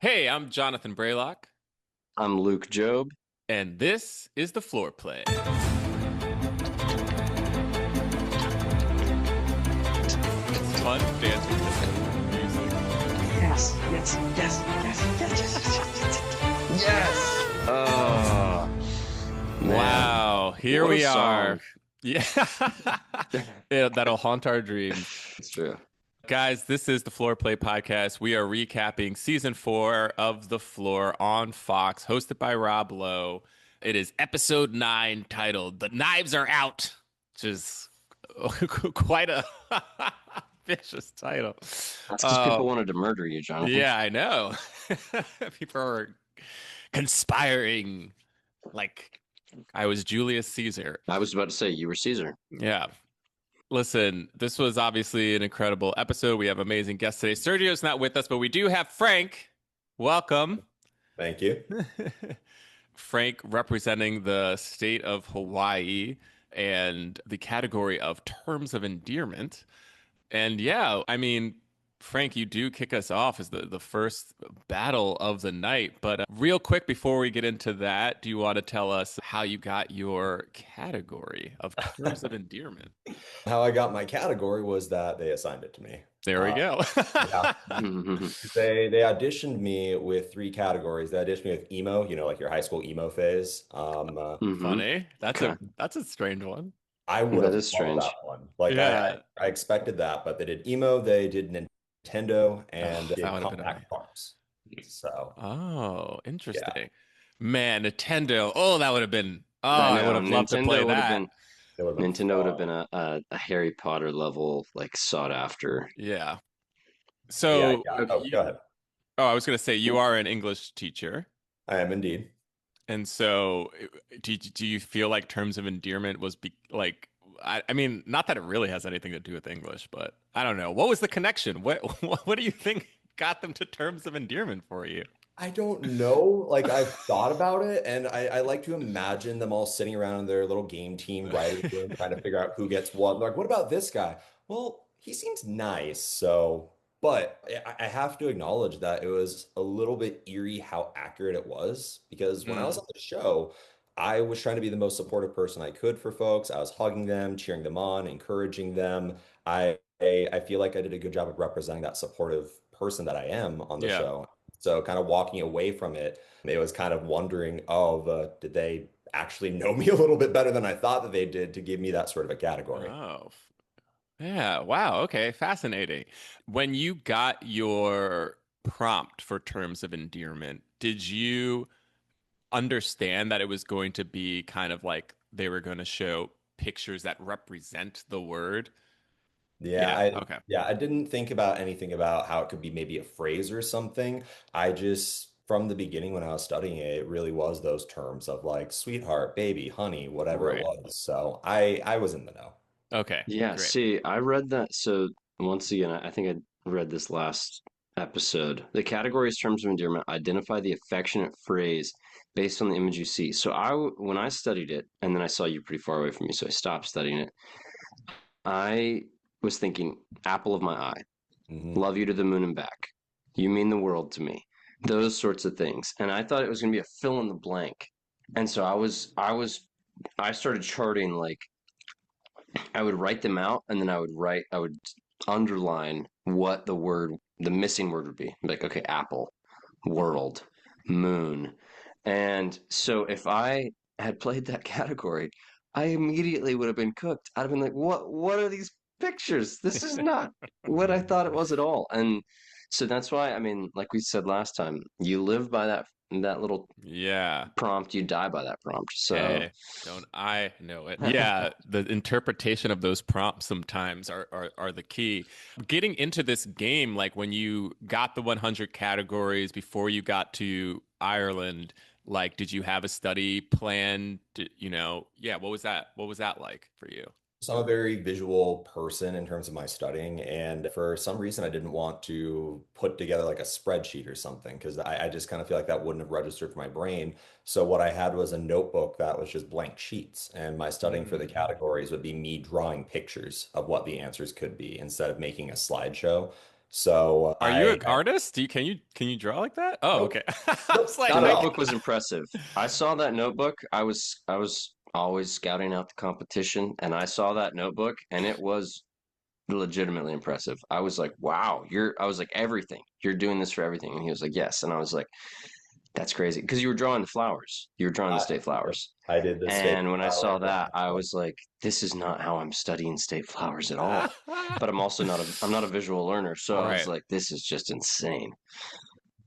Hey, I'm Jonathan Braylock, I'm Luke Job. and this is the floor play. It's fun dancing to the music. Yes, yes, yes, yes, yes, yes, yes, yes. Oh, man. Wow, here What a we are. song. Yeah. Yeah, that'll haunt our dreams. It's true. Guys, this is the Floor Play Podcast. We are recapping season 4 of The Floor on Fox, hosted by Rob Lowe. It is episode 9, titled The Knives Are Out, which is quite a vicious title. That's because Uh, people wanted to murder you, Jonathan. yeah, I know. People are conspiring like I was Julius Caesar. I was about to say you were Caesar. Yeah. Listen, this was obviously an incredible episode. We have amazing guests today. Sergio's not with us, but we do have Frank. Welcome. Thank you. Frank representing the state of Hawaii and the category of terms of endearment. And yeah, I mean, Frank, you do kick us off as the first battle of the night. But real quick, before we get into that, do you want to tell us how you got your category of terms of endearment? How I got my category was that they assigned it to me. There we go. Yeah, they auditioned me with three categories. They auditioned me with emo, like your high school emo phase. Funny. Okay. That's a strange one. I would That have is loved strange. that one. Like Yeah. I expected that, but they did emo, they did Nintendo, and Oh, they that did would have been compact farms. So Oh, yeah, interesting. Man, Nintendo. Oh, that would have been. Oh, I I would know. have loved to play Nintendo would have that. been it would have been Nintendo would have fun. been a Harry Potter level, like sought after. Yeah. Yeah, So, yeah. Oh, go ahead. I was going to say you are an English teacher. I am indeed. And so do you feel like terms of endearment was like I mean, not that it really has anything to do with English, but I don't know. What was the connection? What do you think got them to terms of endearment for you? I don't know. Like I've thought about it, and I like to imagine them all sitting around in their little game team writing room, trying to figure out who gets what. Like, what about this guy? Well, he seems nice, so. But I have to acknowledge that it was a little bit eerie how accurate it was because when I was Mm, on the show, I was trying to be the most supportive person I could for folks. I was hugging them, cheering them on, encouraging them. I feel like I did a good job of representing that supportive person that I am on the yeah. show. So kind of walking away from it, it was kind of wondering, oh, did they actually know me a little bit better than I thought that they did to give me that sort of a category? Oh, yeah. Wow. Okay. Fascinating. When you got your prompt for terms of endearment, did you understand that it was going to be kind of like they were going to show pictures that represent the word? Yeah, Yeah. I Okay. yeah, I didn't think about anything about how it could be maybe a phrase or something. I just from the beginning when I was studying it, it really was those terms of like sweetheart, baby, honey, whatever it Right. was. So I was in the know. Okay. Yeah, Great. see, I read that. So once again, I think I read this last episode. The categories terms of endearment identify the affectionate phrase based on the image you see. So when I studied it, and then I saw you pretty far away from me, so I stopped studying it. I was thinking, apple of my eye, Hmm. love you to the moon and back. You mean the world to me. Those sorts of things. And I thought it was going to be a fill in the blank. And so I started charting like I would write them out and then I would underline what the missing word would be. Like, okay, apple, world, moon. And so if I had played that category, I immediately would have been cooked. I'd have been like, what are these pictures? This is not what I thought it was at all. And so that's why, I mean, like we said last time, you live by that little Yeah. prompt, you die by that prompt. So Hey, don't I know it? Yeah, the interpretation of those prompts sometimes are the key. Getting into this game, like when you got the 100 categories before you got to Ireland, like did you have a study plan? Yeah, what was that? What was that like for you? So I'm a very visual person in terms of my studying, and for some reason I didn't want to put together like a spreadsheet or something because I just kind of feel like that wouldn't have registered for my brain. So what I had was a notebook that was just blank sheets, and my studying for the Mm, categories would be me drawing pictures of what the answers could be instead of making a slideshow. So Are you I an artist? Can you draw like that? Oh, nope, okay. I nope, was like, The not at wait. all. notebook was impressive. I saw that notebook. I was always scouting out the competition, and I saw that notebook, and it was legitimately impressive. I was like, wow, I was like, everything. You're doing this for everything. And he was like, yes. And I was like, that's crazy. Because you were drawing the flowers. You were drawing the I, state flowers. I did the state And when I saw flower. that, I was like, this is not how I'm studying state flowers at all. But I'm not a visual learner. So I was Right. like, this is just insane.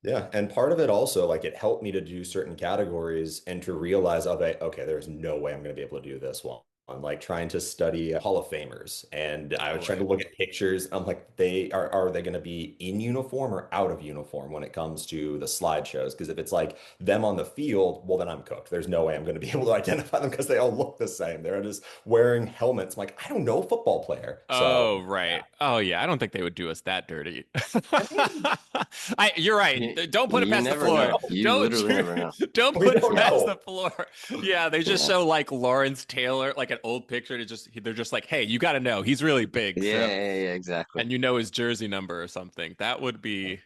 Yeah, and part of it also, like it helped me to do certain categories and to realize, okay, there's no way I'm going to be able to do this one. I'm like trying to study Hall of Famers, and I Oh, was trying to right. look at pictures. I'm like, are they going to be in uniform or out of uniform when it comes to the slideshows? Because if it's like them on the field, well, then I'm cooked. There's no way I'm going to be able to identify them because they all look the same. They're just wearing helmets. I'm like, I don't know, football player. So Oh, right. Oh, yeah. I don't think they would do us that dirty. I mean, You're right. You, Don't put it you past the never we floor. know. don't, You Don't literally never know. don't we put it don't past the know. floor. Yeah, they just Yeah. show like Lawrence Taylor, like an old picture. They're just like, hey, you got to know he's really big. Yeah, So, yeah, yeah, exactly. and you know his jersey number or something. That would be.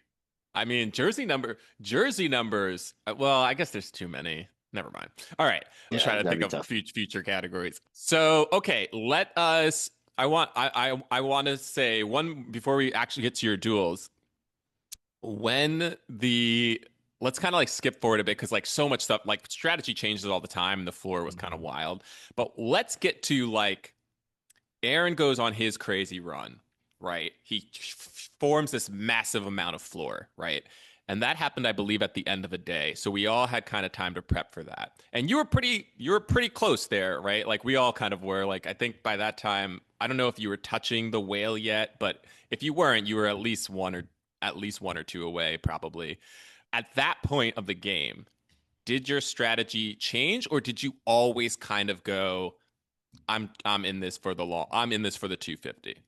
I mean, jersey numbers. Well, I guess there's too many. Never mind. All right, I'm just Yeah, trying to that'd think be of tough. future categories. So, okay, let us. I want to say one before we actually get to your duels. When the let's kind of like skip forward a bit because like so much stuff like strategy changes all the time and the floor was kind of wild. But let's get to like Aaron goes on his crazy run, right? He forms this massive amount of floor, right? And that happened, I believe, at the end of the day. So we all had kind of time to prep for that. And you were pretty close there, right? Like we all kind of were. Like I think by that time, I don't know if you were touching the whale yet, but if you weren't, you were at least one or two away, probably. At that point of the game, did your strategy change, or did you always kind of go, I'm in this for the long. I'm in this for the 250.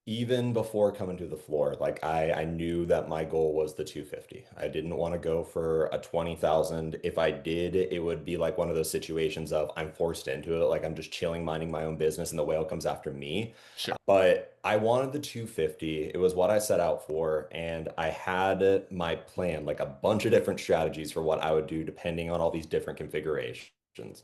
Even before coming to the floor, like I knew that my goal was the 250. I didn't want to go for a 20,000. If I did, it would be like one of those situations of I'm forced into it, like I'm just chilling, minding my own business, and the whale comes after me. Sure. But I wanted the 250. It was what I set out for, and I had my plan, like a bunch of different strategies for what I would do depending on all these different configurations.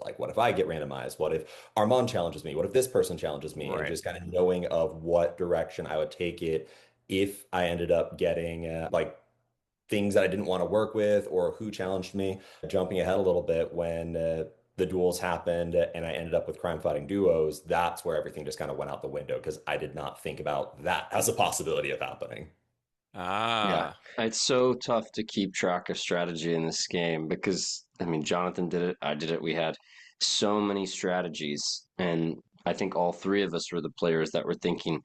Like, what if I get randomized? What if Armand challenges me? What if this person challenges me? And Right. just kind of knowing of what direction I would take it if I ended up getting like things that I didn't want to work with or who challenged me. Jumping ahead a little bit when the duels happened and I ended up with crime fighting duos, that's where everything just kind of went out the window because I did not think about that as a possibility of happening. Yeah, Ah, it's so tough to keep track of strategy in this game because, I mean, Jonathan did it, I did it. We had so many strategies, and I think all three of us were the players that were thinking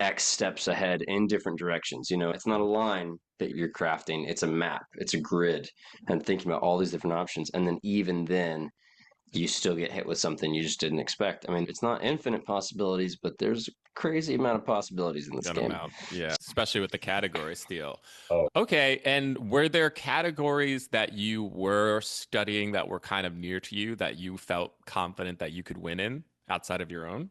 X steps ahead in different directions. It's not a line that you're crafting, it's a map, it's a grid, and thinking about all these different options. And then, even then, you still get hit with something you just didn't expect. I mean, it's not infinite possibilities, but there's a crazy amount of possibilities in this good game. amount. Yeah, especially with the category steal. Oh, Okay, and were there categories that you were studying that were kind of near to you that you felt confident that you could win in outside of your own?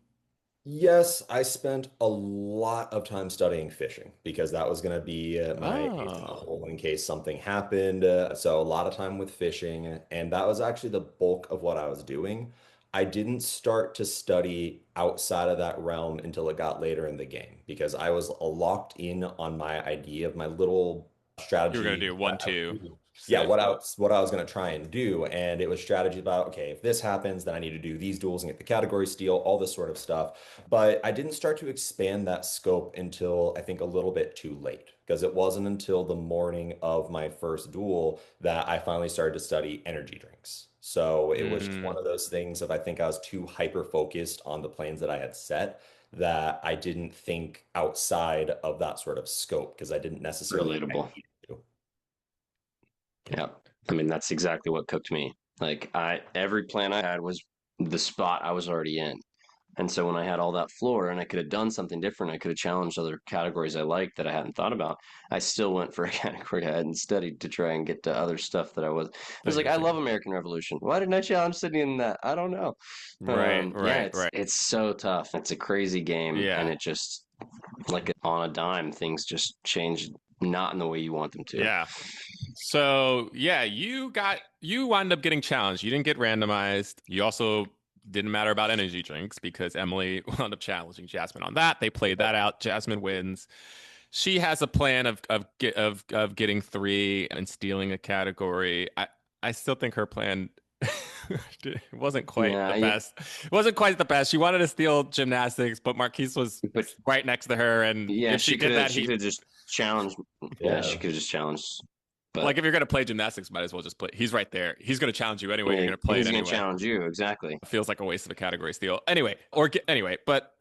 yes, I spent a lot of time studying fishing because that was going to be my ace in the Oh, hole in case something happened. So a lot of time with fishing, and that was actually the bulk of what I was doing. I didn't start to study outside of that realm until it got later in the game because I was locked in on my idea of my little you were gonna strategy. do one, two, Yeah, safe. what I was going to try and do, and it was strategy about okay, if this happens, then I need to do these duels and get the category steal, all this sort of stuff. But I didn't start to expand that scope until I think a little bit too late, because it wasn't until the morning of my first duel that I finally started to study energy drinks. So it was just one Mm, of those things of I think I was too hyper focused on the plans that I had set that I didn't think outside of that sort of scope because I didn't necessarily think I Relatable. needed to. Yeah. I mean, that's exactly what cooked me. Like every plan I had was the spot I was already in. And so when I had all that floor and I could have done something different, I could have challenged other categories I liked that I hadn't thought about. I still went for a category I hadn't studied to try and get to other stuff that I was. I that was like, you're I love thinking. American Revolution. Why didn't I challenge Sydney in that? I don't know. Right, Yeah, right, it's right. it's so tough. It's a crazy game, and Yeah. it just like on a dime, things just change not in the way you want them to. Yeah. So yeah, you wound up getting challenged. You didn't get randomized. You also didn't matter about energy drinks because Emily wound up challenging Jasmine on that. They played that out. Jasmine wins. She has a plan of getting three and stealing a category. I still think her plan wasn't quite the Yeah, best. It wasn't quite the best. She wanted to steal gymnastics, but Marquise was but right next to her, and yeah, if she did that, she could have just challenged. Yeah, Yeah. she could have just challenged. But like if you're gonna play gymnastics, might as well just play. He's right there. He's gonna challenge you anyway. You're yeah, gonna play it he's gonna anyway. challenge you exactly. It feels like a waste of a category steal. Anyway, but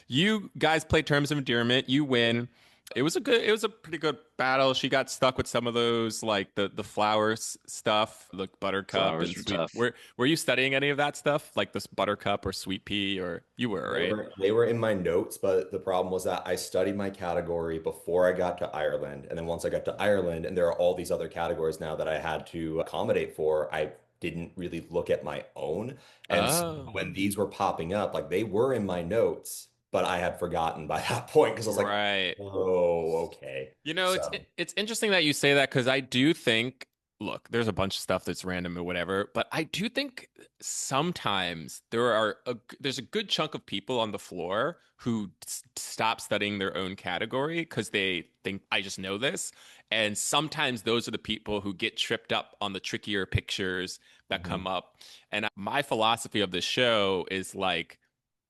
you guys play Terms of Endearment. You win. It was a pretty good battle. She got stuck with some of those like the flowers stuff, the buttercup and Flowers were sweet. tough. Were you studying any of that stuff, like this buttercup or sweet pea, or you were, right? They were in my notes, but the problem was that I studied my category before I got to Ireland. And then once I got to Ireland, and there are all these other categories now that I had to accommodate for, I didn't really look at my own. And so Oh, when these were popping up, like they were in my notes, but I had forgotten by that point because I was like, right. oh, okay. You know, So, it's interesting that you say that because I do think, look, there's a bunch of stuff that's random or whatever, but I do think sometimes there's a good chunk of people on the floor who stop studying their own category because they think I just know this, and sometimes those are the people who get tripped up on the trickier pictures that mhm. come up. And my philosophy of this show is like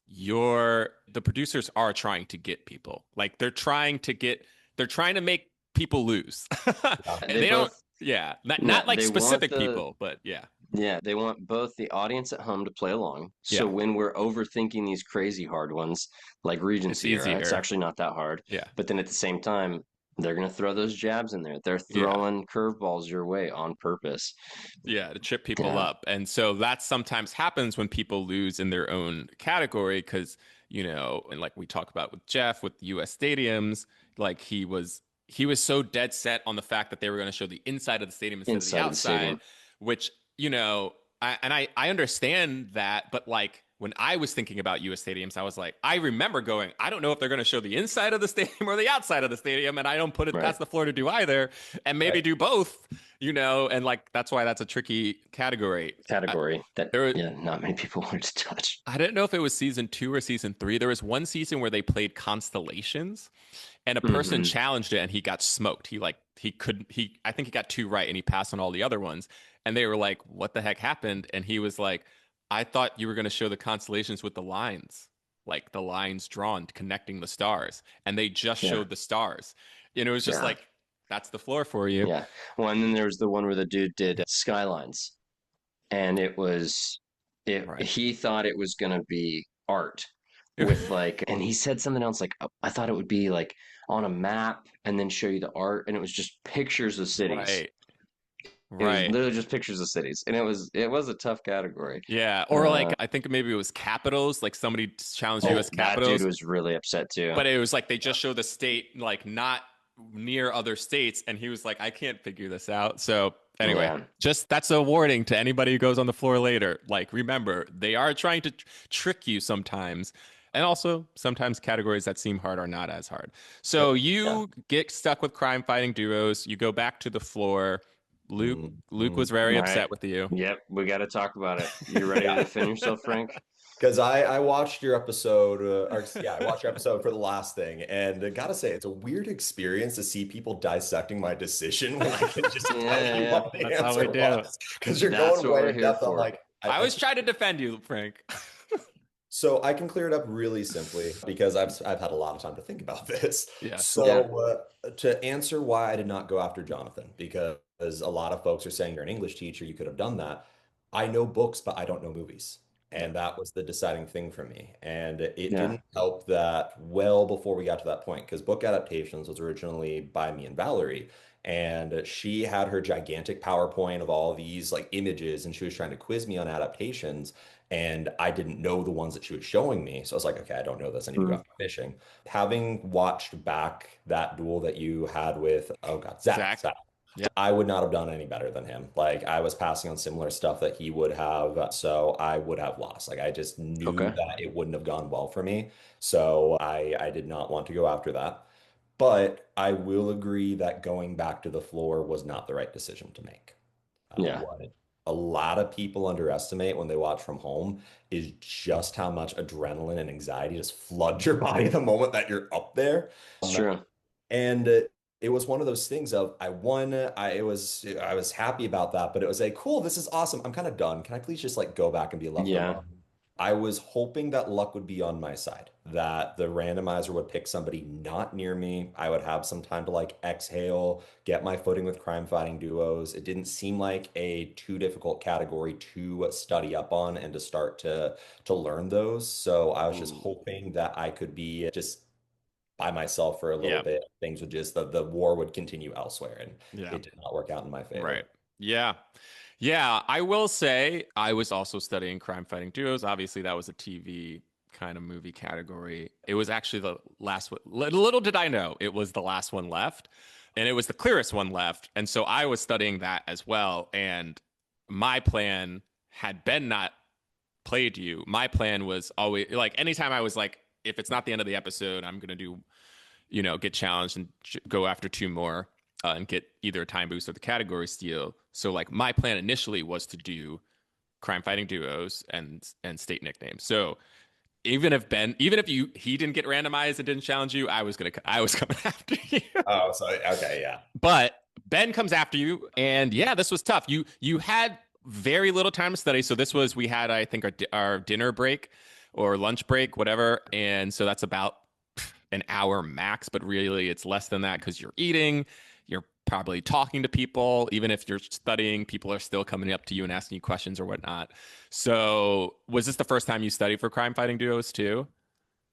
the producers are trying to get people. Like they're trying to make people lose. Yeah. And They they don't, both yeah, yeah not like they want specific the people, but yeah. yeah they want both the audience at home to play along. So Yeah. when we're overthinking these crazy hard ones like It's Regency era, it's easier. actually not that hard. Yeah. But then at the same time, they're gonna throw those jabs in there. They're Yeah. throwing curveballs your way on purpose. Yeah, to trip people Yeah, up. And so that sometimes happens when people lose in their own category because, and like we talk about with Jeff with US stadiums, like he was so dead set on the fact that they were going to show the inside of the stadium instead of the inside of the outside, stadium. which, I understand that, but like when I was thinking about US stadiums, I was like, I remember going, I don't know if they're going to show the inside of the stadium or the outside of the stadium, and I don't put it Right. past the floor to do either, and maybe Right. do both, and like that's why that's a tricky category. Category that There, yeah, not many people wanted to touch. I didn't know if it was season 2 or season 3. There was one season where they played constellations, and a person Hmm. challenged it, and he got smoked. I think he got 2 right, and he passed on all the other ones. And they were like, "What the heck happened?" And he was like, "I thought you were going to show the constellations with the lines, like the lines drawn connecting the stars, and they just Yeah, showed the stars." It was just yeah, like, "That's the floor for you." yeah. Well, and then there was the one where the dude did skylines, and it was it. Right. He thought it was gonna be art with like, and he said something else like, I thought it would be like on a map and then show you the art, and it was just pictures of cities. Right. It was Right. literally just pictures of cities, and it was a tough category. Yeah, or like I think maybe it was capitals, like somebody challenged Oh, US that dude capitals, was really upset too. but it was like they just show the state like not near other states, and he was like, I can't figure this out. So anyway, Yeah, just that's a warning to anybody who goes on the floor later. Like remember, they are trying to trick you sometimes. And also, sometimes categories that seem hard are not as hard. So Yeah. you get stuck with crime fighting duos. You go back to the floor. Luke Mhm. was very all right. upset with you. Yep, we got to talk about it. You ready to Yeah. defend yourself, Frank? Because I watched your episode, yeah, I watched your episode for the last thing, and I gotta say, it's a weird experience to see people dissecting my decision when I can just tell Yeah, you yeah. what the That's how we answer do. was. Because you're That's going what way we're in here depth. I'm for. like, I was trying to defend you, Frank. so I can clear it up really simply because I've had a lot of time to think about this. Yeah. Yeah. So to answer why I did not go after Jonathan, because a lot of folks are saying you're an English teacher, you could have done that. I know books, but I don't know movies. Yeah. And that was the deciding thing for me. And it Yeah. didn't help that well before we got to that point, because book adaptations was originally by me and Valerie. And she had her gigantic PowerPoint of all these like images, and she was trying to quiz me on adaptations. And I didn't know the ones that she was showing me. So I was like, okay, I don't know this. I need to go Mhm. after fishing. Having watched back that duel that you had with, oh God, Zach, Zach. Zach. Yeah. I would not have done any better than him. Like I was passing on similar stuff that he would have, so I would have lost. Like I just knew Okay. that it wouldn't have gone well for me. So I did not want to go after that. But I will agree that going back to the floor was not the right decision to make. Yeah. What a lot of people underestimate when they watch from home is just how much adrenaline and anxiety just floods your body the moment that you're up there. It's true. And it was one of those things of I won. I was happy about that, but it was like, cool, this is awesome. I'm kind of done. Can I please just like go back and be left Yeah. alone? I was hoping that luck would be on my side, that the randomizer would pick somebody not near me. I would have some time to like exhale, get my footing with crime fighting duos. It didn't seem like a too difficult category to study up on and to start to learn those. So I was just Ooh. hoping that I could be just by myself for a little Yeah. bit. Things would just the war would continue elsewhere, and Yeah. it did not work out in my Right. favor. Yeah. Yeah. I will say I was also studying crime fighting duos. Obviously, that was a TV kind of movie category. It was actually the last one. Little did I know it was the last one left, and it was the clearest one left. And so I was studying that as well. And my plan had been not played you. My plan was always like anytime I was like, if it's not the end of the episode, I'm gonna do, get challenged and go after two more and get either a time boost or the category steal. So like my plan initially was to do crime fighting duos and state nicknames. So even if he didn't get randomized and didn't challenge you, I was coming after you. Oh, so okay, yeah. But Ben comes after you, and yeah, this was tough. You had very little time to study, so this was we had I think our dinner break or lunch break, whatever, and so that's about an hour max. But really, it's less than that because you're eating, you're probably talking to people. Even if you're studying, people are still coming up to you and asking you questions or whatnot. So, was this the first time you studied for crime fighting duos too?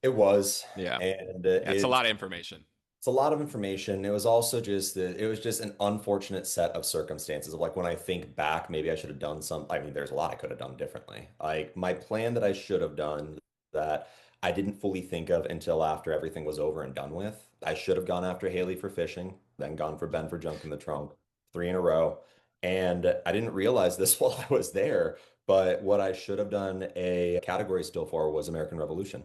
It was, Yeah, and yeah, it's a lot of information. it's a lot of information. It was also just it was just an unfortunate set of circumstances of like when I think back, maybe I should have done some. I mean, there's a lot I could have done differently. Like my plan that I should have done that I didn't fully think of until after everything was over and done with. I should have gone after Haley for fishing, then gone for Ben for junk in the trunk, three in a row. And I didn't realize this while I was there, but what I should have done a category still for was American Revolution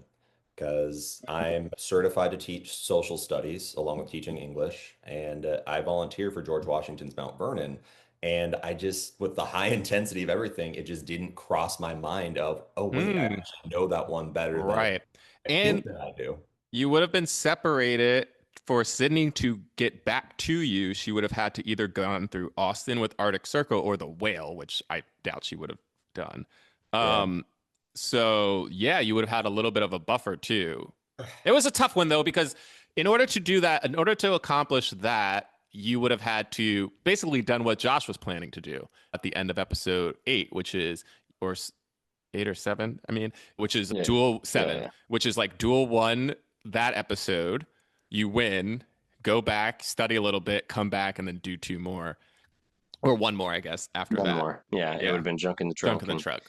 because I'm certified to teach social studies along with teaching English, and I volunteer for George Washington's Mount Vernon. And I just, with the high intensity of everything, it just didn't cross my mind of, oh wait, I Hmm. actually know that one better than Right. I And think that I do. you would have been separated for Sydney to get back to you. She would have had to either gone through Austin with Arctic Circle or the Whale, which I doubt she would have done. Yeah. Um, so yeah, you would have had a little bit of a buffer too. It was a tough one though, because in order to do that, in order to accomplish that, you would have had to basically done what Josh was planning to do at the end of episode 8, which is, or 8 or 7, I mean, which is Yeah. dual Yeah. 7, Yeah. which is like dual one that episode, you win, go back, study a little bit, come back, and then do two more or one more, I guess, after One that. more. Yeah. It would Yeah, have been junk in the junk trunk. in the And truck.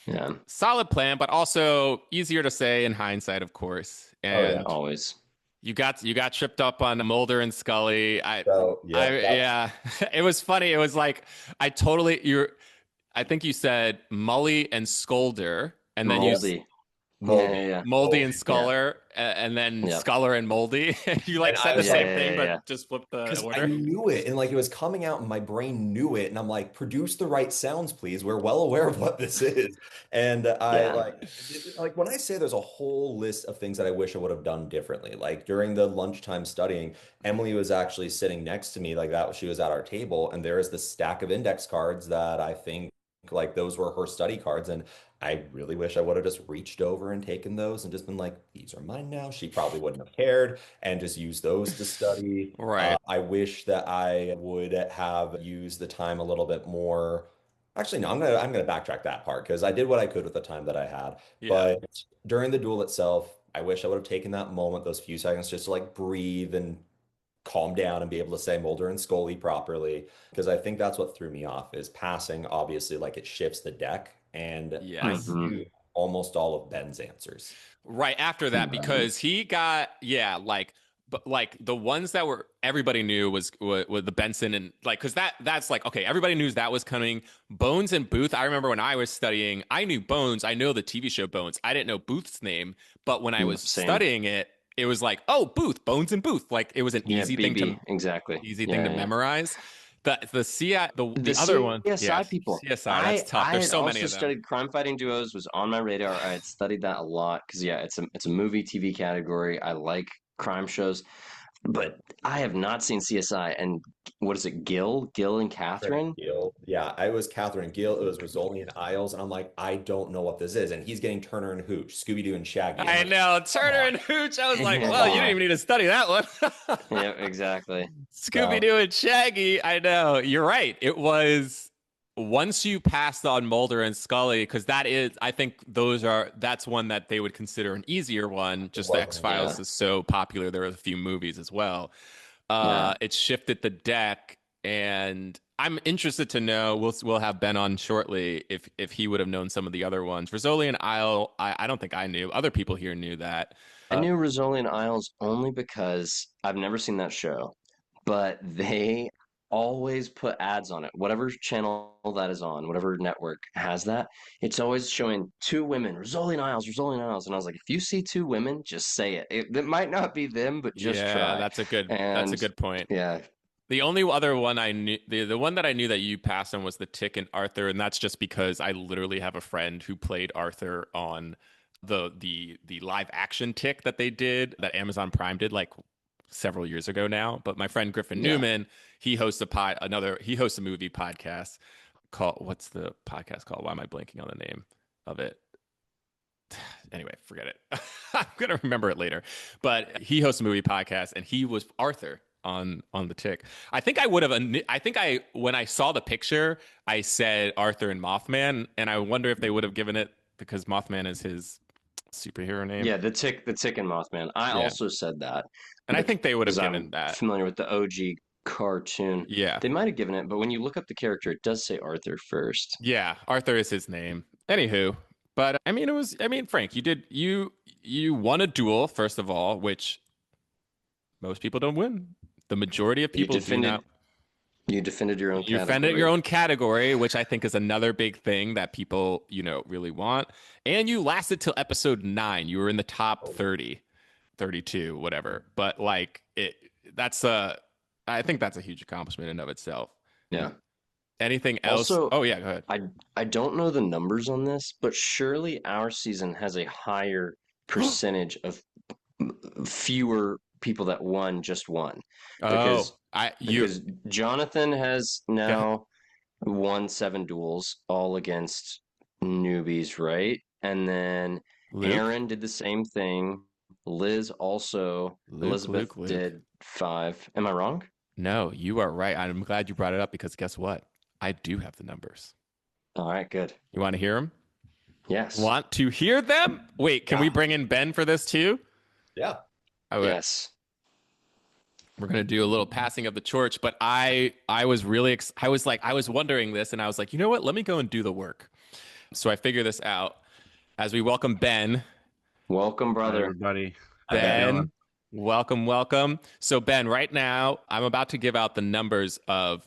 yeah. Solid plan, but also easier to say in hindsight, of course. Oh yeah. And Always. you got tripped up on Mulder and Scully. So I yeah, that's yeah, it was funny. It was like I totally you're. I think you said Mully and Scolder, and then Moldy. Yeah. moldy. Yeah. Yeah. Moldy and Moldy. Yeah. Sculler, and then Yeah. Sculler and Moldy. You like And said I the was Yeah. same like, thing, Yeah. but Yeah. just flip the because I order. knew it and like it was coming out and my brain knew it. And I'm like, produce the right sounds, please. We're well aware of what this is. And I Yeah. like when I say there's a whole list of things that I wish I would have done differently. Like during the lunchtime studying, Emily was actually sitting next to me like that. She was at our table, and there is this stack of index cards that I think like those were her study cards. And I really wish I would have just reached over and taken those and just been like, these are mine now. She probably wouldn't have cared and just used those to study. Right. I wish that I would have used the time a little bit more. Actually, no, I'm gonna backtrack that part because I did what I could with the time that I had. Yeah. But during the duel itself, I wish I would have taken that moment, those few seconds, just to like breathe and calm down and be able to say Mulder and Scully properly. Because I think that's what threw me off is passing, obviously, like it shifts the deck. And I Yes. Hmm. knew almost all of Ben's answers. Right after that, because he got, yeah, like but like the ones that were everybody knew was the Benson and like because that's like okay, everybody knew that was coming. Bones and Booth. I remember when I was studying, I knew Bones. I know the TV show Bones. I didn't know Booth's name, but when I was Same. studying it, it was like oh Booth, Bones and Booth. Like it was an Yeah, BB, exactly. easy thing to Yeah, yeah. memorize. The CI The the other one, yeah, CSI people. CSI. That's tough. I There's had so many also of them. studied crime fighting duos, was on my radar. I had studied that a lot because yeah, it's a movie TV category. I like crime shows, but I have not seen CSI. And what is it, Gil and Catherine Catherine? Gill. Yeah, I was Catherine Gill. It was Rizzoli and Isles, and I'm like, I don't know what this is. And he's getting Turner and Hooch, Scooby Doo and Shaggy. I'm I like, know come Turner on, and Hooch. I was like, come well, you didn't Yeah, even need to study that one. yeah, exactly. Scooby so Doo and Shaggy. I know. You're right. It was once you passed on Mulder and Scully, because that is, I think that's one that they would consider an easier one. it Just the X wasn't. Files Yeah, is so popular. There are a few movies as well. yeah. It shifted the deck, and I'm interested to know. We'll have Ben on shortly if he would have known some of the other ones. Rizzoli and Isle. I don't think I knew. Other people here knew that. I Uh, knew Rizzoli and Isles only because I've never seen that show, but they always put ads on it. Whatever channel that is on, whatever network has that, it's always showing two women, Rizzoli and Isles. And I was like, if you see two women, just say it. It might not be them, but just Yeah, try. that's a And good point. yeah, The only other one I knew, the one that I knew that you passed on was the Tick and Arthur, and that's just because I literally have a friend who played Arthur on the live action Tick that they did that Amazon Prime did like several years ago now. But my friend Griffin yeah. Newman, he hosts a movie podcast called what's the podcast called? Why am I blanking on the name of it? Anyway, forget it. I'm gonna remember it later. But he hosts a movie podcast, and he was Arthur on the Tick. I think I would have. I think I when I saw the picture, I said Arthur and Mothman, and I wonder if they would have given it because Mothman is his superhero name. Yeah, the Tick and Mothman. I Yeah, also said that and I think they would have because given I'm that. familiar with the OG cartoon. Yeah, They might have given it, but when you look up the character, it does say Arthur first. yeah. Arthur is his name. Anywho, but I mean, it was. I mean, Frank, you won a duel first of all, which most people don't win. The majority of You people do defended not. you defended your own You defended your category. own category, which I think is another big thing that people, really want. And you lasted till episode 9. You were in the top 30, 32, whatever. But like that's I think that's a huge accomplishment in of itself. Yeah. Anything else? Also, Oh yeah, go ahead. I don't know the numbers on this, but surely our season has a higher percentage of fewer people that won just one. Oh, Because I you because Jonathan has go ahead. now won 7 duels, all against newbies, right? And then Luke, Aaron did the same thing. Liz also, Luke, Elizabeth Luke, Luke. did 5. Am I wrong? No, you are right. I'm glad you brought it up because guess what? I do have the numbers. All right, good. You want to hear them? Yes. Want to hear them? Wait, can we yeah, bring in Ben for this too? yeah. Oh, wait. Yes. We're gonna do a little passing of the torch, but I was really I was wondering this, and I was like, you know what? Let me go and do the work. So I figure this out as we welcome Ben. Welcome, Hi, brother. everybody. How you Ben, doing? welcome. So Ben, right now I'm about to give out the numbers of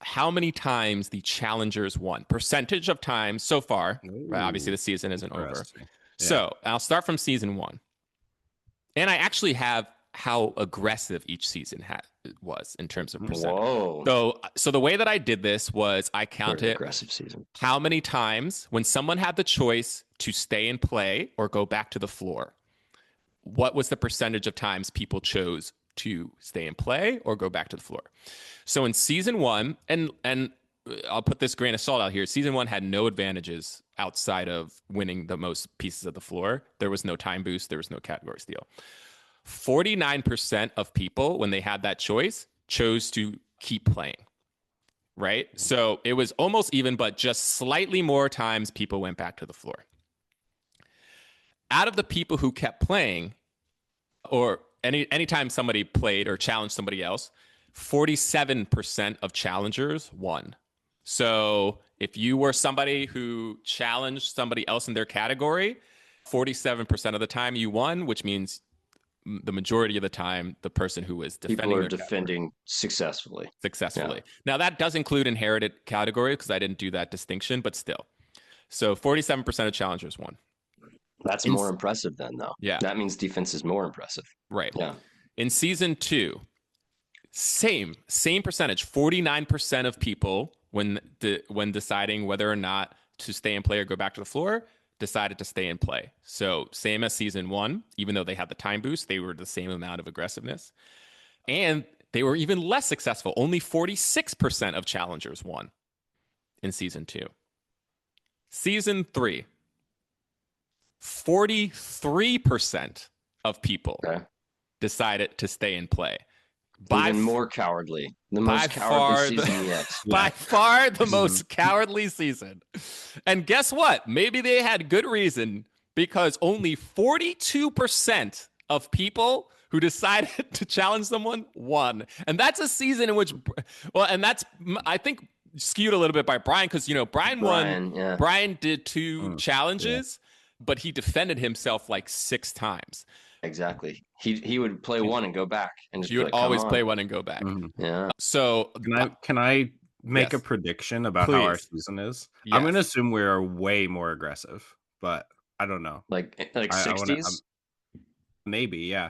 how many times the challengers won, percentage of times so far. Right? Obviously, Ooh, the season isn't over. interesting. Yeah. So I'll start from season 1. And I actually have how aggressive each season was in terms of percentage. Whoa. So the way that I did this was I Very counted aggressive season. how many times when someone had the choice to stay and play or go back to the floor, what was the percentage of times people chose to stay and play or go back to the floor? So in season 1, and I'll put this grain of salt out here. Season 1 had no advantages outside of winning the most pieces of the floor. There was no time boost. There was no category steal. 49% of people, when they had that choice, chose to keep playing, right? So it was almost even, but just slightly more times people went back to the floor. Out of the people who kept playing, or anytime somebody played or challenged somebody else, 47% of challengers won. So if you were somebody who challenged somebody else in their category, 47% of the time you won, which means the majority of the time the person who is People defending are their category defending successfully. successfully. Yeah. Now that does include inherited category because I didn't do that distinction, but still. So 47% of challengers won. That's In, more impressive then, though. yeah, That means defense is more impressive. right. Yeah. In season 2, same percentage, 49% of people when deciding whether or not to stay and play or go back to the floor decided to stay and play. So same as season 1, even though they had the time boost, they were the same amount of aggressiveness. And they were even less successful. Only 46% of challengers won in season 2. Season 3, 43% of people decided to stay and play. Even more cowardly. The most cowardly far season yet. By far the most cowardly season. And guess what? Maybe they had good reason because only 42% of people who decided to challenge someone won. And that's a season in which, and that's, I think, skewed a little bit by Brian because, Brian won. Yeah. Brian did 2 challenges, but he defended himself like 6 times. Exactly. He would play one and go back, and just you would always play one and go back. Yeah. So can I make a prediction about how our season is? Yes. I'm going to assume we are way more aggressive, but I don't know. Like 60s? Maybe, yeah.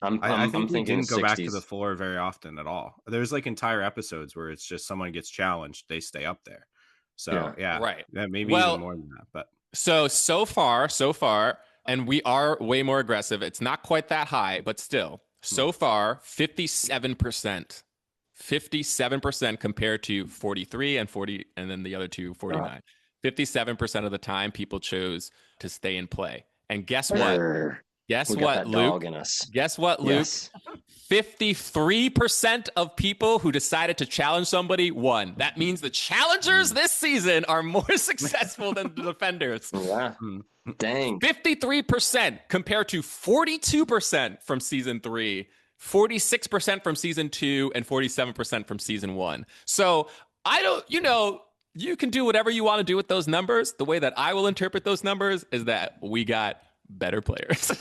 I think we thinking didn't go 60s. back to the floor very often at all. There's like entire episodes where it's just someone gets challenged, they stay up there. So yeah, right. Maybe even more than that. But so far, and we are way more aggressive. It's not quite that high, but still, so far, 57% compared to 43 and 40, and then the other two 49. 57% of the time, people chose to stay and play. And guess what? Guess what, Luke? Guess what, Luke? 53% of people who decided to challenge somebody won. That means the challengers this season are more successful than the defenders. Yeah. Dang. 53% compared to 42% from season 3, 46% from season 2, and 47% from season 1. So I don't, you can do whatever you want to do with those numbers. The way that I will interpret those numbers is that we got better players.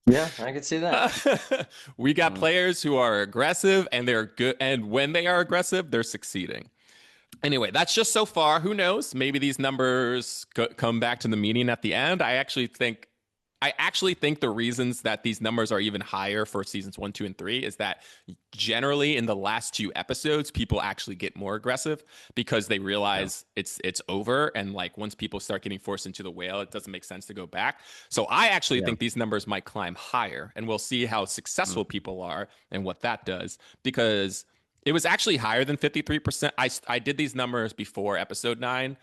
Yeah, I can see that. We got players who are aggressive and they're good. And when they are aggressive, they're succeeding. Anyway, that's just so far. Who knows? Maybe these numbers come back to the meeting at the end. I actually think the reasons that these numbers are even higher for seasons 1, 2, and 3 is that generally in the last 2 episodes, people actually get more aggressive because they realize it's over. And like once people start getting forced into the whale, it doesn't make sense to go back. So I actually think these numbers might climb higher, and we'll see how successful people are and what that does, because it was actually higher than 53%. I did these numbers before episode 9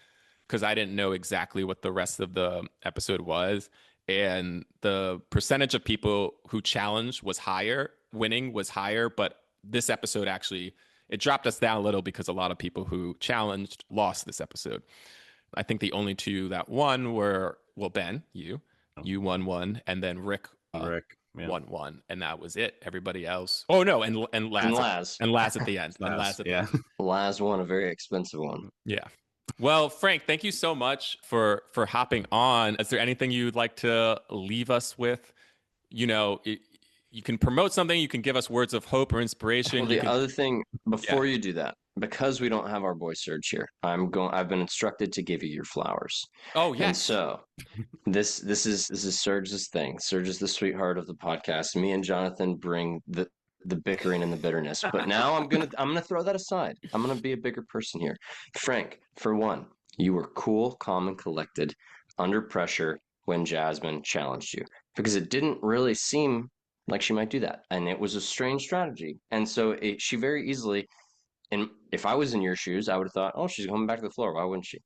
because I didn't know exactly what the rest of the episode was. And the percentage of people who challenged was higher, winning was higher, but this episode actually, it dropped us down a little because a lot of people who challenged lost this episode. I think the only 2 that won were, Ben, you won 1, and then Rick won 1, and that was it. Everybody else. Oh no, and Laz. And Laz at the end. Laz won a very expensive one. Yeah. Well, Frank, thank you so much for hopping on. Is there anything you'd like to leave us with? You can promote something. You can give us words of hope or inspiration. Well, other thing, before you do that, because we don't have our boy Serge here, I've been instructed to give you your flowers. Oh, yes. And so this is Serge's thing. Serge is the sweetheart of the podcast. Me and Jonathan bring the bickering and the bitterness. But now I'm gonna throw that aside. I'm gonna be a bigger person here. Frank, for one, you were cool, calm, and collected under pressure when Jasmine challenged you, because it didn't really seem like she might do that, and it was a strange strategy. And so she very easily, and if I was in your shoes, I would have thought, oh, she's coming back to the floor. Why wouldn't she?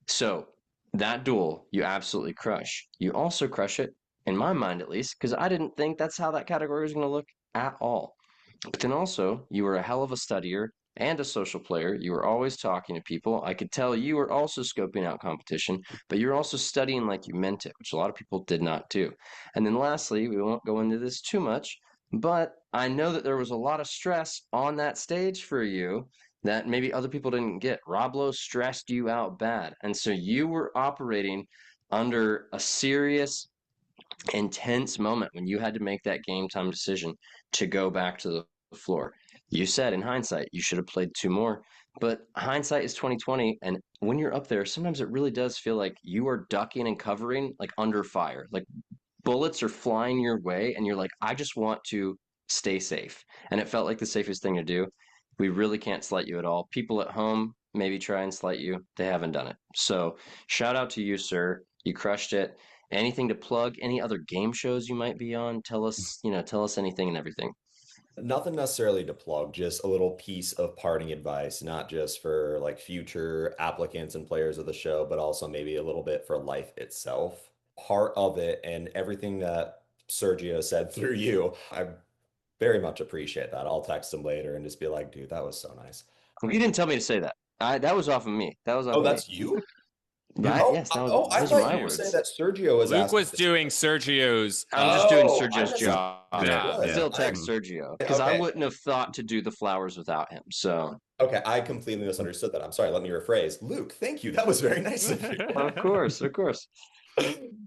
So that duel, you absolutely crush. You also crush it, in my mind at least, because I didn't think that's how that category was going to look at all. But then also, you were a hell of a studier and a social player. You were always talking to people. I could tell you were also scoping out competition, but you're also studying like you meant it, which a lot of people did not do. And then lastly, we won't go into this too much, but I know that there was a lot of stress on that stage for you that maybe other people didn't get. Rob Lowe stressed you out bad. And so you were operating under a serious intense moment when you had to make that game time decision to go back to the floor. You said in hindsight you should have played two more, but hindsight is 2020, and when you're up there, sometimes it really does feel like you are ducking and covering like under fire. Like bullets are flying your way and you're like, I just want to stay safe. And it felt like the safest thing to do. We really can't slight you at all. People at home maybe try and slight you. They haven't done it. So shout out to you, sir. You crushed it. Anything to plug? Any other game shows you might be on? Tell us anything and everything. Nothing necessarily to plug, just a little piece of parting advice, not just for like future applicants and players of the show, but also maybe a little bit for life itself. Part of it and everything that Sergio said through you, I very much appreciate that. I'll text him later and just be like, dude, that was so nice. Well, you didn't tell me to say that. That was off of me. That was off Oh, of me. that's you? Yes, I those are thought my you were words. saying that Sergio was Luke asking was doing Sergio's. I'm just doing Oh, Sergio's job. Yeah. Still text Sergio because I Okay. wouldn't have thought to do the flowers without him. So Okay, I completely misunderstood that. I'm sorry. Let me rephrase. Luke, thank you. That was very nice of you. of course.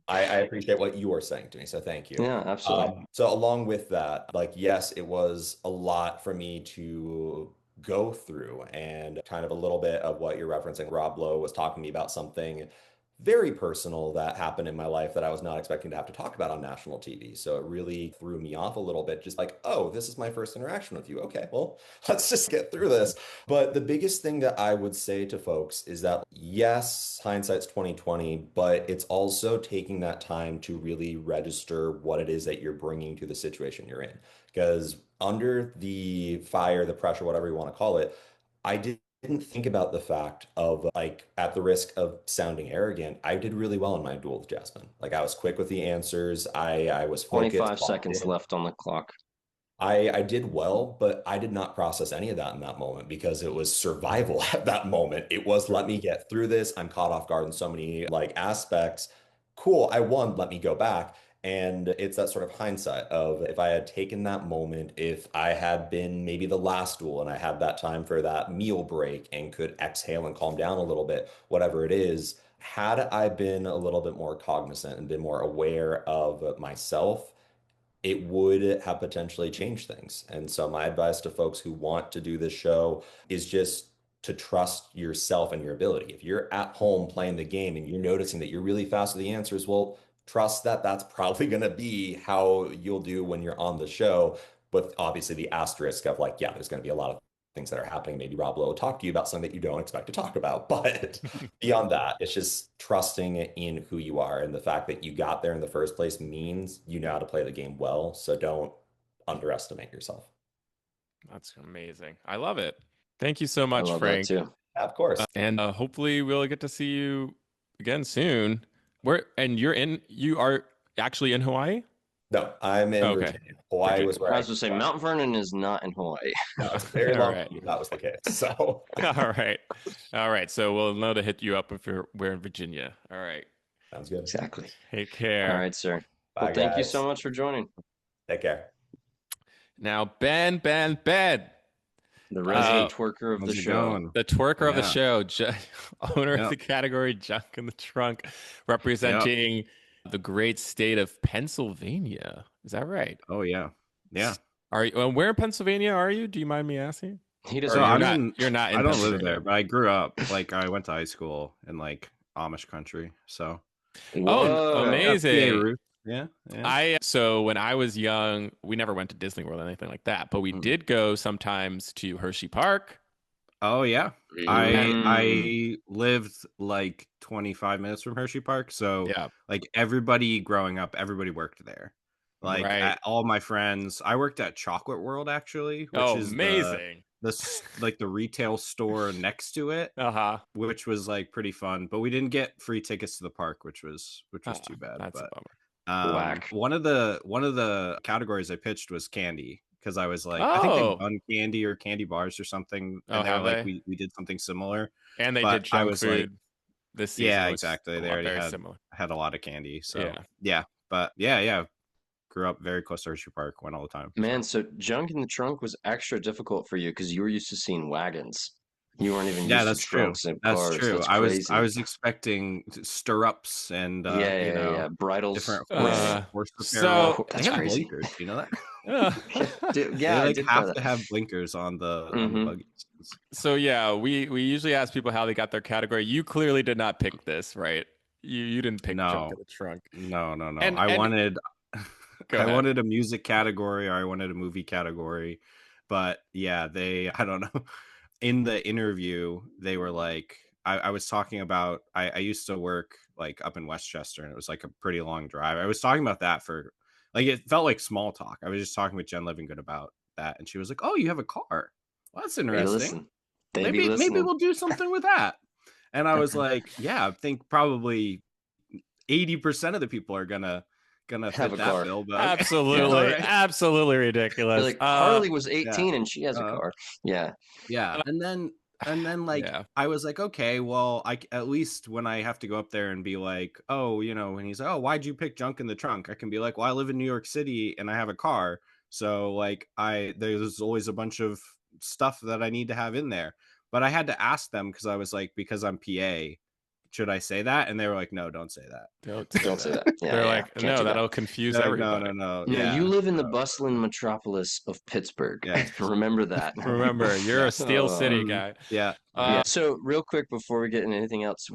I appreciate what you are saying to me, so thank you. Yeah, absolutely. So along with that, like, yes, it was a lot for me to go through and kind of a little bit of what you're referencing. Rob Lowe was talking to me about something very personal that happened in my life that I was not expecting to have to talk about on national TV. So it really threw me off a little bit, just like, oh, this is my first interaction with you. Okay, well, let's just get through this. But the biggest thing that I would say to folks is that yes, hindsight's 2020, but it's also taking that time to really register what it is that you're bringing to the situation you're in. Because under the fire, the pressure, whatever you want to call it, I didn't think about the fact of like at the risk of sounding arrogant, I did really well in my duel with Jasmine. Like I was quick with the answers. I was focused. 25 seconds left on the clock. I did well, but I did not process any of that in that moment because it was survival at that moment. It was let me get through this. I'm caught off guard in so many like aspects. Cool, I won, let me go back. And it's that sort of hindsight of if I had taken that moment, if I had been maybe the last duel and I had that time for that meal break and could exhale and calm down a little bit, whatever it is, had I been a little bit more cognizant and been more aware of myself, it would have potentially changed things. And so my advice to folks who want to do this show is just to trust yourself and your ability. If you're at home playing the game and you're noticing that you're really fast with the answers, well, trust that that's probably going to be how you'll do when you're on the show. But obviously the asterisk of like, yeah, there's going to be a lot of things that are happening. Maybe Rob Lowe will talk to you about something that you don't expect to talk about. But beyond that, it's just trusting in who you are. And the fact that you got there in the first place means you know how to play the game well. So don't underestimate yourself. That's amazing. I love it. Thank you so I much, love Frank. that too. Yeah, of course. And hopefully we'll get to see you again soon. You are actually in Hawaii? No, I'm in Okay. Virginia. Hawaii Virginia. was where I was going to say Mount Vernon is not in Hawaii. No, it's very All long. right. That was the case. So, All right. So we'll know to hit you up if we're in Virginia. All right. sounds good. Exactly. Take care. All right, sir. Bye, Well, thank you guys. so much for joining. Take care. Now, Ben. The resident twerker of the How's it show. going? The twerker of the Yeah. show, owner of Yep. the category Junk in the Trunk, representing the great state of Pennsylvania. Is that right? Oh yeah, yeah. Are you? Where in Pennsylvania are you? Do you mind me asking? He Or doesn't. So you're not in I don't live Pennsylvania. there, but I grew up. Like I went to high school in like Amish country. So Oh, amazing. PA roots. Yeah. So when I was young, we never went to Disney World or anything like that, but we did go sometimes to Hershey Park. Oh yeah. Mm. I lived like 25 minutes from Hershey Park. So Yeah. like everybody growing up, everybody worked there. Like Right. all my friends. I worked at Chocolate World actually, which Oh, is amazing. the retail store next to it, Uh-huh. which was like pretty fun. But we didn't get free tickets to the park, which was too bad. That's But a bummer. Whack. one of the categories I pitched was candy because I was like, I think Oh. they've done candy or candy bars or something, Oh, and they were have like, they? we did something similar. And they But did I junk was food like, this season. yeah, was exactly. They very already similar. had a lot of candy. So Yeah. but yeah. Grew up very close to Hershey Park, went all the time. Man, so Junk in the Trunk was extra difficult for you because you were used to seeing wagons. You weren't even Yeah, used to that's true. trunks and That's cars. true. That's I crazy. was expecting stirrups and Yeah. Bridles. different Right. horse apparel. So That's They have crazy. blinkers. You know that? Dude, They I like did know have that. to have blinkers on the buggies. So yeah, we usually ask people how they got their category. You clearly did not pick this, right? You didn't pick junk No, in the trunk. no. And I wanted go I ahead. wanted a music category or I wanted a movie category, but yeah, I don't know. In the interview, they were like, I was talking about, I used to work like up in Westchester and it was like a pretty long drive. I was talking about that for like, it felt like small talk. I was just talking with Jen Livingood about that. And she was like, oh, you have a car. Well, that's They interesting. listen. They be Maybe listening. we'll do something with that. And I was like, yeah, I think probably 80% of the people are gonna Have fit a that car. bill, but okay. Absolutely, All right. absolutely They're ridiculous. like, Carly was Yeah. 18 and she has a car. Yeah. Yeah. And then like yeah. I was like, okay, well, at least when I have to go up there and be like, oh, when he's like, oh, why'd you pick junk in the trunk? I can be like, well, I live in New York City and I have a car. So like there's always a bunch of stuff that I need to have in there. But I had to ask them because I was like, because I'm PA, should I say that? And they were like, no, don't say that. Don't say that. Yeah, They're like, can't no, do that. that'll confuse They're like, everybody. no. No, Yeah. you live in the bustling metropolis of Pittsburgh. Yeah. Remember that. Remember, you're a Steel City Mhm. guy. Yeah. So real quick before we get into anything else,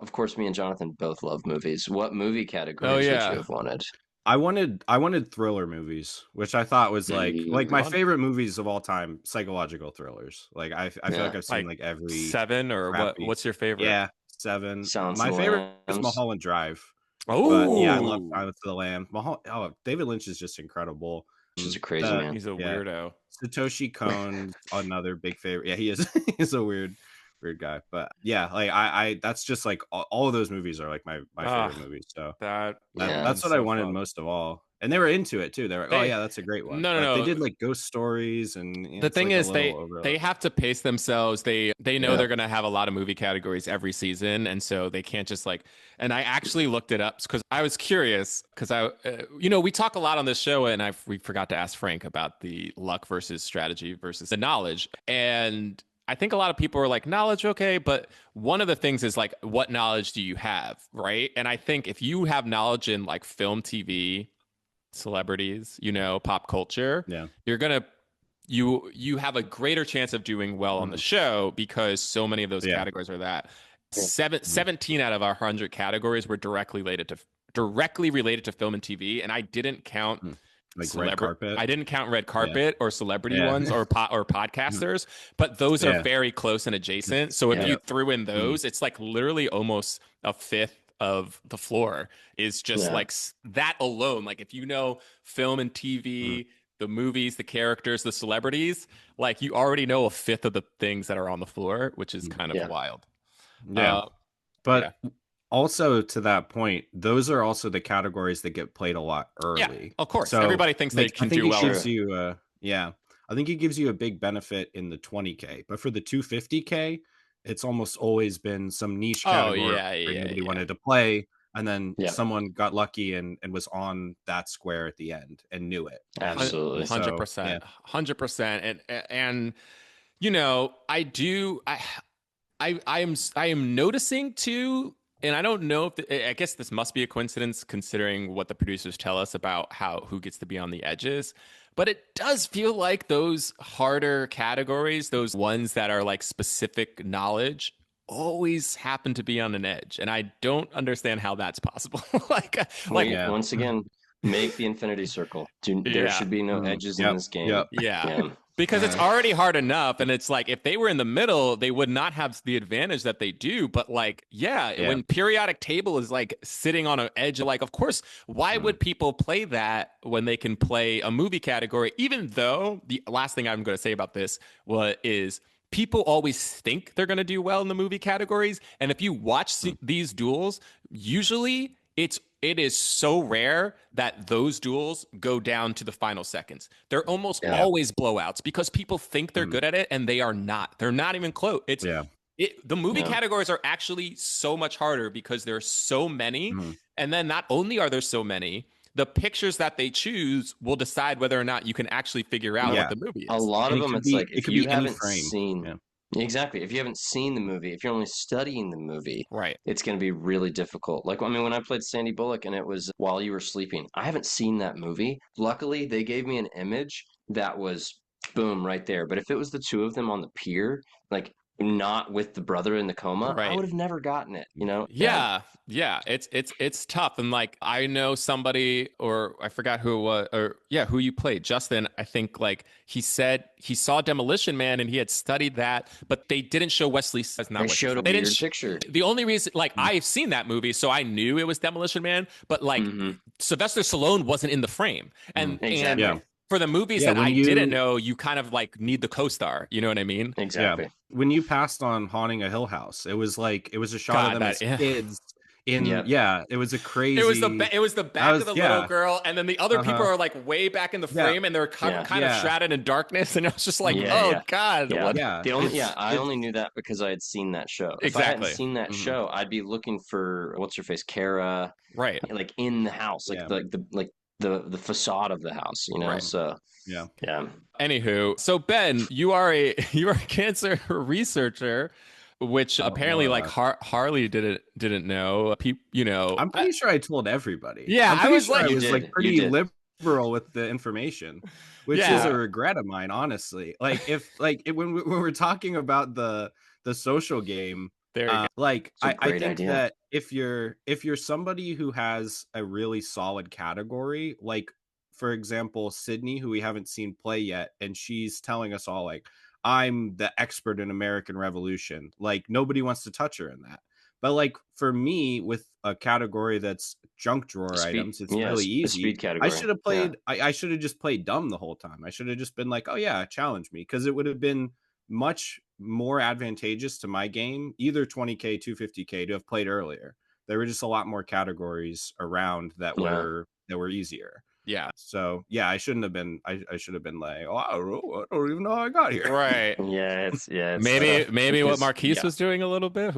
of course, me and Jonathan both love movies. What movie categories would yeah. you have wanted? I wanted thriller movies, which I thought was like my favorite movies of all time, psychological thrillers. Like I feel like I've seen like every Seven or crappy. what's your favorite? Yeah, Seven. Silence My of the favorite is Lambs. Mulholland Drive. Oh, But yeah, I love Silence of the Lambs. David Lynch is just incredible. She's a crazy man. He's a weirdo. Satoshi Kon's another big favorite. Yeah, he is. He's a weird guy. But yeah, like I that's just like all of those movies are like my favorite movies. So that's what I wanted most of all. And they were into it too. They were like, oh yeah, that's a great one. No. They did like ghost stories, and the thing is, they have to pace themselves. They know they're gonna have a lot of movie categories every season, and so they can't just like. And I actually looked it up because I was curious because we talk a lot on this show, and we forgot to ask Frank about the luck versus strategy versus the knowledge. And I think a lot of people are like, knowledge, okay, but one of the things is like, what knowledge do you have, right? And I think if you have knowledge in like film, TV, celebrities, pop culture, you're gonna you have a greater chance of doing well on the show because so many of those categories are that. 17 out of our 100 categories were directly related to film and TV, and I didn't count like red carpet. I didn't count red carpet or celebrity ones or podcasters, but those are very close and adjacent. So if you threw in those, it's like literally almost a fifth of the floor is just like that alone. Like if you know film and TV, the movies, the characters, the celebrities, like you already know a fifth of the things that are on the floor, which is kind of wild. Yeah. But also to that point, those are also the categories that get played a lot early. Yeah, of course. So everybody thinks they can do well. I think it gives you a big benefit in the 20K, but for the 250K, it's almost always been some niche category nobody wanted to play, and then someone got lucky and was on that square at the end and knew it. Absolutely, 100%, 100%. And I am noticing too. And I don't know I guess this must be a coincidence considering what the producers tell us about who gets to be on the edges. But it does feel like those harder categories, those ones that are like specific knowledge, always happen to be on an edge. And I don't understand how that's possible. Once again, make the infinity circle. There should be no edges in this game. Yeah. Because it's already hard enough. And it's like, if they were in the middle, they would not have the advantage that they do. But like, when periodic table is like sitting on an edge, like, of course, why would people play that when they can play a movie category? Even though the last thing I'm going to say about this is people always think they're going to do well in the movie categories. And if you watch these duels, usually it is so rare that those duels go down to the final seconds. They're almost always blowouts because people think they're good at it and they are not. They're not even close. The movie categories are actually so much harder because there are so many. And then not only are there so many, the pictures that they choose will decide whether or not you can actually figure out what the movie is. A lot of them, it's like if you haven't seen Exactly. If you haven't seen the movie, if you're only studying the movie, Right. it's going to be really difficult. Like, I mean, when I played Sandy Bullock and it was while you were sleeping, I haven't seen that movie. Luckily, they gave me an image that was boom right there. But if it was the two of them on the pier, like not with the brother in the coma, I Right. would have never gotten it, you know? Yeah. Yeah, it's tough. And like I know somebody, or I forgot who it was, or yeah, who you played. Justin, I think, like he said he saw Demolition Man and he had studied that, but they didn't show Wesley Snipes, not They Wesley showed a Snipes. They didn't weird picture. the only reason, like, I've seen that movie, so I knew it was Demolition Man, but like Hmm. Sylvester Stallone wasn't in the frame. And Exactly. for the movies Yeah, that when I you didn't know, you kind of like need the co-star, you know what I mean? yeah, Exactly. when you passed on Haunting a Hill House, it was like it was a shot of God, them as kids in Yep. it was a it was crazy the back of the little yeah, girl, and then the other people are like way back in the yeah, frame, and they're Yeah. kind of shrouded in darkness, and I was just like, Yeah, oh yeah. God, Yeah. what? yeah. I only knew that because I had seen that show. If I hadn't Exactly. seen that show, I'd be looking for what's her face, Kara, Right. like in the house, like Yeah. the facade of the house, you know. Right. So Yeah. yeah. Anywho, so Ben, you are a cancer researcher, which apparently like Harley didn't know. You know, I'm pretty sure I told everybody. Yeah, I'm I pretty was sure like, I You was did. like You pretty did. liberal with the information, which is Yeah. a regret of mine, honestly. Like if when we're talking about the social game, there you go. like It's a I great think idea. that if you're somebody who has a really solid category, like for example Sydney, who we haven't seen play yet, and she's telling us all like, I'm the expert in American Revolution, like nobody wants to touch her in that. But like for me, with a category that's junk drawer items, it's really A easy. speed category. I should have played I should have just played dumb the whole time. I should have just been like, oh yeah, challenge me, because it would have been much more advantageous to my game, either 20k 250k, to have played earlier. There were just a lot more categories around that were easier. Yeah. So yeah, I shouldn't have been. I should have been like, oh, I don't even know how I got here. Right. Yeah, it's Maybe what because- Marquise was doing a little bit.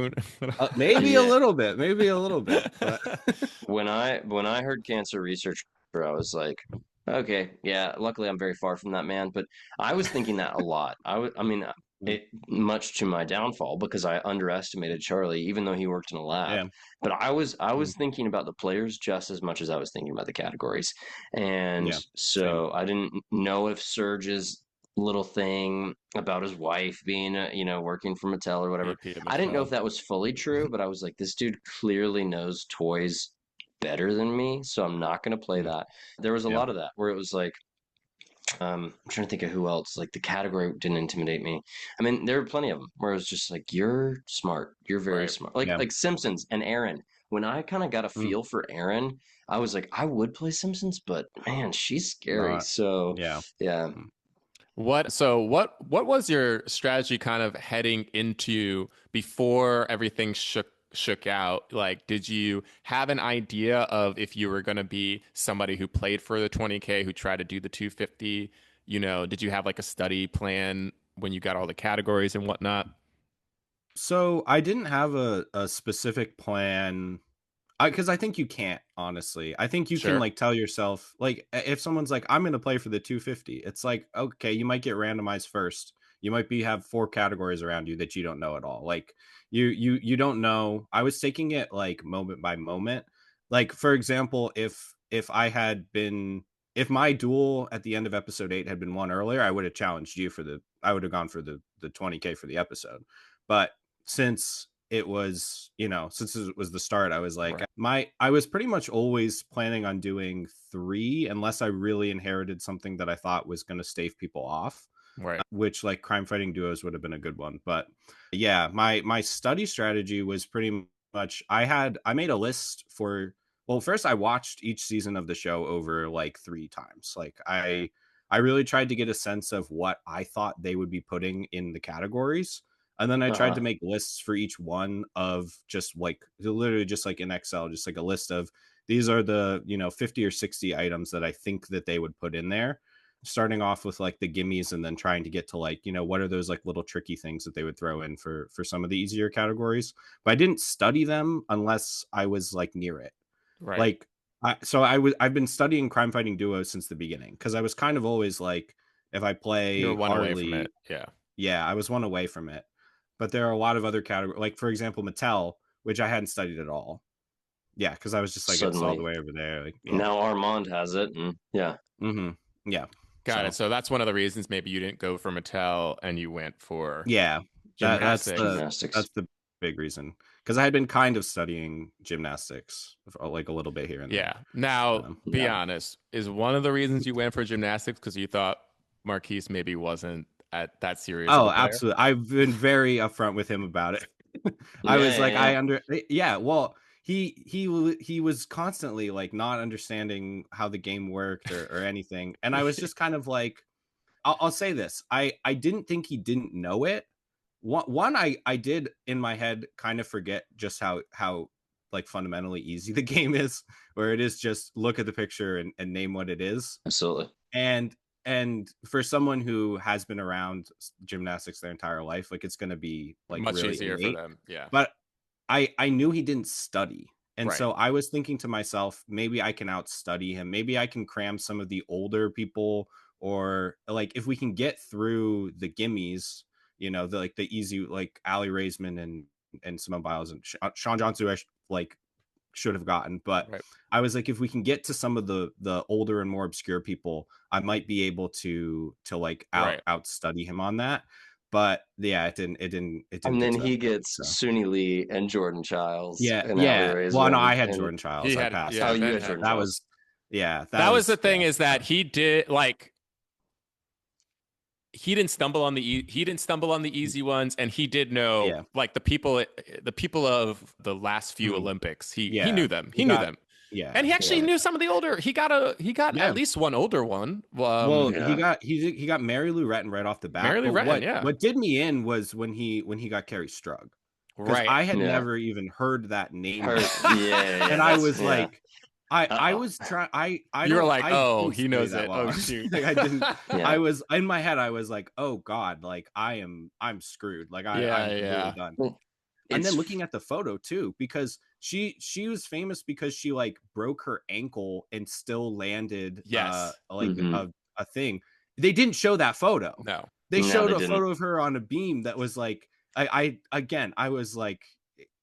Maybe Yeah. a little bit. Maybe a little bit. But when I heard cancer researcher, I was like, okay, yeah. Luckily, I'm very far from that man, but I was thinking that a lot. I mean, it much to my downfall because I underestimated Charlie, even though he worked in a lab. yeah. But I was thinking about the players just as much as I was thinking about the categories, and Yeah, so I didn't know if Serge's little thing about his wife being working for Mattel or whatever. I didn't know if that was fully true, but I was like, this dude clearly knows toys better than me, so I'm not going to play that. There was a lot of that where it was like, I'm trying to think of who else. Like the category didn't intimidate me. I mean, there were plenty of them where it was just like, you're smart, you're very Right. smart. Like Simpsons and Aaron. When I kind of got a feel for Aaron, I was like, I would play Simpsons, but man, she's scary. So yeah. What was your strategy kind of heading into before everything shook out? Like, did you have an idea of if you were going to be somebody who played for the 20K, who tried to do the 250? You know, did you have like a study plan when you got all the categories and whatnot? So I didn't have a specific plan, because I think you can't, honestly. I think you can like tell yourself, like if someone's like, I'm going to play for the 250, it's like, okay, you might get randomized first. You might have 4 categories around you that you don't know at all. Like you don't know. I was taking it like moment by moment. Like for example, if my duel at the end of episode 8 had been won earlier, I would have challenged you I would have gone for the 20k for the episode. But since it was, since it was the start, I was like, I was pretty much always planning on doing 3 unless I really inherited something that I thought was going to stave people off. Right. Which like crime fighting duos would have been a good one. But yeah, my study strategy was pretty much, I made a list for, well, first I watched each season of the show over like 3 times. Like I really tried to get a sense of what I thought they would be putting in the categories. And then I tried to make lists for each one of just like literally just like in Excel, just like a list of these are the 50 or 60 items that I think that they would put in there, starting off with like the gimmies and then trying to get to like what are those like little tricky things that they would throw in for some of the easier categories. But I didn't study them unless I was like near it. Right. Like I've been studying crime fighting duos since the beginning, because I was kind of always like, if I play You're one Harley, away from it. yeah, I was one away from it. but there are a lot of other categories. Like for example, Mattel, which I hadn't studied at all. Yeah, because I was just like, it's all the way over there. Like, yeah. Now Armand has it, and yeah. Mm-hmm. Yeah. Got it. So that's one of the reasons maybe you didn't go for Mattel and you went for gymnastics. Gymnastics. That's the big reason. Because I had been kind of studying gymnastics for like a little bit here and there. Yeah. Now, be honest, is one of the reasons you went for gymnastics because you thought Marquise maybe wasn't at that serious? Oh, absolutely. I've been very upfront with him about it. Well, he was constantly like not understanding how the game worked or anything, and I was just kind of like, I'll say this, I didn't think he didn't know it. I did in my head kind of forget just how like fundamentally easy the game is, where it is just look at the picture and name what it is. Absolutely. And for someone who has been around gymnastics their entire life, like it's going to be like much really easier innate. for them. Yeah. But I knew he didn't study. And so I was thinking to myself, maybe I can outstudy him. Maybe I can cram some of the older people, or like if we can get through the gimmies, you know, the easy, like Ali Raisman and Simone Biles and Sean Johnson, should have gotten. But I was like, if we can get to some of the older and more obscure people, I might be able to like outstudy him on that. But yeah, it didn't. And then he gets Suni Lee and Jordan Childs. Yeah. Well, no, I had Jordan Childs. I passed. Yeah, you had Jordan Childs. That was the thing, is that he did like, he didn't stumble on the easy ones, and he did know like the people of the last few Olympics. He knew them. He knew them. Yeah, and he actually knew some of the older. He got at least one older one. He got Mary Lou Retton right off the bat. Mary Lou Retton, what did me in was when he got Carrie Strug. Right, I had never even heard that name. And I was like, I was trying. You were like, oh, he knows it. Oh shoot! Like, I didn't. I was in my head. I was like, oh god, like I'm screwed. Like I'm really done. And then looking at the photo too, because she was famous because she like broke her ankle and still landed a thing. They didn't show that photo. No, they showed a photo of her on a beam that was like, I was like,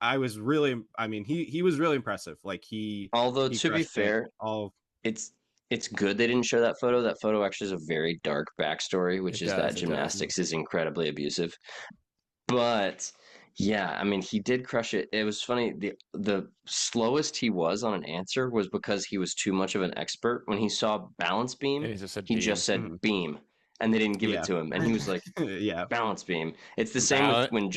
I was really, I mean, he was really impressive. Like although to be fair, it's good they didn't show that photo. That photo actually has a very dark backstory, which is that gymnastics is incredibly abusive. But yeah, I mean, he did crush it. It was funny. The slowest he was on an answer was because he was too much of an expert. When he saw balance beam, he just said beam, and they didn't give it to him. And he was like, balance beam. It's the same with when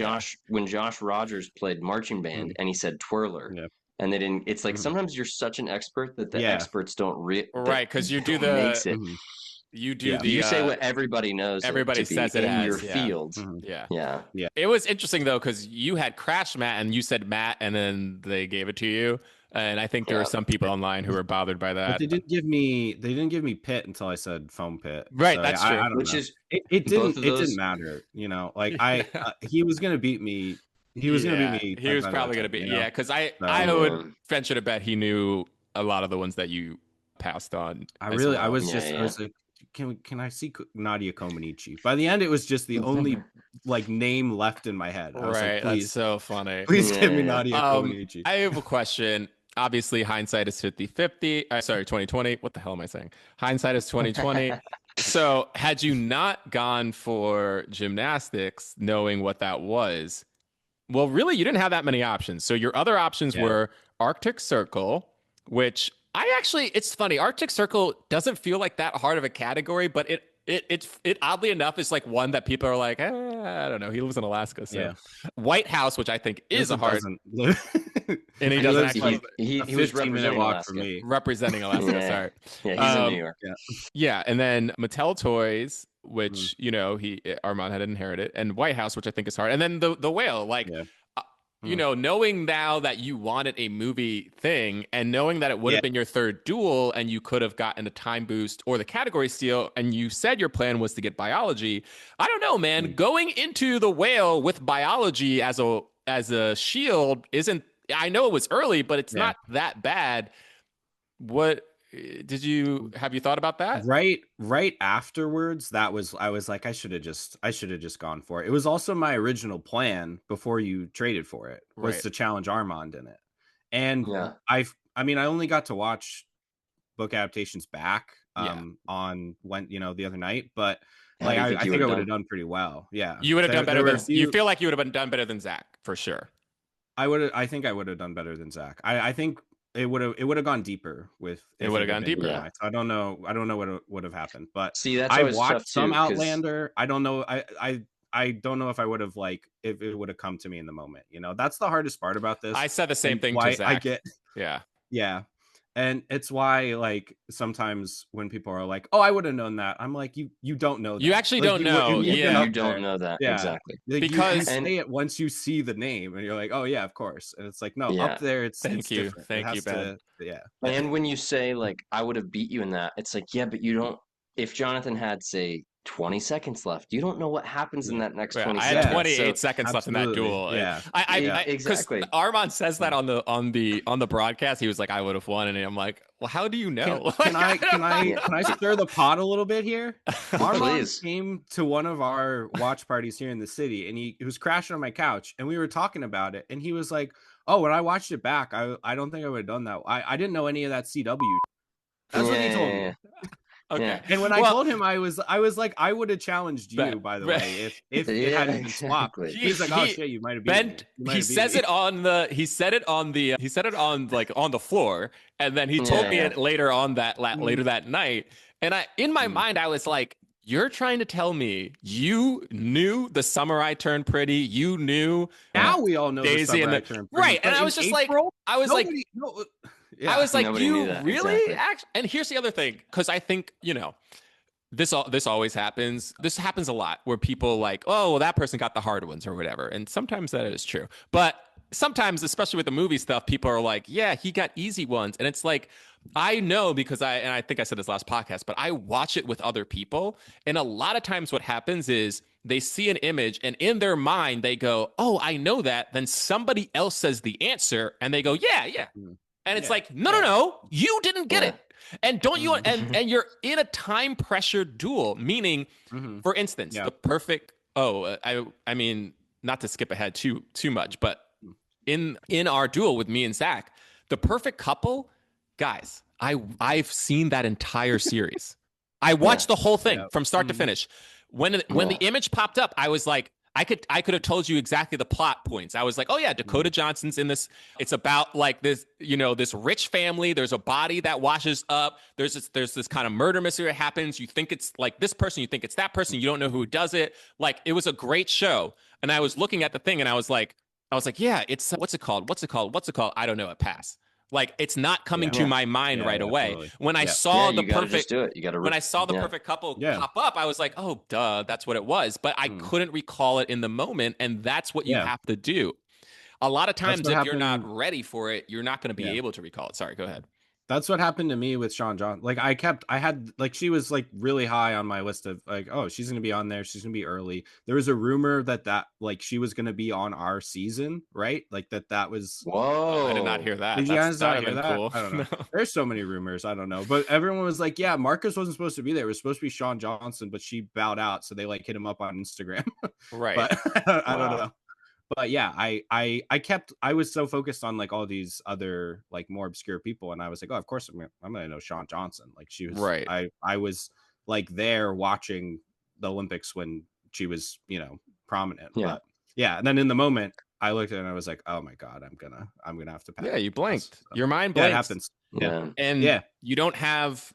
Josh Rogers played marching band and he said twirler. Yeah. And they didn't. It's like sometimes you're such an expert that the experts don't because you do makes it. You do you say what everybody knows. Everybody says it in as your field. Yeah. It was interesting though, because you had Crash Matt and you said Matt, and then they gave it to you. And I think there were some people online who were bothered by that. But they didn't give me Pit until I said foam pit. Right, so, that's true. I don't know. It didn't matter. You know, like he was gonna beat me. He was gonna beat me. He was probably gonna beat. Yeah, because I would venture to bet he knew a lot of the ones that you passed on. I was like, can I see Nadia Comaneci? By the end, it was just the only like name left in my head. I was like, please, that's so funny. Please give me Nadia Comaneci. I have a question. Obviously, hindsight is 50-50. Sorry, 2020. What the hell am I saying? Hindsight is 2020. So had you not gone for gymnastics, knowing what that was, well, really, you didn't have that many options. So your other options were Arctic Circle, which it's funny. Arctic Circle doesn't feel like that hard of a category, but it oddly enough is like one that people are like, I don't know. He lives in Alaska, so White House, which I think is a hard. And he doesn't actually. He was representing Alaska. For me. Representing Alaska. Sorry. Yeah, he's in New York. Yeah, and then Mattel Toys, which Armand had inherited, and White House, which I think is hard, and then the Whale, like. You know, knowing now that you wanted a movie thing and knowing that it would have been your third duel and you could have gotten a time boost or the category steal, and you said your plan was to get biology. I don't know, man. Going into the Whale with biology as a shield isn't, I know it was early, but it's not that bad. What have you thought about that? Right afterwards, I was like, I should have just gone for it. It was also my original plan before you traded for it, was to challenge Armand in it. And I mean, I only got to watch book adaptations back on the other night, but like I think I would have done pretty well. Yeah. You would have done better than you feel like you would have done better than Zach for sure. I think I would have done better than Zach. I think it would have gone deeper with it would have gone deeper. Yeah. I don't know what would have happened, but see, that's I watched some Outlander. I don't know. I don't know if I would have if it would have come to me in the moment. That's the hardest part about this. I said the same thing to Zach. Yeah. And it's why, sometimes when people are like, "Oh, I would have known that," I'm like, "You don't know that. You actually don't know. You don't know that exactly because you say it once you see the name, and you're like, "Oh yeah, of course." And it's like, no, up there, it's thank you, different. Thank you, Ben. And when you say I would have beat you in that, it's like, yeah, but you don't. If Jonathan had, say, 20 seconds left, you don't know what happens in that next 20 seconds. I had 28 seconds left in that duel. Exactly. Armand says that on the broadcast. He was like, I would have won, and I'm like, well, how do you know? Can I stir the pot a little bit here? Armand came to one of our watch parties here in the city, and he was crashing on my couch, and we were talking about it, and he was like, oh, when I watched it back, I don't think I would have done that. I didn't know any of that CW. That's what he told me. Okay. Yeah. And when I told him, I was like, I would have challenged you, by the way, if it hadn't been swapped. He's like, oh shit, you might have beaten me. He said it on the floor, and then he told me it later that night. And in my mind, I was like, you're trying to tell me you knew the summer I turned pretty. You knew now we all know Daisy the summer I turned pretty. Right. And I was just April, I was like, you really? Exactly. And here's the other thing, because I think, this always happens. This happens a lot where people like, oh, well, that person got the hard ones or whatever. And sometimes that is true. But sometimes, especially with the movie stuff, people are like, yeah, he got easy ones. And it's like, I know because I think I said this last podcast, but I watch it with other people. And a lot of times what happens is they see an image and in their mind, they go, oh, I know that. Then somebody else says the answer and they go, yeah. And it's like, no, you didn't get it. And don't you and you're in a time pressure duel, meaning, for instance, the perfect I mean, not to skip ahead too much, but in our duel with me and Zach, the perfect couple, guys, I've seen that entire series. I watched the whole thing from start to finish. When the image popped up, I was like, I could have told you exactly the plot points. I was like, oh yeah, Dakota Johnson's in this. It's about like this, this rich family. There's a body that washes up. There's this kind of murder mystery that happens. You think it's like this person, you think it's that person. You don't know who does it. Like, it was a great show. And I was looking at the thing and I was like, yeah, it's what's it called? I don't know. It passed. Like, it's not coming to my mind right away. Totally. When I saw the perfect, when I saw the perfect couple pop up, I was like, oh, duh, that's what it was. But I couldn't recall it in the moment, and that's what you have to do. A lot of times, if you're not ready for it, you're not going to be able to recall it. Sorry, go ahead. That's what happened to me with Sean John. Like, she was like really high on my list of like, oh, she's going to be on there. She's going to be early. There was a rumor that like she was going to be on our season, right? Like that was. Whoa. I did not hear that. Did you guys not hear that? Cool. I don't know. No. There's so many rumors. I don't know. But everyone was like, yeah, Marcus wasn't supposed to be there. It was supposed to be Sean Johnson, but she bowed out. So they like hit him up on Instagram. Right. But I don't know. But yeah, I was so focused on like all these other like more obscure people, and I was like, oh, of course I'm gonna know Sean Johnson. Like, she was right. I was like there watching the Olympics when she was prominent. Yeah. But yeah, and then in the moment I looked at it and I was like, oh my god, I'm gonna have to pass. Yeah, you blanked. Your mind blanked. Yeah, it happens. Yeah. And you don't have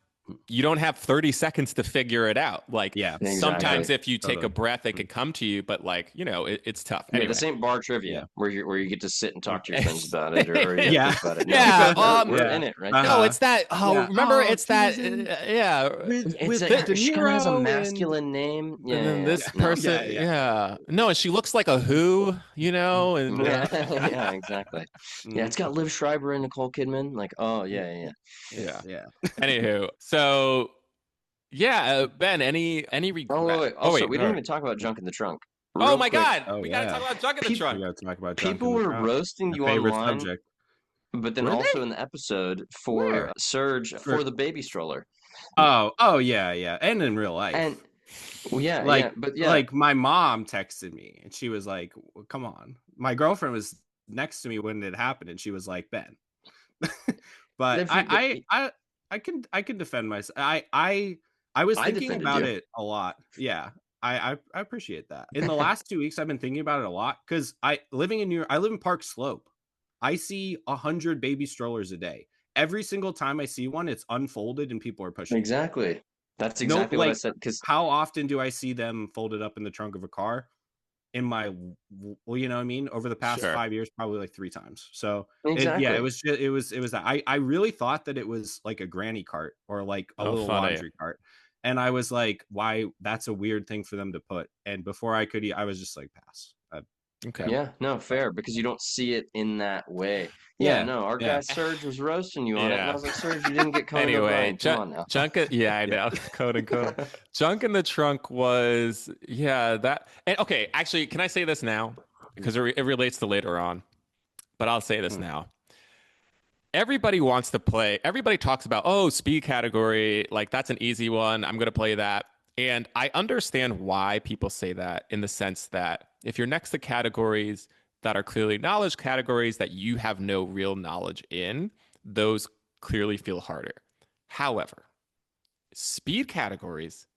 30 seconds to figure it out. Like, sometimes if you take a breath, it could come to you, but like, it's tough. Anyway. This ain't bar trivia where you get to sit and talk to your friends about it, or about it. We're in it, right? No, it's that. Remember, it's that. It's like, she kind of has a masculine name. Yeah, and then this person. No, and she looks like a who, and yeah, exactly. Yeah, it's got Liv Schreiber and Nicole Kidman. Like, oh yeah. Anywho, so Ben, any regret? Also, we didn't even talk about Junk in the Trunk. My God, we gotta talk about Junk in the Trunk. We gotta talk about people were roasting you online. Subject. but then Were also they? in the episode for Where? Serge for the baby stroller. Oh, yeah. And in real life. And well, yeah, Like, but yeah, my mom texted me and she was like, come on. My girlfriend was next to me when it happened and she was like, Ben. But if you, but I can defend myself. I was I thinking defended about you. it a lot. Yeah. I appreciate that. In the last 2 weeks, I've been thinking about it a lot because I live in Park Slope. I see 100 baby strollers a day. Every single time I see one, it's unfolded and people are pushing it. Exactly. That's No, exactly what I said. Because how often do I see them folded up in the trunk of a car? In my, well, you know what I mean? Over the past 5 years, probably like 3 times. So exactly. it was just, it was that I really thought that it was like a granny cart or like a little laundry cart. And I was like, why? That's a weird thing for them to put. And before I could eat, I was just like, pass. Okay. Yeah, no, fair, because you don't see it in that way. Yeah, Yeah, no, our yeah. guy Serge was roasting you on it, and I was like, Serge, you didn't get Conan Anyway, O'Brien. Come on now. Junk it. Yeah, I know. Code and code. Junk in the trunk was, yeah, that. And okay, actually, can I say this now? Because it relates to later on, but I'll say this now. Everybody wants to play. Everybody talks about, oh, speed category. Like, that's an easy one. I'm going to play that. And I understand why people say that in the sense that if you're next to categories that are clearly knowledge categories that you have no real knowledge in, those clearly feel harder. However, speed categories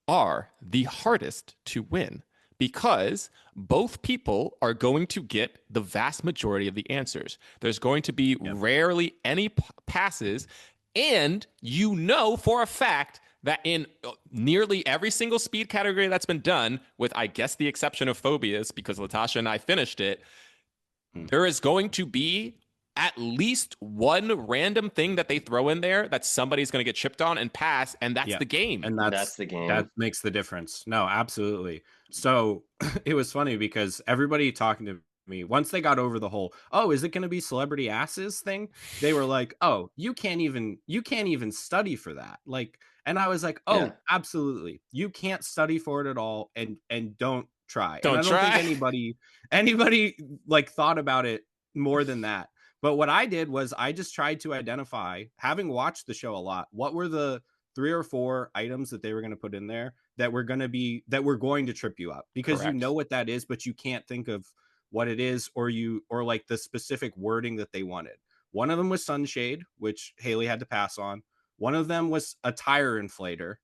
are the hardest to win because both people are going to get the vast majority of the answers. There's going to be rarely any passes, and you know for a fact that in nearly every single speed category that's been done, with I guess the exception of phobias, because Latasha and I finished it, there is going to be at least one random thing that they throw in there that somebody's going to get chipped on and pass, and that's the game. And that's the game. That makes the difference. No, absolutely. So it was funny because everybody talking to me, once they got over the whole, oh, is it going to be celebrity asses thing? They were like, oh, you can't even study for that. Like, and I was like, oh, absolutely. You can't study for it at all. And don't try. And I don't think anybody like thought about it more than that. But what I did was I just tried to identify, having watched the show a lot, what were the 3 or 4 items that they were going to put in there that were going to trip you up, because you know what that is, but you can't think of what it is, or like the specific wording that they wanted. One of them was sunshade, which Haley had to pass on. One of them was a tire inflator,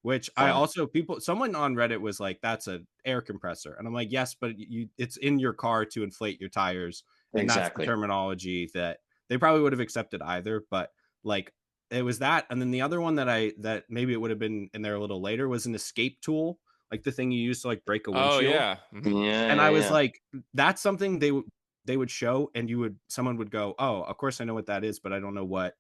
which someone on Reddit was like, that's an air compressor. And I'm like, yes, but it's in your car to inflate your tires. And that's the terminology that they probably would have accepted either. But like, it was that. And then the other one that maybe it would have been in there a little later was an escape tool, like the thing you use to like break a windshield. Oh yeah. And I was like, that's something they would show, and someone would go, oh, of course I know what that is, but I don't know what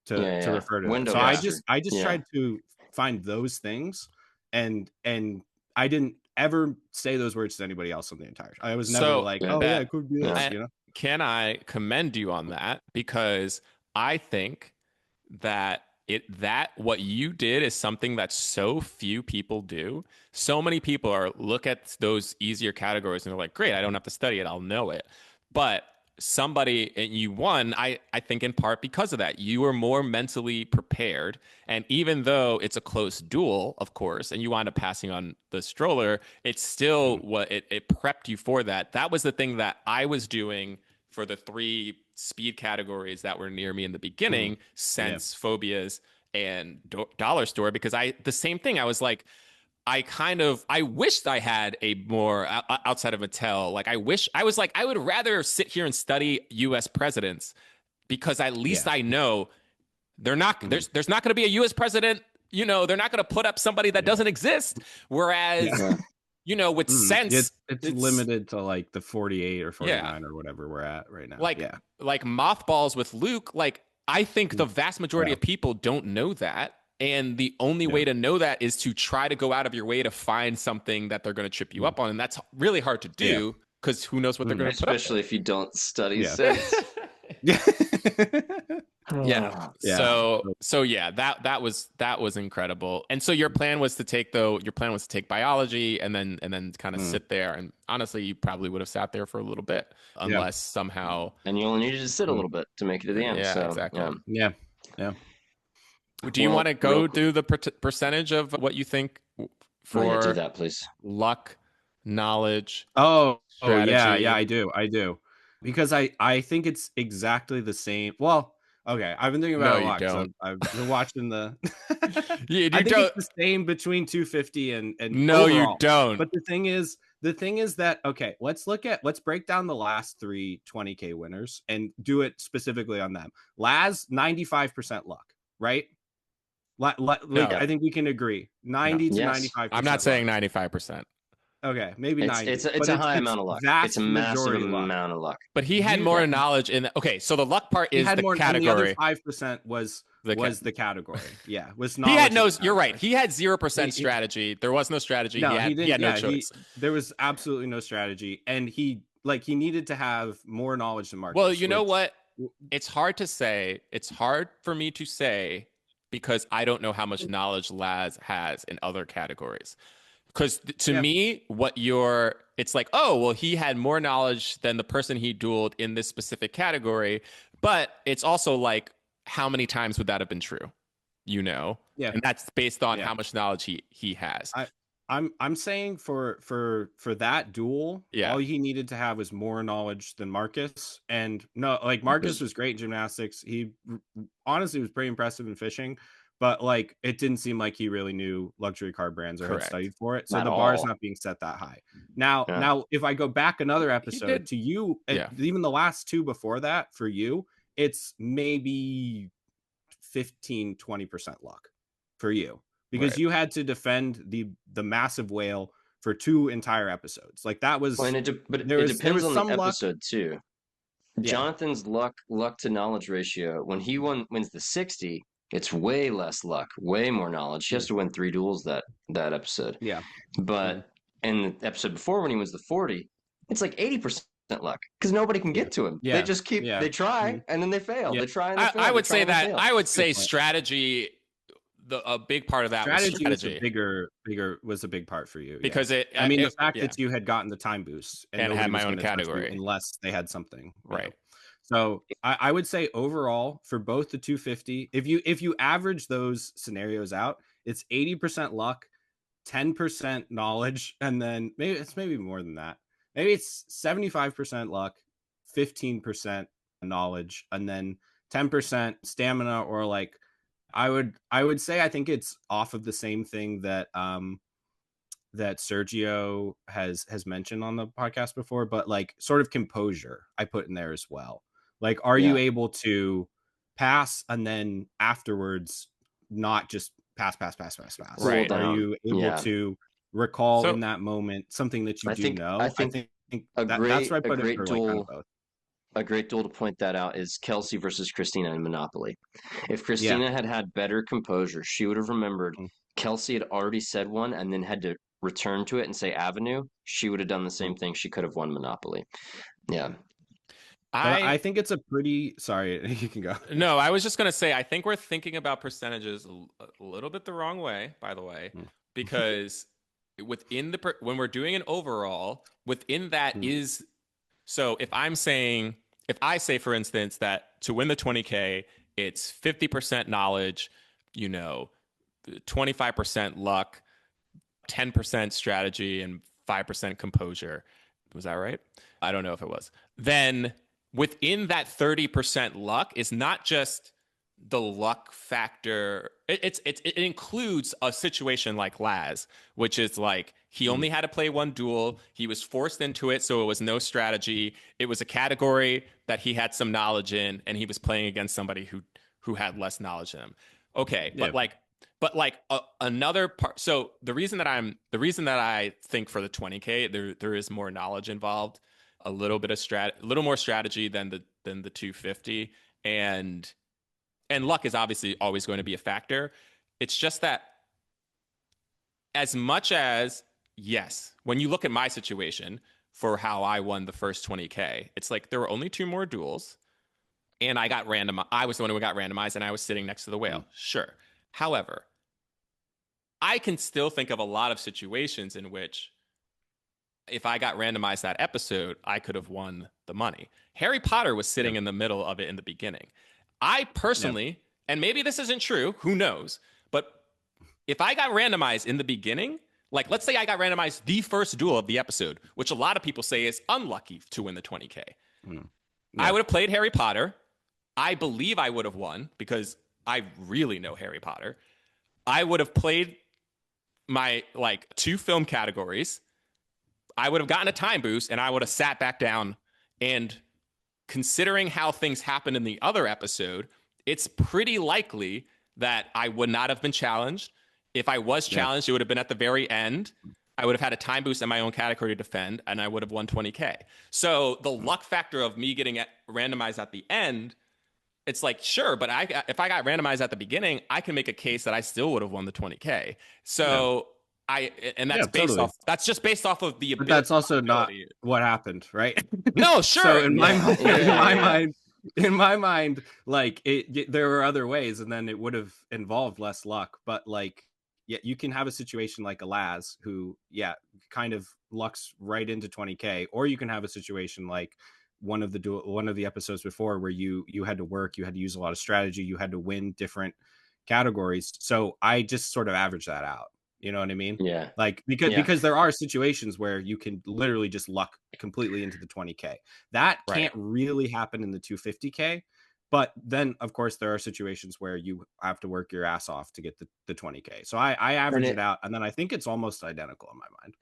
to refer to. So I just tried to find those things, and I didn't ever say those words to anybody else on the entire show. I was never like, oh yeah, it could be this, you know. Can I commend you on that? Because I think that what you did is something that so few people do. So many people look at those easier categories and they're like, great, I don't have to study it, I'll know it. But and you won, I think in part because of that. You were more mentally prepared. And even though it's a close duel, of course, and you wind up passing on the stroller, it's still it prepped you for that. That was the thing that I was doing for the 3 speed categories that were near me in the beginning, sense, phobias, and dollar store, because the same thing. I was like, I wished I had a more outside of Mattel. Like I would rather sit here and study U.S. presidents, because at least I know there's not going to be a U.S. president. You know, they're not going to put up somebody that doesn't exist. Whereas, you know, with sense, it's limited to like the 48 or 49 or whatever we're at right now. Like mothballs with Luke. Like I think the vast majority of people don't know that. And the only way to know that is to try to go out of your way to find something that they're going to trip you up on. And that's really hard to do, because who knows what they're going to put up. Especially if you don't study sense. Yeah. Yeah. So yeah, that was incredible. And so your plan was to take biology and then kind of Mm. sit there. And honestly, you probably would have sat there for a little bit Yeah. unless somehow. And you only needed to sit a little bit to make it to the end. Yeah, So exactly. Yeah. Yeah. Do you want to go real through the percentage of what you think yeah, do for that, please. luck, knowledge, Oh yeah, strategy? I do. Because I think it's exactly the same. Well, okay, I've been thinking No, about it a you lot because don't. I've been watching the. You I think don't. it's the same between 250 and No, you overall. don't. But the thing is that okay, let's break down the last three 20K winners and do it specifically on them. Laz 95% luck, right? Like No. I think we can agree 90 to Yes. 95%. I'm not saying 95%. Okay, maybe 90. It's a high amount of luck. It's a Vast massive majority luck. amount of luck. But he had more knowledge in okay, so the luck part He is had the more, and the other category. 5% was The the category. Yeah, was He knowledge. had no. of the You're right. category. He had 0% strategy. There was no strategy. No, he didn't. had no choice. There was absolutely no strategy, and he needed to have more knowledge than Marcus. Well, you know what? It's hard to say. It's hard for me to say because I don't know how much knowledge Laz has in other categories. Because to me, it's like, oh, well, he had more knowledge than the person he dueled in this specific category. But it's also like, how many times would that have been true? Yeah, And that's based on how much knowledge he has. I'm saying for that duel, Yeah. all he needed to have was more knowledge than Marcus. And no, like Marcus was great in gymnastics. He honestly was pretty impressive in fishing, but like it didn't seem like he really knew luxury car brands or had studied for it. So the bar is not being set that high. Now if I go back another episode to you, even the last two before that for you, it's maybe 15-20% luck for you. Because you had to defend the massive whale for 2 entire episodes. Like that was, it depends on the episode too. Yeah. Jonathan's luck to knowledge ratio, when he wins the 60, it's way less luck, way more knowledge. He has to win 3 duels that episode. Yeah. But in the episode before, when he wins the 40, it's like 80% luck because nobody can get to him. Yeah. They just they try and then they fail. They try and they fail. I would say that I would say strategy. A big part of that was strategy. Was a big part for you because the fact that you had gotten the time boost and had my own category unless they had something right. So I would say overall for both the 250, if you average those scenarios out, it's 80% luck, 10% knowledge, and then maybe more than that. Maybe it's 75% luck, 15% knowledge, and then 10% stamina or like. I would say I think it's off of the same thing that that Sergio has mentioned on the podcast before, but like sort of composure I put in there as well. Like, are you able to pass and then afterwards not just pass? Right. Are you able to recall in that moment something that you know? I think that's why I put it for like kind of both. A great duel to point that out is Kelsey versus Christina in Monopoly. If Christina had better composure, she would have remembered Kelsey had already said one and then had to return to it and say Avenue. She would have done the same thing. She could have won Monopoly. Yeah. I think it's a pretty... Sorry, you can go. No, I was just going to say, I think we're thinking about percentages a little bit the wrong way, by the way, because when we're doing an overall, within that is... So if I say, for instance, that to win the 20K, it's 50% knowledge, 25% luck, 10% strategy, and 5% composure. Was that right? I don't know if it was. Then within that 30% luck is not just the luck factor. It includes a situation like Laz, which is like he only had to play one duel. He was forced into it, so it was no strategy. It was a category that he had some knowledge in, and he was playing against somebody who had less knowledge in him. Okay, but another part. So the reason that I think for the 20K there is more knowledge involved, a little bit of a little more strategy than the 250, and luck is obviously always going to be a factor. It's just that as much as, yes, when you look at my situation for how I won the first 20K, it's like there were only 2 more duels. and I was the one who got randomized, and I was sitting next to the whale. Sure. However, I can still think of a lot of situations in which if I got randomized that episode, I could have won the money. Harry Potter was sitting in the middle of it in the beginning. I personally, and maybe this isn't true, who knows, but if I got randomized in the beginning, like let's say I got randomized the first duel of the episode, which a lot of people say is unlucky to win the 20K. I would have played Harry Potter. I believe I would have won because I really know Harry Potter. I would have played my like 2 film categories. I would have gotten a time boost, and I would have sat back down. And considering how things happened in the other episode, it's pretty likely that I would not have been challenged. If I was challenged, it would have been at the very end. I would have had a time boost in my own category to defend, and I would have won 20K. So the luck factor of me getting randomized at the end, it's like, sure, but if I got randomized at the beginning, I can make a case that I still would have won the 20K. So that's just based off of the ability. But that's also not what happened, right? No, sure. So in my mind, like there were other ways, and then it would have involved less luck. But like, yeah, you can have a situation like a Laz who, kind of lucks right into 20K, or you can have a situation like one of the episodes before where you had to work, you had to use a lot of strategy, you had to win different categories. So I just sort of average that out. You know what I mean? Yeah. Like because there are situations where you can literally just luck completely into the 20K. That can't really happen in the 250K. But then, of course, there are situations where you have to work your ass off to get the 20K. So I average it out, and then I think it's almost identical in my mind.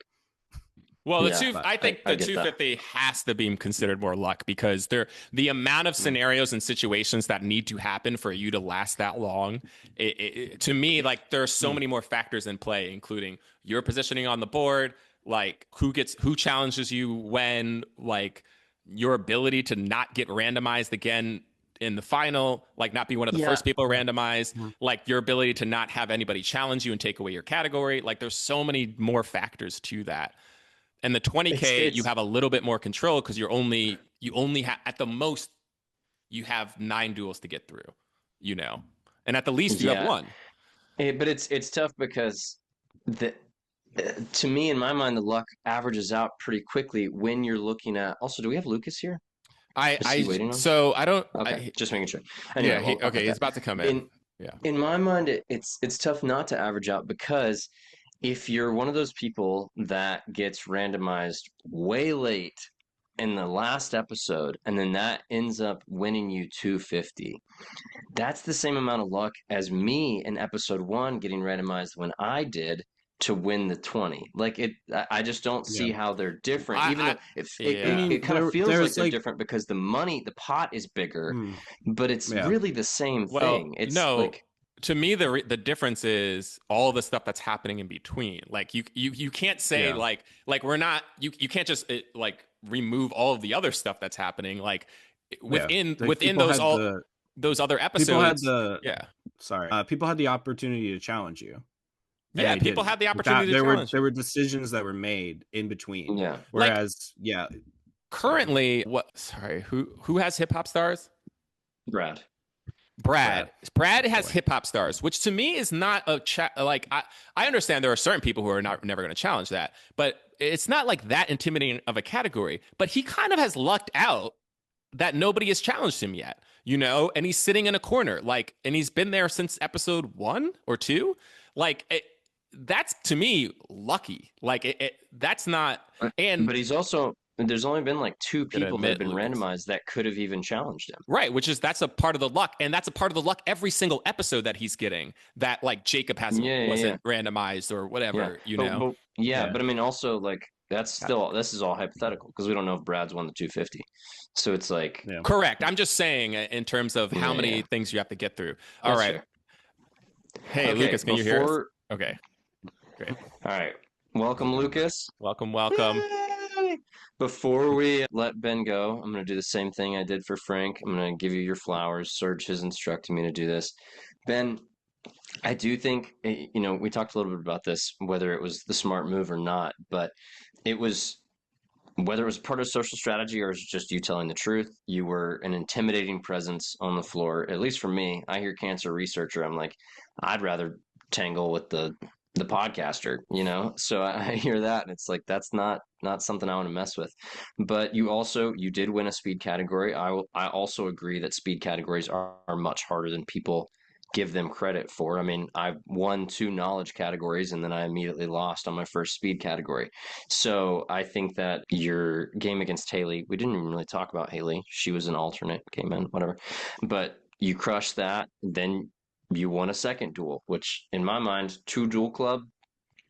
Well, I think the 250 has to be considered more luck because the amount of scenarios and situations that need to happen for you to last that long, to me, like there are so many more factors in play, including your positioning on the board, like who challenges you when, like your ability to not get randomized again in the final, like not be one of the first people randomized, like your ability to not have anybody challenge you and take away your category. Like there's so many more factors to that. And the 20K, you have a little bit more control because you only have at the most you have 9 duels to get through, and at the least you have 1. But it's tough because to me, in my mind, the luck averages out pretty quickly when you're looking at. Also, do we have Lucas here? I don't. Okay, just making sure. Anyway, he's about to come in. In my mind, it's tough not to average out because if you're one of those people that gets randomized way late in the last episode and then that ends up winning you 250, that's the same amount of luck as me in episode 1 getting randomized when I did to win the 20. Like I just don't see how they're different. Even though it kind of feels like they're different because the pot is bigger, but it's really the same thing. It's to me, the difference is all the stuff that's happening in between. Like you can't say like we're not you can't just like remove all of the other stuff that's happening. Like within those other episodes. People had the opportunity to challenge you. Yeah, people had the opportunity to challenge. There were decisions that were made in between. Yeah. Whereas, currently, who has Hip Hop Stars? Brad has Hip Hop Stars, which to me is not I understand there are certain people who are never going to challenge that, but it's not like that intimidating of a category. But he kind of has lucked out that nobody has challenged him yet, and he's sitting in a corner, and he's been there since episode 1 or 2. That's to me lucky. That's not. But he's also. There's only been like 2 people that have been randomized that could have even challenged him. Right, that's a part of the luck, and that's a part of the luck every single episode that he's getting. That like Jacob wasn't randomized or whatever, But I mean, also like this is all hypothetical because we don't know if Brad's won the 250. So it's like correct. I'm just saying in terms of how many things you have to get through. All right. Hey, Lucas, can you hear us? Okay. Great. All right. Welcome, Lucas. Welcome. Before we let Ben go, I'm going to do the same thing I did for Frank. I'm going to give you your flowers. Serge has instructed me to do this. Ben, I do think, we talked a little bit about this, whether it was the smart move or not, but it was whether it was part of social strategy or it's just you telling the truth, you were an intimidating presence on the floor. At least for me, I hear cancer researcher, I'm like, I'd rather tangle with the podcaster, you know. So I hear that, and it's like that's not something I want to mess with. But you did win a speed category. I also agree that speed categories are much harder than people give them credit for. I mean, I won 2 knowledge categories and then I immediately lost on my first speed category. So I think that your game against Haley, we didn't even really talk about Haley. She was an alternate, came in, whatever. But you crushed that. Then you won a second duel, which in my mind, 2 duel club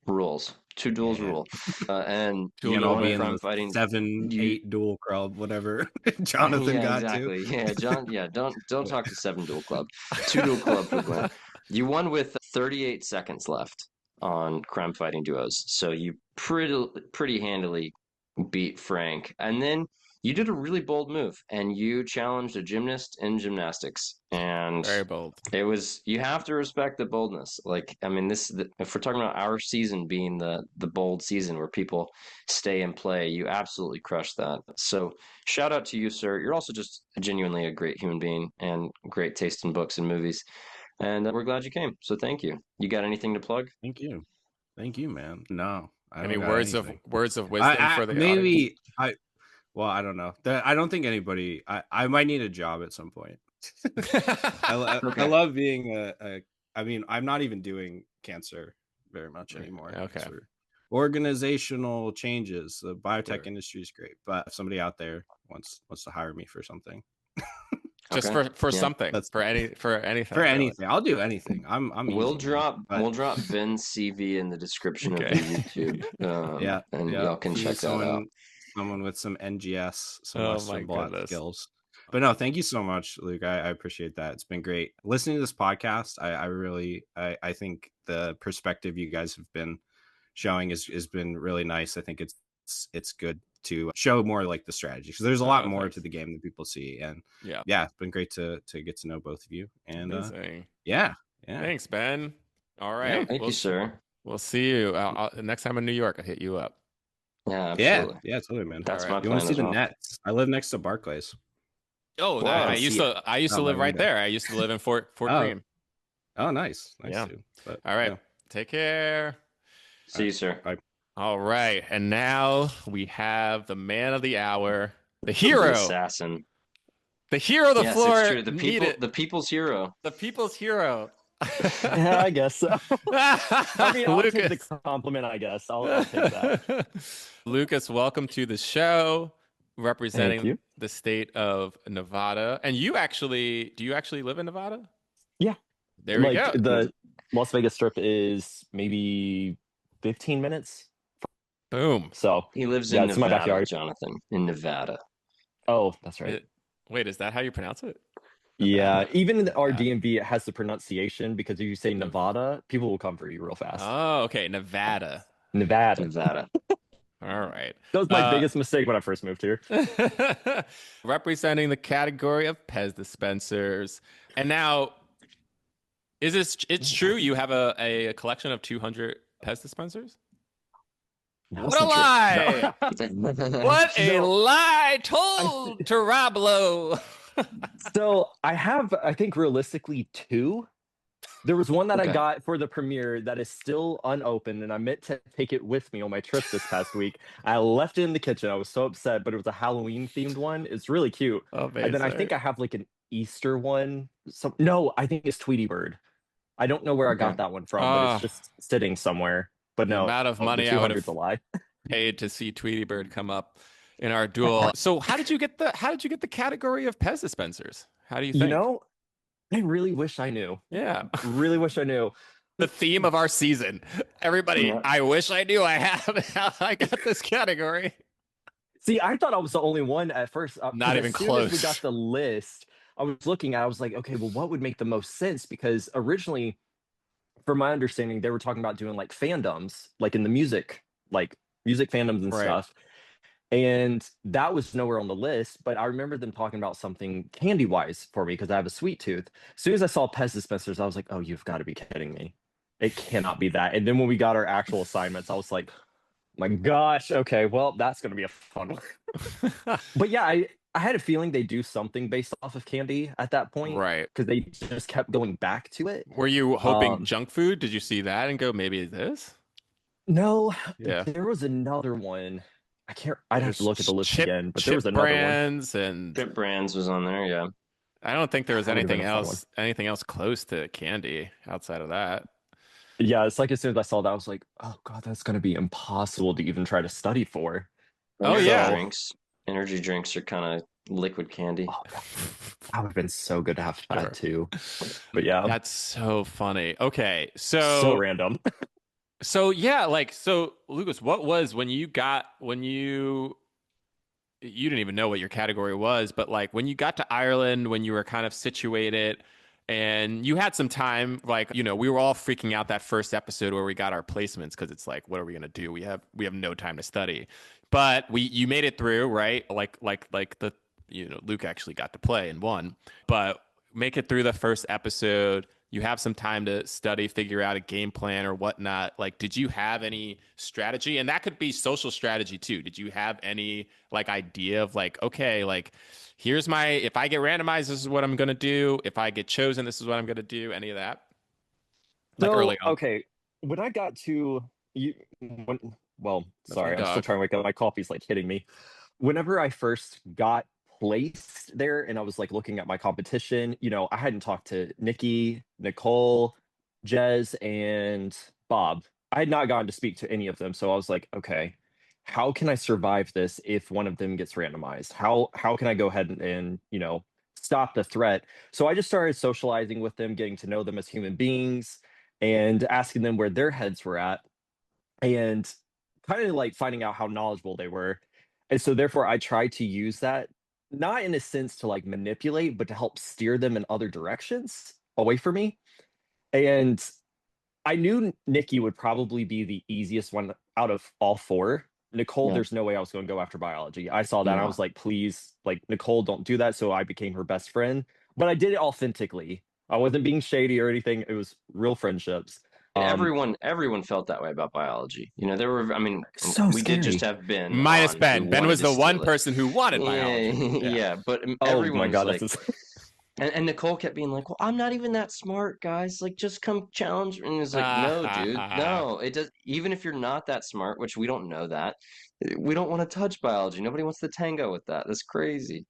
rules. 2 duels rule. And you you all won be a in crime the fighting 7, 8 duel club, whatever Jonathan yeah, got to. exactly. Yeah, John. Yeah, don't talk to 7 duel club. 2 duel club for Glenn. You won with 38 seconds left on crime fighting duos, so you pretty handily beat Frank. And then you did a really bold move, and you challenged a gymnast in gymnastics, and Very bold. it was you have to respect the boldness. Like, I mean, if we're talking about our season being the bold season where people stay and play, you absolutely crushed that. So shout out to you, sir. You're also just genuinely a great human being and great taste in books and movies. And we're glad you came. So thank you. You got anything to plug? Thank you, man. No, I don't Any got words anything. of wisdom for the audience? Maybe well, I don't know. I don't think anybody. I might need a job at some point. I love being I mean, I'm not even doing cancer very much anymore. Okay. Organizational changes. The biotech industry is great, but if somebody out there wants to hire me for something, just for something, for anything, really. I'll do anything. We'll easy, drop Ben's CV in the description of the YouTube. And y'all can check that out. Someone with some NGS, some goodness. skills. But no, thank you so much, Luke. I appreciate that. It's been great listening to this podcast. I really think the perspective you guys have been showing has been really nice. I think it's good to show more like the strategy, because there's a lot more to the game than people see. And it's been great to get to know both of you. And thanks, Ben. All right, thank you, sir. We'll see you next time in New York. I'll hit you up. Yeah, absolutely. Yeah, totally, man. That's my plan. You want to see the Nets? I live next to Barclays. Oh, I used to live right there. I used to live in Fort Greene. Oh, nice. Too. But, all right. Take care. See you, sir. Bye. All right. And now we have the man of the hour, the hero. The assassin. The hero of the floor. It's true. The people's hero. The people's hero. Yeah, I guess so. I mean, I'll take the compliment, I guess. I'll take that. Lucas, welcome to the show, representing the state of Nevada. And do you actually live in Nevada? Yeah. There we go. The Las Vegas Strip is maybe 15 minutes. Boom. So he lives in Nevada, my backyard. Jonathan, in Nevada. Oh, that's right. Wait, is that how you pronounce it? Yeah, even in our DMV, it has the pronunciation, because if you say Nevada, people will come for you real fast. Oh, okay. Nevada. All right. That was my biggest mistake when I first moved here. Representing the category of Pez Dispensers. And now, it's true you have a collection of 200 Pez Dispensers? No, what a lie! What a lie told to Rob Lowe. So I think realistically 2. There was one that I got for the premiere that is still unopened, and I meant to take it with me on my trip this past week. I left it in the kitchen. I was so upset, but it was a Halloween themed one. It's really cute. And then I think I have like an Easter one. No, I think it's Tweety Bird. I don't know where I got that one from, but it's just sitting somewhere. But no, the amount of money I would have a lie. paid to see Tweety Bird come up in our duel. So how did you get the category of Pez Dispensers? How do you think? I really wish I knew. Yeah. Really wish I knew. The theme of our season. Everybody, I wish I knew I got this category. See, I thought I was the only one at first. Not even close. As soon as we got the list, I was looking, I was like, okay, well, what would make the most sense? Because originally, from my understanding, they were talking about doing like fandoms, like in the music fandoms and stuff. And that was nowhere on the list, but I remember them talking about something candy-wise for me because I have a sweet tooth. As soon as I saw Pez Dispensers, I was like, oh, you've got to be kidding me. It cannot be that. And then when we got our actual assignments, I was like, My gosh. Okay. Well, that's going to be a fun one. But yeah, I had a feeling they do something based off of candy at that point Right. because they just kept going back to it. Were you hoping junk food? Did you see that and go, maybe this? No, Yeah. there was another one. I'd have to There's look at the list chip again, but there was chip another one. brands, and Chip Brands was on there, yeah. I don't think there was That would have been a fun one. anything else close to candy outside of that. Yeah, it's like as soon as I saw that, I was like, oh God, that's going to be impossible to even try to study for. Oh, Energy yeah. drinks. Energy drinks are kind of liquid candy. Oh, that would have been so good to have Sure. that too. But yeah, That's so funny. Okay, so random. so yeah, like, so Lucas, what was when you didn't even know what your category was, but like when you got to Ireland, when you were kind of situated and you had some time, like, we were all freaking out that first episode where we got our placements because it's like, what are we gonna do? We have no time to study. But you made it through, right? Like the Luke actually got to play and won. But make it through the first episode. You have some time to study, figure out a game plan or whatnot. Like, did you have any strategy? And that could be social strategy too. Did you have any like idea of like, okay, like here's if I get randomized, this is what I'm gonna do. If I get chosen, this is what I'm gonna do. Any of that? Like So, early on. okay, when I got to you, well, That's my sorry, I'm still dog. trying to wake up. My coffee's like hitting me. Whenever I first got placed there and I was like looking at my competition, I hadn't talked to Nikki, Nicole, Jez, and Bob. I had not gotten to speak to any of them. So I was like, okay, how can I survive this if one of them gets randomized? How can I go ahead and stop the threat? So I just started socializing with them, getting to know them as human beings, and asking them where their heads were at, and kind of like finding out how knowledgeable they were. And so therefore I tried to use that not in a sense to like manipulate, but to help steer them in other directions away from me. And I knew Nikki would probably be the easiest one out of all four. Nicole, Yeah. there's no way I was going to go after biology. I saw that and I No. was like, please, like, Nicole, don't do that. So I became her best friend, but I did it authentically. I wasn't being shady or anything. It was real friendships. Everyone felt that way about biology. There were, I mean, So we did just scary. have Ben Minus on Ben. who Ben wanted was to the one steal it. person who wanted biology. Yeah, yeah, but Oh everyone my was God, like, that's and Nicole kept being like, "Well, I'm not even that smart, guys. Like, just come challenge." And it's like, "No, dude, no. It does. Even if you're not that smart, which we don't know that, we don't want to touch biology. Nobody wants to tango with that. That's crazy."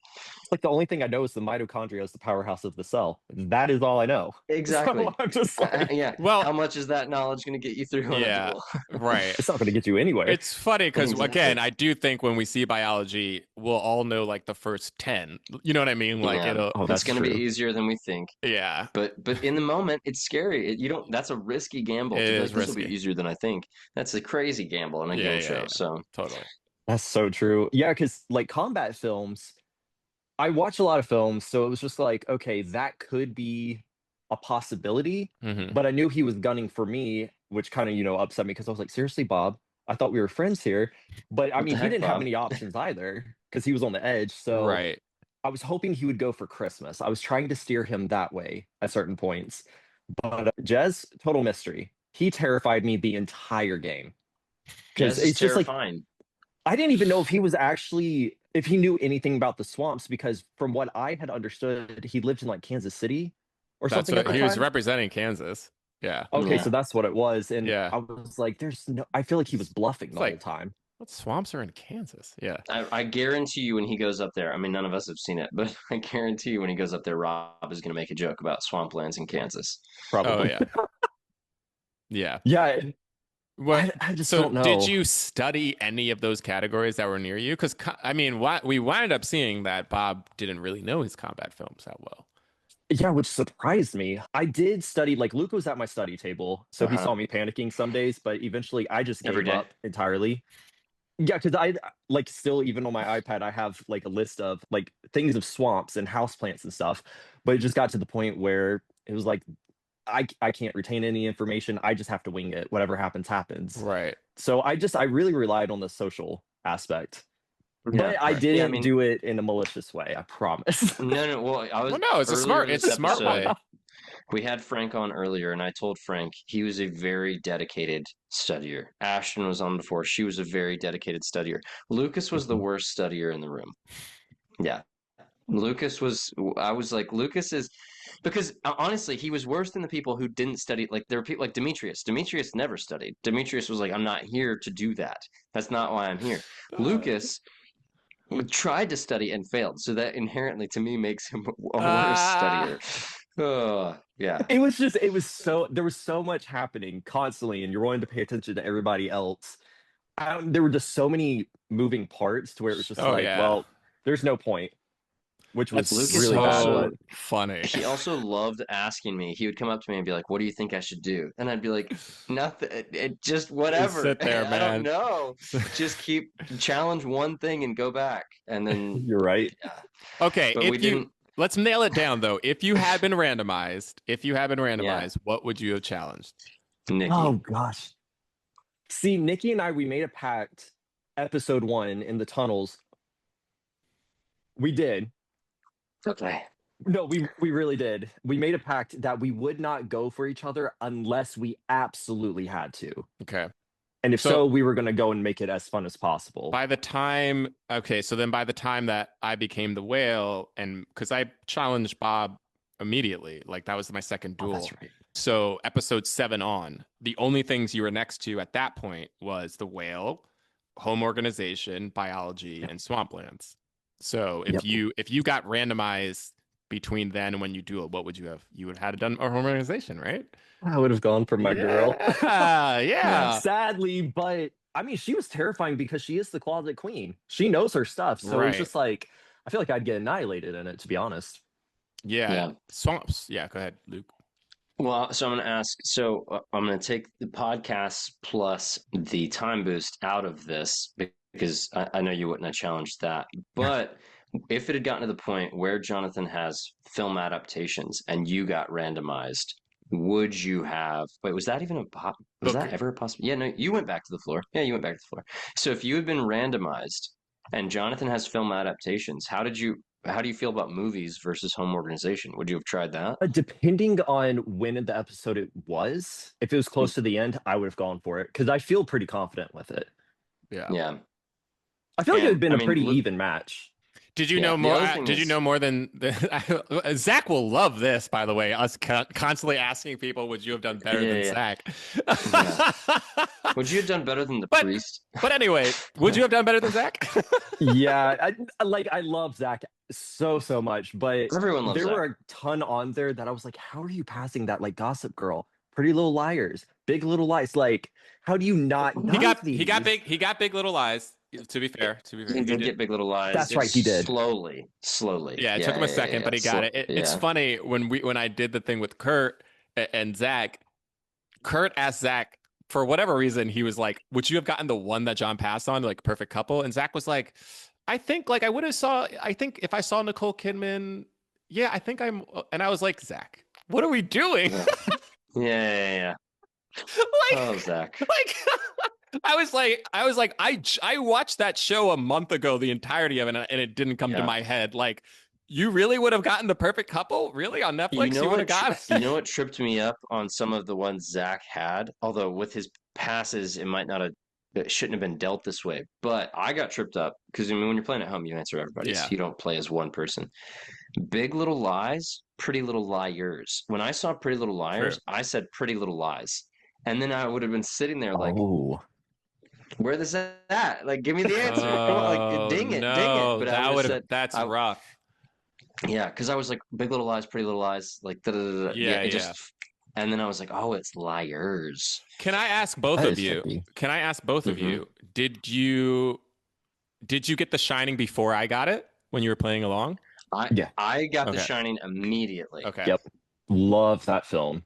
like the only thing I know is the mitochondria is the powerhouse of the cell. That is all I know. Exactly. So I'm just like, Yeah. Well, How much is that knowledge going to get you through on a yeah, duel? right. it's not going to get you anywhere. It's funny because Exactly. again, I do think when we see biology, we'll all know like the first 10. You know what I mean? Like Yeah. Oh, It's that's going to be true. easier than we think. yeah, But in the moment, it's scary. You don't. That's a risky gamble it to be is like, this will be risky. easier than I think. That's a crazy gamble in a Yeah, game yeah, show. yeah. So Totally. That's so true. Yeah, because like combat films, I watch a lot of films, so it was just like, okay, that could be a possibility. Hmm. But I knew he was gunning for me, which kind of, upset me because I was like, seriously, Bob, I thought we were friends here. But I what the mean, he heck, didn't have Bob? any options either because he was on the edge. So Right. I was hoping he would go for Christmas. I was trying to steer him that way at certain points. But Jez, total mystery. He terrified me the entire game because Jez is it's just like terrifying. I didn't even know if he knew anything about the swamps because from what I had understood, he lived in like Kansas City or That's something at what the he was time. representing Kansas. Yeah. Okay, Yeah. so that's what it was. And Yeah. I was like, I feel like he was bluffing It's the whole like, time. what swamps are in Kansas? Yeah. I guarantee you when he goes up there, I mean, none of us have seen it, but I guarantee you when he goes up there, Rob is going to make a joke about swamplands in Kansas. Oh Probably. yeah. Yeah. Yeah, What? I just So don't know. did you study any of those categories that were near you? Because I mean, we wound up seeing that Bob didn't really know his combat films that well. Yeah, which surprised me. I did study, like Luke was at my study table, so he Uh-huh. saw me panicking some days, but eventually I just Every gave day. up entirely. Yeah, because I like still even on my iPad, I have like a list of like things of swamps and houseplants and stuff. But it just got to the point where it was like I can't retain any information. I just have to wing it. Whatever happens, happens. Right. So I really relied on the social aspect. Yeah, But I right. didn't Yeah, I mean, do it in a malicious way, I promise. no. Well, I was Well, no, it's earlier a this smart way. episode. We had Frank on earlier, and I told Frank he was a very dedicated studier. Ashton was on before. She was a very dedicated studier. Lucas was the worst studier in the room. Yeah. Lucas was, I was like, Lucas is, because honestly, he was worse than the people who didn't study. Like, there were people like Demetrius. Demetrius never studied. Demetrius was like, I'm not here to do that. That's not why I'm here. Lucas tried to study and failed. So that inherently, to me, makes him a worse studier. Oh, yeah. It was so, there was so much happening constantly, and you're wanting to pay attention to everybody else. There were just so many moving parts to where it was just well, there's no point, which was Lucas really also, bad. Funny. He also loved asking me. He would come up to me and be like, "What do you think I should do?" And I'd be like, "Nothing. Just whatever. Sit there, man. I don't know. Just challenge one thing and go back." And then You're right. Yeah. Okay, But let's nail it down though. If you had been randomized, what would you have challenged? Nikki. Oh gosh. See, Nikki and I, we made a pact. Episode 1 in the tunnels. We did. Okay. No, we really did. We made a pact that we would not go for each other unless we absolutely had to. Okay. And if so, we were going to go and make it as fun as possible. By the time that I became the whale, and because I challenged Bob immediately, like that was my second duel. That's right. So episode 7 on, the only things you were next to at that point was the whale, home organization, biology, and swamplands. So if you got randomized between then and when you duel, what would you have? You would have had done a home organization, right? I would have gone for my girl. Yeah. Sadly, but I mean, she was terrifying because she is the closet queen. She knows her stuff. So it's just like, I feel like I'd get annihilated in it, to be honest. Yeah. Swamps. Yeah, go ahead, Luke. Well, so I'm going to ask. So I'm going to take the podcast plus the time boost out of this because I know you wouldn't have challenged that. But if it had gotten to the point where Jonathan has film adaptations and you got randomized, would you have? Wait, was that even was that ever a possible? Yeah, no, you went back to the floor. Yeah, you went back to the floor. So if you had been randomized and Jonathan has film adaptations, how do you feel about movies versus home organization? Would you have tried that? Depending on when in the episode it was, if it was close to the end, I would have gone for it because I feel pretty confident with it. Yeah. I feel like it would have been a pretty even match. Did you know more? Did you know more than Zach will love this? By the way, us constantly asking people, "Would you have done better than Zach?" Would you have done better than the priest? But anyway, would you have done better than Zach? Yeah, I love Zach so much, but everyone loves there Zach. were a ton on there that I was like, "How are you passing that? Like Gossip Girl, Pretty Little Liars, Big Little Lies. Like, how do you not?" He got Big Little Lies. To be fair, he did get Big Little Lies. That's right, he did. Slowly. Yeah, it took him a second, but he got it. It's funny when I did the thing with Kurt and Zach. Kurt asked Zach for whatever reason. He was like, "Would you have gotten the one that John passed on, like Perfect Couple?" And Zach was like, "I think like I would have saw. I think if I saw Nicole Kidman, yeah, I think I'm." And I was like, "Zach, what are we doing?" Yeah. Like, Zach. Like. I was like, I watched that show a month ago, the entirety of it, and it didn't come to my head. Like, you really would have gotten The Perfect Couple? Really? On Netflix? You would have got it? You know what tripped me up on some of the ones Zach had? Although with his passes, it shouldn't have been dealt this way. But I got tripped up because I mean, when you're playing at home, you answer everybody. So you don't play as one person. Big Little Lies, Pretty Little Liars. When I saw Pretty Little Liars, I said Pretty Little Lies. And then I would have been sitting there like, where is that? Like, give me the answer. Come on, like, ding it. But that's rough. Yeah, because I was like, Big Little Lies, Pretty Little Lies, like, and then I was like, oh, it's Liars. Can I ask both of you? Did you get The Shining before I got it when you were playing along? I got The Shining immediately. Okay. Yep. Love that film.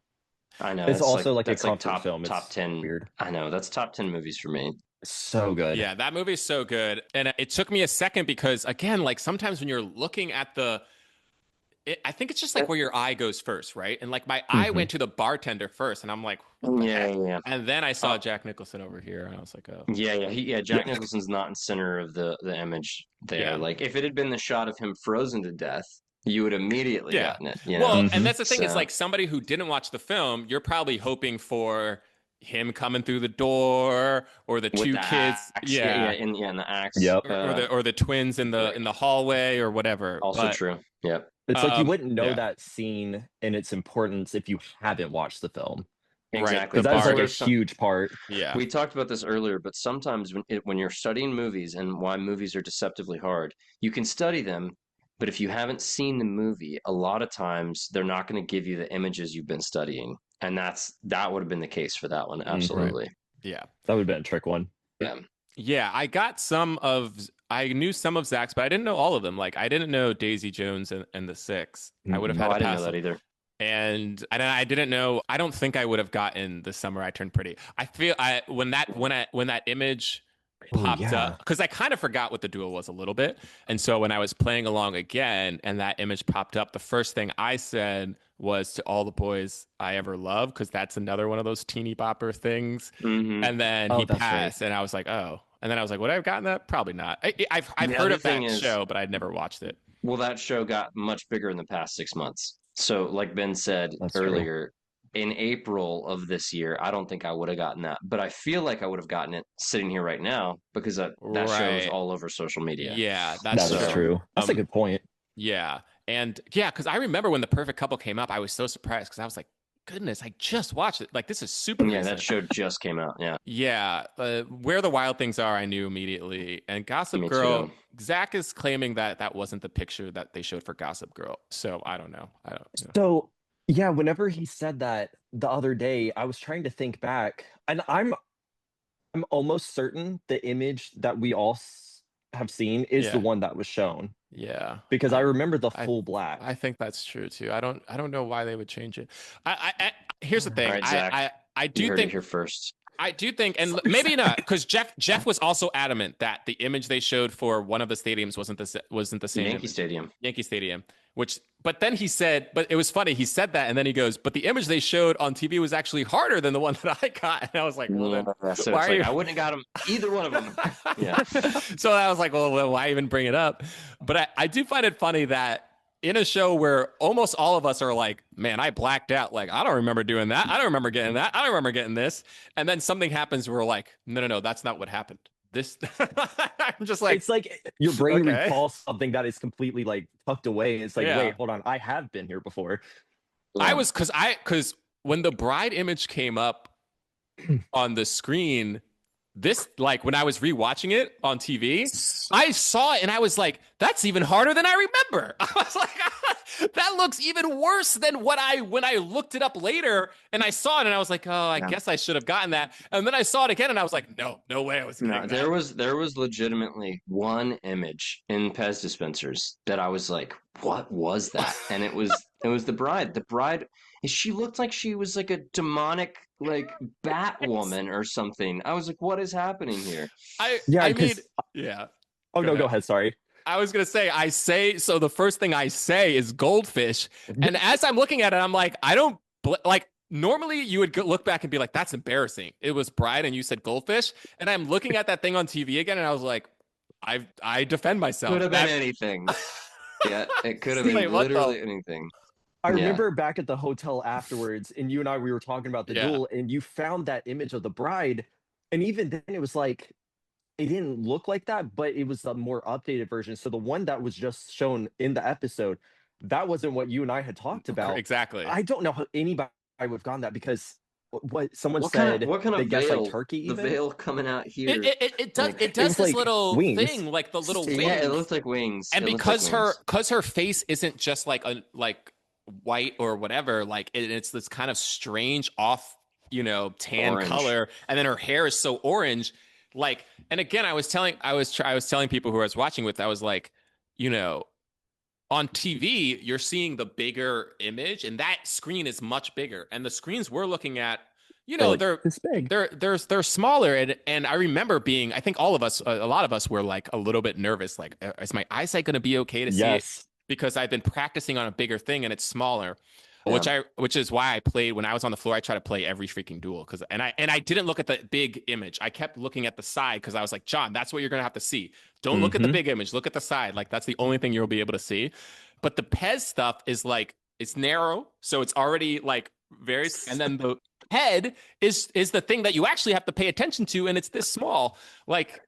I know. It's also like a comfort film. Top 10. Weird. I know. That's top 10 movies for me. So good. Yeah, that movie's so good. And it took me a second because, again, like sometimes when you're looking at I think it's just like where your eye goes first, right? And like my eye went to the bartender first, and I'm like, yeah. And then I saw Jack Nicholson over here, and I was like, oh. Yeah. Jack Nicholson's not in center of the image there. Yeah. Like if it had been the shot of him frozen to death, you would immediately gotten it. You know? Well, and that's the thing is So- like somebody who didn't watch the film, you're probably hoping for him coming through the door or the with two the kids, axe, in the axe, Yep. or the twins in the hallway or whatever. also But, true. Yep. It's like you wouldn't know yeah. that scene and its importance if you haven't watched the film. Exactly. Because that is like a Some- huge part. Yeah. We talked about this earlier, but sometimes when you're studying movies and why movies are deceptively hard, you can study them, but if you haven't seen the movie, a lot of times they're not going to give you the images you've been studying, and that would have been the case for that one. Absolutely. Yeah. That would have been a trick one. Yeah. Yeah, I knew some of Zach's, but I didn't know all of them. Like I didn't know Daisy Jones and the Six. I would have had Oh, to I didn't pass know that either. And I didn't know. I don't think I would have gotten The Summer I Turned Pretty. I feel when that image popped up, because I kind of forgot what the duel was a little bit, and so when I was playing along again and that image popped up, the first thing I said was "To all the boys I ever loved," because that's another one of those teeny bopper things. Mm-hmm. And then he passed, and I was like, oh. And then I was like, would I have gotten that? Probably not. I've heard of that show, but I'd never watched it. Well, that show got much bigger in the past 6 months. So, like Ben said earlier, in April of this year, I don't think I would have gotten that, but I feel like I would have gotten it sitting here right now because that show is all over social media. Yeah, that's true. That's a good point. Yeah. And yeah, because I remember when The Perfect Couple came up, I was so surprised because I was like, goodness, I just watched it. Like, this is super recent. That show just came out. Yeah. Yeah. Where the Wild Things Are, I knew immediately. And Gossip Girl, Zach is claiming that wasn't the picture that they showed for Gossip Girl. So I don't know. So yeah, whenever he said that the other day, I was trying to think back, and I'm almost certain the image that we all have seen is the one that was shown. Yeah, because I remember the full black. I think that's true too. I don't know why they would change it. Here's the thing. All right, Zach, I do you heard think it here first. I do think, and maybe not, because Jeff was also adamant that the image they showed for one of the stadiums wasn't the same Yankee Stadium. Yankee Stadium. But then he said, but it was funny. He said that, and then he goes, but the image they showed on TV was actually harder than the one that I got. And I was like, well, then, so why I wouldn't have got them either one of them. Yeah. So I was like, well, why even bring it up? But I do find it funny that in a show where almost all of us are like, man, I blacked out. Like, I don't remember doing that. I don't remember getting that. I don't remember getting this. And then something happens where we're like, no, that's not what happened. This, I'm just like, it's like your brain recalls something that is completely like tucked away. It's like, wait, hold on. I have been here before. Because when the bride image came up on the screen, this, like when I was rewatching it on TV, I saw it and I was like, that's even harder than I remember. I was like, that looks even worse than when I looked it up later and I saw it and I was like, oh, I guess I should have gotten that. And then I saw it again and I was like, no way I was getting that. There was legitimately one image in Pez Dispensers that I was like, what was that? And it was the bride. The bride, she looked like she was like a demonic like Batwoman or something. I was like, what is happening here? Oh, no, go ahead. Sorry. I was going to say, so the first thing I say is goldfish. And as I'm looking at it, I'm like, normally you would look back and be like, that's embarrassing. It was bride and you said goldfish. And I'm looking at that thing on TV again and I was like, I defend myself. Could have been anything. Yeah, it could have been literally anything. I remember back at the hotel afterwards, and you and I, we were talking about the duel, and you found that image of the bride, and even then it was like, it didn't look like that, but it was a more updated version. So the one that was just shown in the episode, that wasn't what you and I had talked about. Exactly. I don't know how anybody would have gone that because what someone said, what kind of veil? Like turkey, even? The veil coming out here. It does this like little wings. Thing, like the little wings. Yeah, it looks like wings. And because her face isn't just like white or whatever, like it's this kind of strange off, tan orange color, and then her hair is so orange. Like, and again, I was telling people who I was watching with, I was like, on TV, you're seeing the bigger image, and that screen is much bigger. And the screens we're looking at, they're this big. They're smaller. And I remember being, I think a lot of us were like a little bit nervous. Like, is my eyesight going to be okay to see it? Because I've been practicing on a bigger thing and it's smaller. Which is why I played when I was on the floor. I try to play every freaking duel and I didn't look at the big image. I kept looking at the side because I was like, John, that's what you're gonna have to see. Don't look at the big image. Look at the side. Like that's the only thing you'll be able to see. But the Pez stuff is like, it's narrow, so it's already like very, and then the head is the thing that you actually have to pay attention to, and it's this small. Like,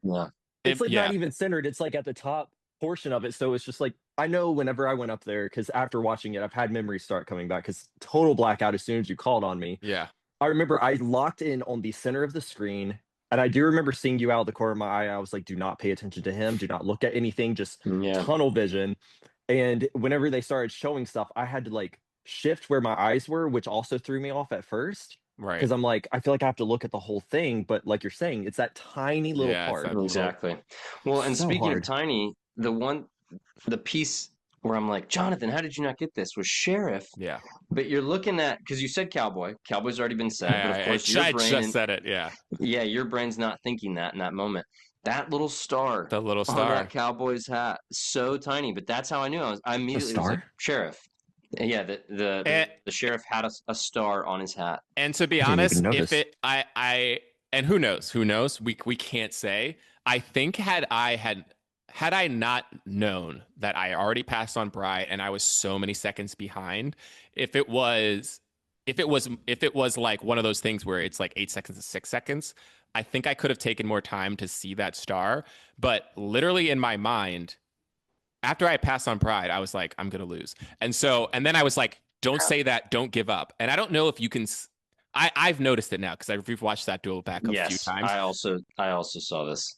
it's like not even centered. It's like at the top portion of it. So it's just like, I know whenever I went up there, because after watching it, I've had memories start coming back because total blackout as soon as you called on me. Yeah. I remember I locked in on the center of the screen, and I do remember seeing you out of the corner of my eye. I was like, do not pay attention to him. Do not look at anything. Just tunnel vision. And whenever they started showing stuff, I had to like shift where my eyes were, which also threw me off at first. Right. Because I'm like, I feel like I have to look at the whole thing. But like you're saying, it's that tiny little part. Exactly. Well, and So speaking hard. of tiny, the piece where I'm like, Jonathan, how did you not get this? Was Sheriff. Yeah. But you're looking at, because you said Cowboy. Cowboy's already been said. But of course, I just said it. Yeah. Yeah, your brain's not thinking that in that moment. That little star. The little on star. that Cowboy's hat. So tiny. But that's how I knew. I immediately was like, Sheriff. Yeah, the sheriff had a star on his hat. And to be honest, if it, and who knows, we can't say. I think had I not known that I already passed on Bride and I was so many seconds behind, if it was like one of those things where it's like 8 seconds to 6 seconds, I think I could have taken more time to see that star. But literally in my mind, after I passed on Pride, I was like, I'm going to lose. And then I was like, don't say that. Don't give up. And I don't know if you can, I've noticed it now because we've watched that duel back a few times. I also saw this.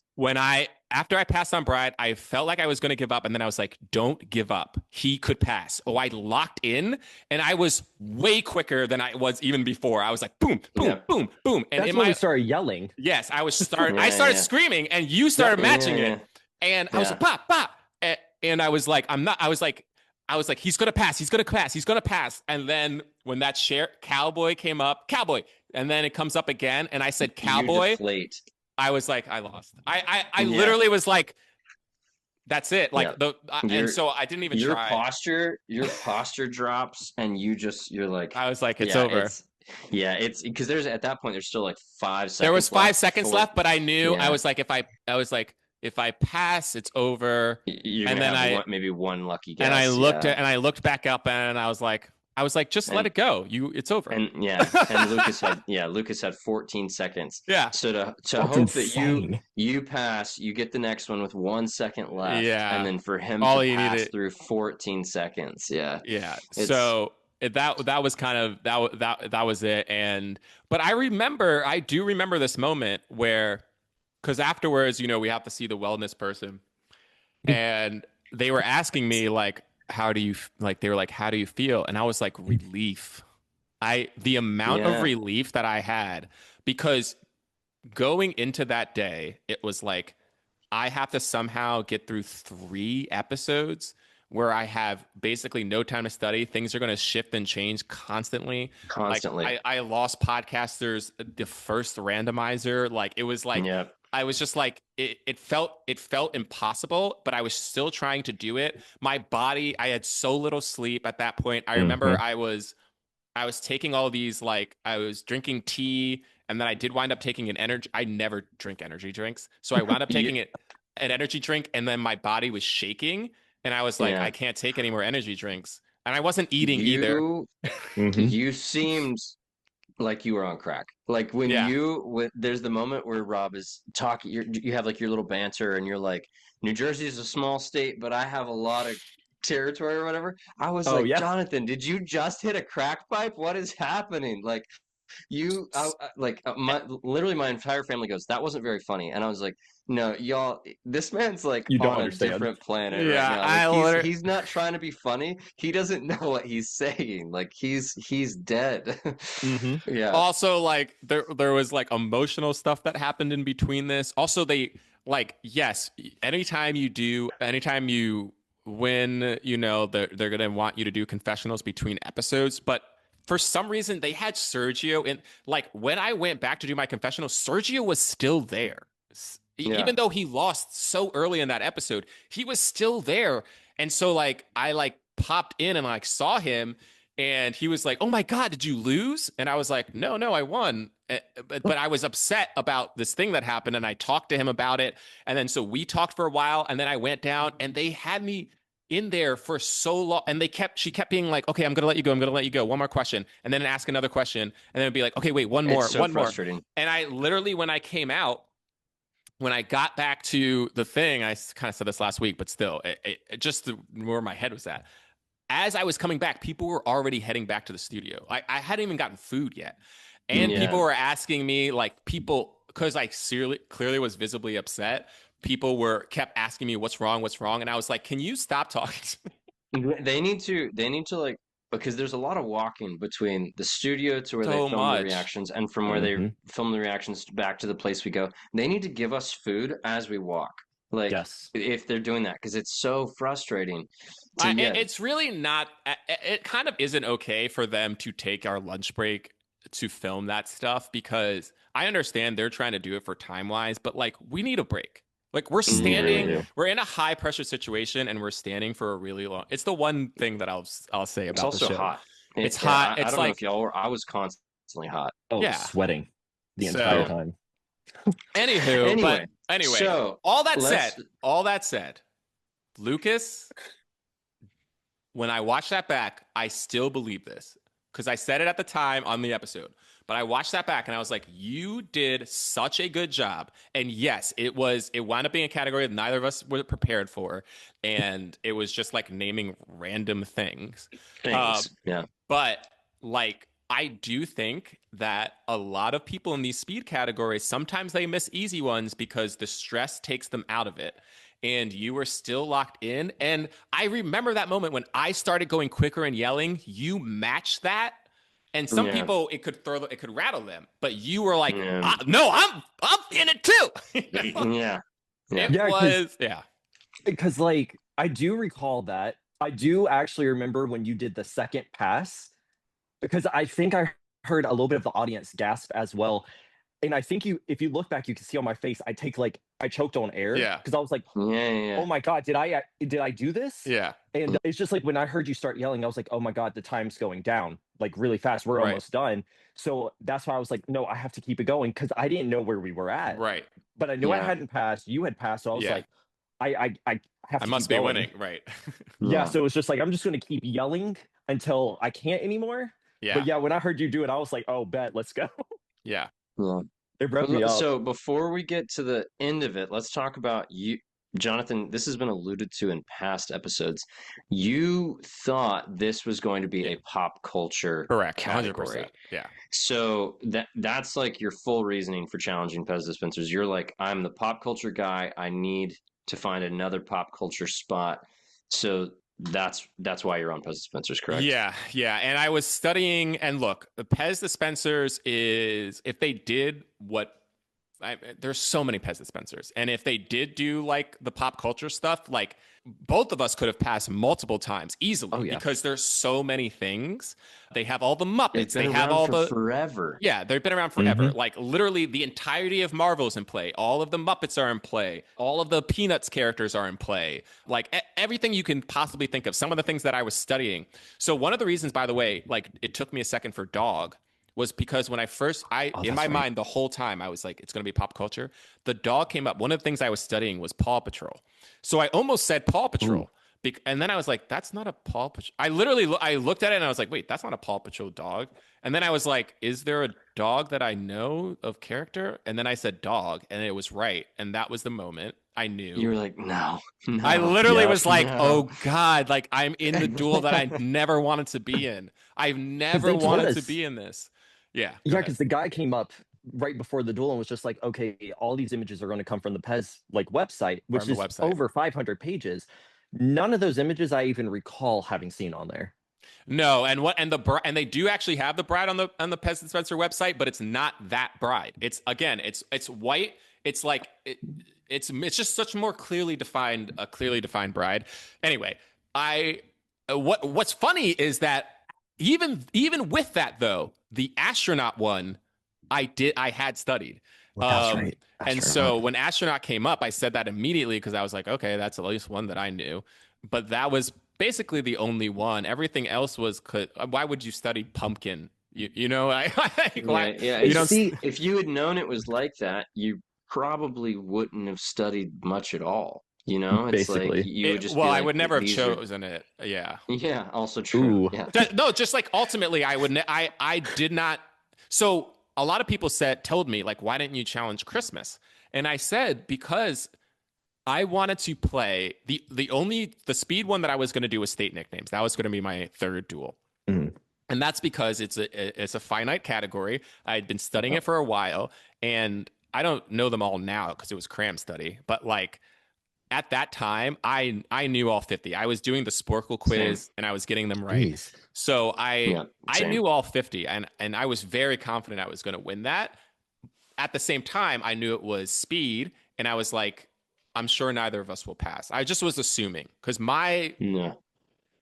After I passed on Bride, I felt like I was going to give up. And then I was like, don't give up. He could pass. Oh, I locked in and I was way quicker than I was even before. I was like, boom, boom, boom, boom. And that's when we started yelling. Yes, I started screaming and you started matching it. And I was like, pop, pop. And I was like, I was like, he's going to pass. He's going to pass. He's going to pass. And then when that Cowboy came up, Cowboy, and then it comes up again. And I said, Cowboy. I was like, I lost. I literally was like, that's it. Like and so I didn't even try. Your posture drops and you're like, I was like, it's over. It's because at that point, there's still like 5 seconds. There was 5 seconds left, but I knew I was like, if I pass, it's over. And then maybe one lucky guess. And I looked back up and I was like, just let it go. It's over. And Lucas had 14 seconds. Yeah. So to hope that you pass, you get the next one with 1 second left. Yeah. And then for him to pass through 14 seconds. Yeah. Yeah. So that was kind of that was it. But I do remember this moment where, because afterwards, we have to see the wellness person, and they were asking me like, how do you feel? And I was like, relief. The amount of relief that I had, because going into that day, it was like, I have to somehow get through 3 episodes where I have basically no time to study. Things are going to shift and change constantly. Like, I lost podcasters, the first randomizer. Like, it was like, I was just like, it felt impossible, but I was still trying to do it. My body, I had so little sleep at that point. I remember I was taking all these, like, I was drinking tea, and then I did wind up taking an energy. I never drink energy drinks. So I wound up taking an energy drink, and then my body was shaking, and I was like, I can't take any more energy drinks. And I wasn't eating either. You seemed like you were on crack. Like when there's the moment where Rob is talking, you have like your little banter and you're like, New Jersey is a small state, but I have a lot of territory or whatever. I was Jonathan, did you just hit a crack pipe? What is happening? Like literally my entire family goes, that wasn't very funny. And I was like, no, y'all, this man's like on a different planet right now. Like, he's not trying to be funny. He doesn't know what he's saying. Like he's dead. Yeah. Also, like there was like emotional stuff that happened in between this. Also, they like, yes, anytime you win, they're gonna want you to do confessionals between episodes, but for some reason, they had Sergio in. Like, when I went back to do my confessional, Sergio was still there. Even though he lost so early in that episode, he was still there. And so, like, I, like, popped in and, like, saw him, and he was like, oh, my God, did you lose? And I was like, no, I won. But I was upset about this thing that happened, and I talked to him about it. And then so we talked for a while, and then I went down, and they had me in there for so long, and she kept being like, okay, I'm gonna let you go, one more question, and then ask another question, and then it'd be like, okay, wait, one more, It's so one more. frustrating. And I literally, when I came out, when I got back to the thing, I kind of said this last week, but still, it just where my head was at. As I was coming back, people were already heading back to the studio. I hadn't even gotten food yet. And people were asking me, like, because I clearly was visibly upset, kept asking me what's wrong. And I was like, can you stop talking to me? They need to like, because there's a lot of walking between the studio to where they So film the much. reactions, and from where they film the reactions back to the place we go. They need to give us food as we walk. Like, if they're doing that, because it's so frustrating. It's really not. It kind of isn't okay for them to take our lunch break to film that stuff, because I understand they're trying to do it for time wise, but like, we need a break. Like, we're standing, we're in a high pressure situation, and we're standing for a really long. It's the one thing that I'll say about the show. It's also hot. It's hot. I don't know if y'all were. I was constantly hot. Oh, yeah, sweating the entire time. Anyway, so all that said, Lucas, when I watched that back, I still believe this, because I said it at the time on the episode. But I watched that back and I was like, you did such a good job. And yes, it wound up being a category that neither of us were prepared for. And it was just like naming random things. Yeah. But like, I do think that a lot of people in these speed categories, sometimes they miss easy ones because the stress takes them out of it. And you were still locked in. And I remember that moment when I started going quicker and yelling, you matched that. And some people, it could rattle them, but you were like, no, I'm in it too. Because like, I do recall that. I do actually remember when you did the second pass, because I think I heard a little bit of the audience gasp as well. And I think if you look back, you can see on my face, I choked on air. Yeah. Because I was like, oh my God, did I do this? Yeah. And it's just like, when I heard you start yelling, I was like, oh my God, the time's going down like really fast. We're almost done. So that's why I was like, no, I have to keep it going, because I didn't know where we were at. Right. But I knew I hadn't passed. You had passed. So I was like, I have to must be winning. Right. Yeah. So it was just like, I'm just going to keep yelling until I can't anymore. Yeah. But yeah, when I heard you do it, I was like, oh, bet, let's go. Yeah. It broke me up. So before we get to the end of it, let's talk about you, Jonathan. This has been alluded to in past episodes. You thought this was going to be a pop culture category. 100%. Yeah. So that's like your full reasoning for challenging Pez Dispensers. You're like, I'm the pop culture guy. I need to find another pop culture spot. So that's why you're on Pez Dispensers, correct? Yeah. And I was studying, and look, the Pez Dispensers is, if they did there's so many Pez Dispensers, and if they did do like the pop culture stuff, like, both of us could have passed multiple times easily, because there's so many things. They have all the Muppets. They have all the forever. Yeah, they've been around forever. Like, literally the entirety of Marvel's in play. All of the Muppets are in play. All of the Peanuts characters are in play. Like, everything you can possibly think of. Some of the things that I was studying. So one of the reasons, by the way, like, it took me a second for dog, was because when in my mind the whole time I was like, it's going to be pop culture. The dog came up. One of the things I was studying was Paw Patrol. So I almost said Paw Patrol. And then I was like, that's not a Paw Patrol. I looked at it and I was like, wait, that's not a Paw Patrol dog. And then I was like, is there a dog that I know of character? And then I said dog, and it was right. And that was the moment I knew. You were like, no. I literally was like, oh God, like, I'm in the duel that I never wanted to be in. I've never wanted to be in this. Yeah. Because the guy came up right before the duel and was just like, okay, all these images are going to come from the Pez website, which is over 500 pages. None of those images I even recall having seen on there. No, and they do actually have the bride on the Pez Dispenser website, but it's not that bride. It's white. It's like it's just such more clearly defined bride. Anyway, what's funny is that even with that though, the astronaut one I had studied. That's right. And so when astronaut came up, I said that immediately, because I was like, okay, that's at least one that I knew. But that was basically the only one. Everything else was, why would you study pumpkin? You know, you don't see. If you had known it was like that, you probably wouldn't have studied much at all. You know, it's like Basically. you would just well, be I like, would never have these are, chosen it. Yeah. yeah, also true. Ooh. Yeah. No, just like ultimately, I did not. So a lot of people told me like, why didn't you challenge Christmas? And I said because I wanted to play the speed one that I was going to do was state nicknames. That was going to be my third duel. Mhm. And that's because it's a finite category. I'd been studying it for a while, and I don't know them all now because it was cram study. But like at that time, I knew all 50. I was doing the Sporkle quiz and I was getting them right. Jeez. So I same. knew all 50, and I was very confident I was going to win that. At the same time, I knew it was speed, and I was like, I'm sure neither of us will pass. I just was assuming because No.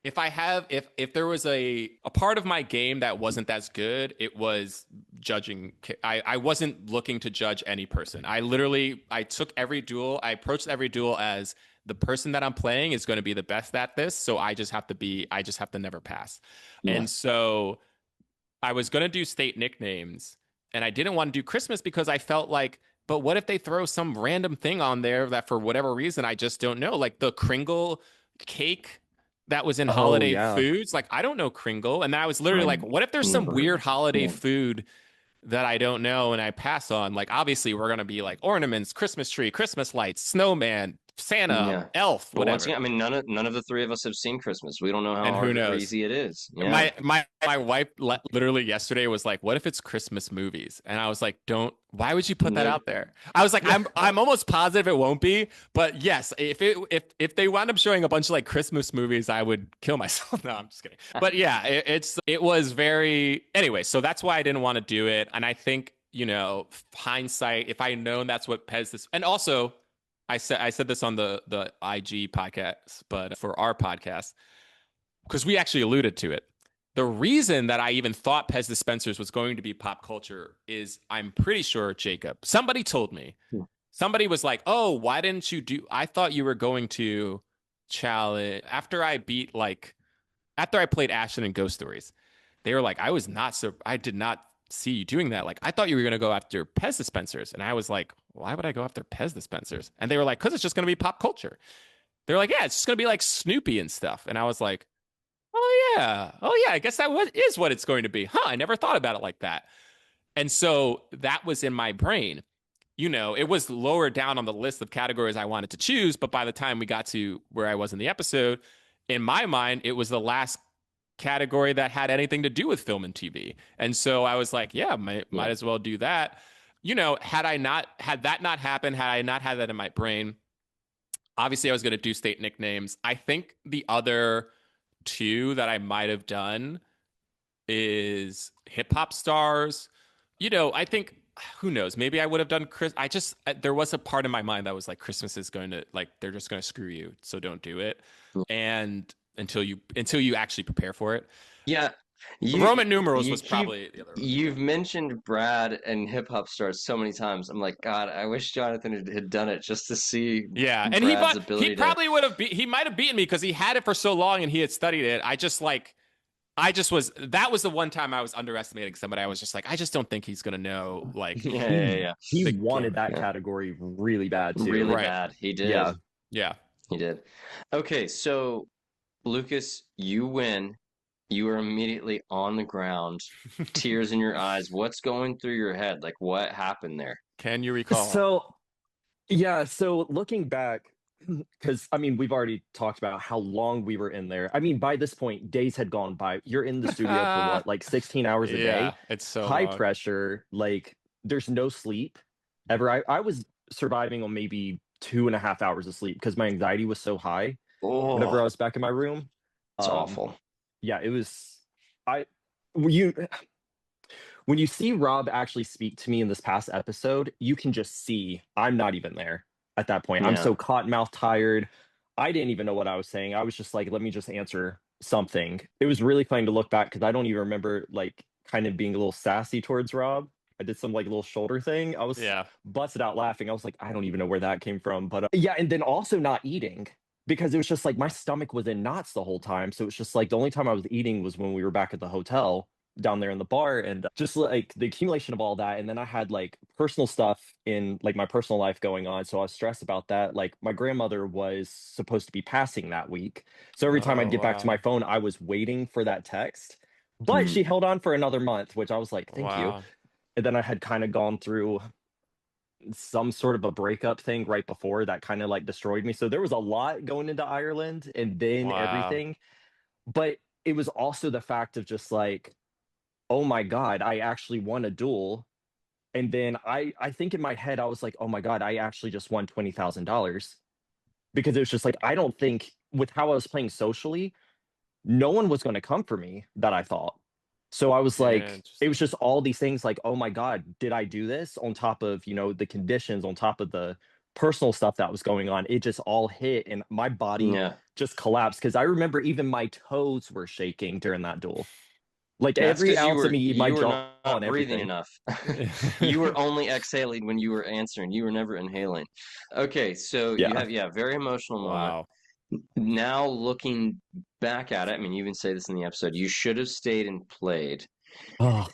if there was a part of my game that wasn't as good, it was judging. I wasn't looking to judge any person. I took every duel. I approached every duel as the person that I'm playing is going to be the best at this. So I just have to never pass. Yeah. And so I was going to do state nicknames, and I didn't want to do Christmas because I felt like, but what if they throw some random thing on there that for whatever reason I just don't know, like the Kringle cake that was in holiday foods. Like, I don't know Kringle. And I was literally like, what if there's some weird holiday food that I don't know and I pass on? Like, obviously, we're going to be like ornaments, Christmas tree, Christmas lights, snowman, Santa, elf, Well, whatever. once again, I mean, none of the three of us have seen Christmas. We don't know how And who hard knows? or easy it is. Yeah. My wife literally yesterday was like, "What if it's Christmas movies?" And I was like, "Don't. Why would you put that out there?" I was like, "I'm almost positive it won't be, but yes, if they wound up showing a bunch of like Christmas movies, I would kill myself." No, I'm just kidding. But yeah, it was very anyway. So that's why I didn't want to do it, and I think hindsight, if I had known that's what Pez this, and also. I said this on the IG podcast, but for our podcast, because we actually alluded to it. The reason that I even thought Pez Dispensers was going to be pop culture is I'm pretty sure, Jacob, somebody told me, somebody was like, oh, why didn't you do, I thought you were going to challenge, after I played Ashton and Ghost Stories, they were like, I did not see you doing that. Like, I thought you were going to go after Pez Dispensers. And I was like, why would I go after Pez Dispensers? And they were like, because it's just going to be pop culture. They're like, yeah, it's just going to be like Snoopy and stuff. And I was like, oh yeah, I guess that is what it's going to be. Huh, I never thought about it like that. And so that was in my brain. It was lower down on the list of categories I wanted to choose. But by the time we got to where I was in the episode, in my mind, it was the last category that had anything to do with film and TV. And so I was like, yeah, might as well do that. Had that not happened, had I not had that in my brain, obviously I was going to do state nicknames. I think the other two that I might have done is hip hop stars. I think, who knows, maybe I would have done Chris. There was a part in my mind that was like, Christmas is going to, like, they're just going to screw you, so don't do it. And until you actually prepare for it. Yeah. Roman numerals was probably the other one. You've mentioned Brad and hip hop stars so many times. I'm like, God, I wish Jonathan had done it just to see. Yeah, and he probably would have. He might have beaten me because he had it for so long and he had studied it. That was the one time I was underestimating somebody. I was just like, I just don't think he's gonna know. Like, yeah. He wanted that category really bad too. Really bad. He did. Yeah. He did. Okay, so Lucas, you win. You are immediately on the ground, tears in your eyes. What's going through your head? Like, what happened there? Can you recall? So looking back, because I mean, we've already talked about how long we were in there. I mean, by this point, days had gone by. You're in the studio for what, like 16 hours a day? It's so high long. pressure. Like, there's no sleep ever. I was surviving on maybe 2.5 hours of sleep because my anxiety was so high whenever I was back in my room. It's awful. Yeah, it was. When you see Rob actually speak to me in this past episode, you can just see I'm not even there at that point. I'm so cotton-mouthed tired. I didn't even know what I was saying. I was just like, let me just answer something. It was really funny to look back because I don't even remember like kind of being a little sassy towards Rob. I did some like little shoulder thing. I was busted out laughing. I was like, I don't even know where that came from. But and then also not eating. Because it was just like my stomach was in knots the whole time. So it's just like the only time I was eating was when we were back at the hotel. down there in the bar, and just like the accumulation of all that. And then I had like personal stuff in like my personal life going on. So I was stressed about that. Like my grandmother was supposed to be passing that week. So every time I'd Oh, get back to my wow. phone, I was waiting for that text. But Mhm. she held on for another month, which I was like, thank you. Wow. And then I had kind of gone through some sort of a breakup thing right before that kind of like destroyed me. So there was a lot going into Ireland and then Wow. everything. But it was also the fact of just like, oh my God, I actually won a duel. And then I think in my head, I was like, oh my God, I actually just won $20,000. Because it was just like, I don't think with how I was playing socially, no one was going to come for me that I thought. So I was like, it was Interesting. just all these things like, oh my God, did I do this on top of, the conditions, on top of the personal stuff that was going on? It just all hit and my body Yeah. just collapsed. Cause I remember even my toes were shaking during that duel. Like That's every because ounce of me, my you were jaw not and breathing everything. enough. You were only exhaling when you were answering. You were never inhaling. Okay, so you Yeah. have very emotional moment. Wow. Now looking back at it, I mean, you even say this in the episode. You should have stayed and played. Oh,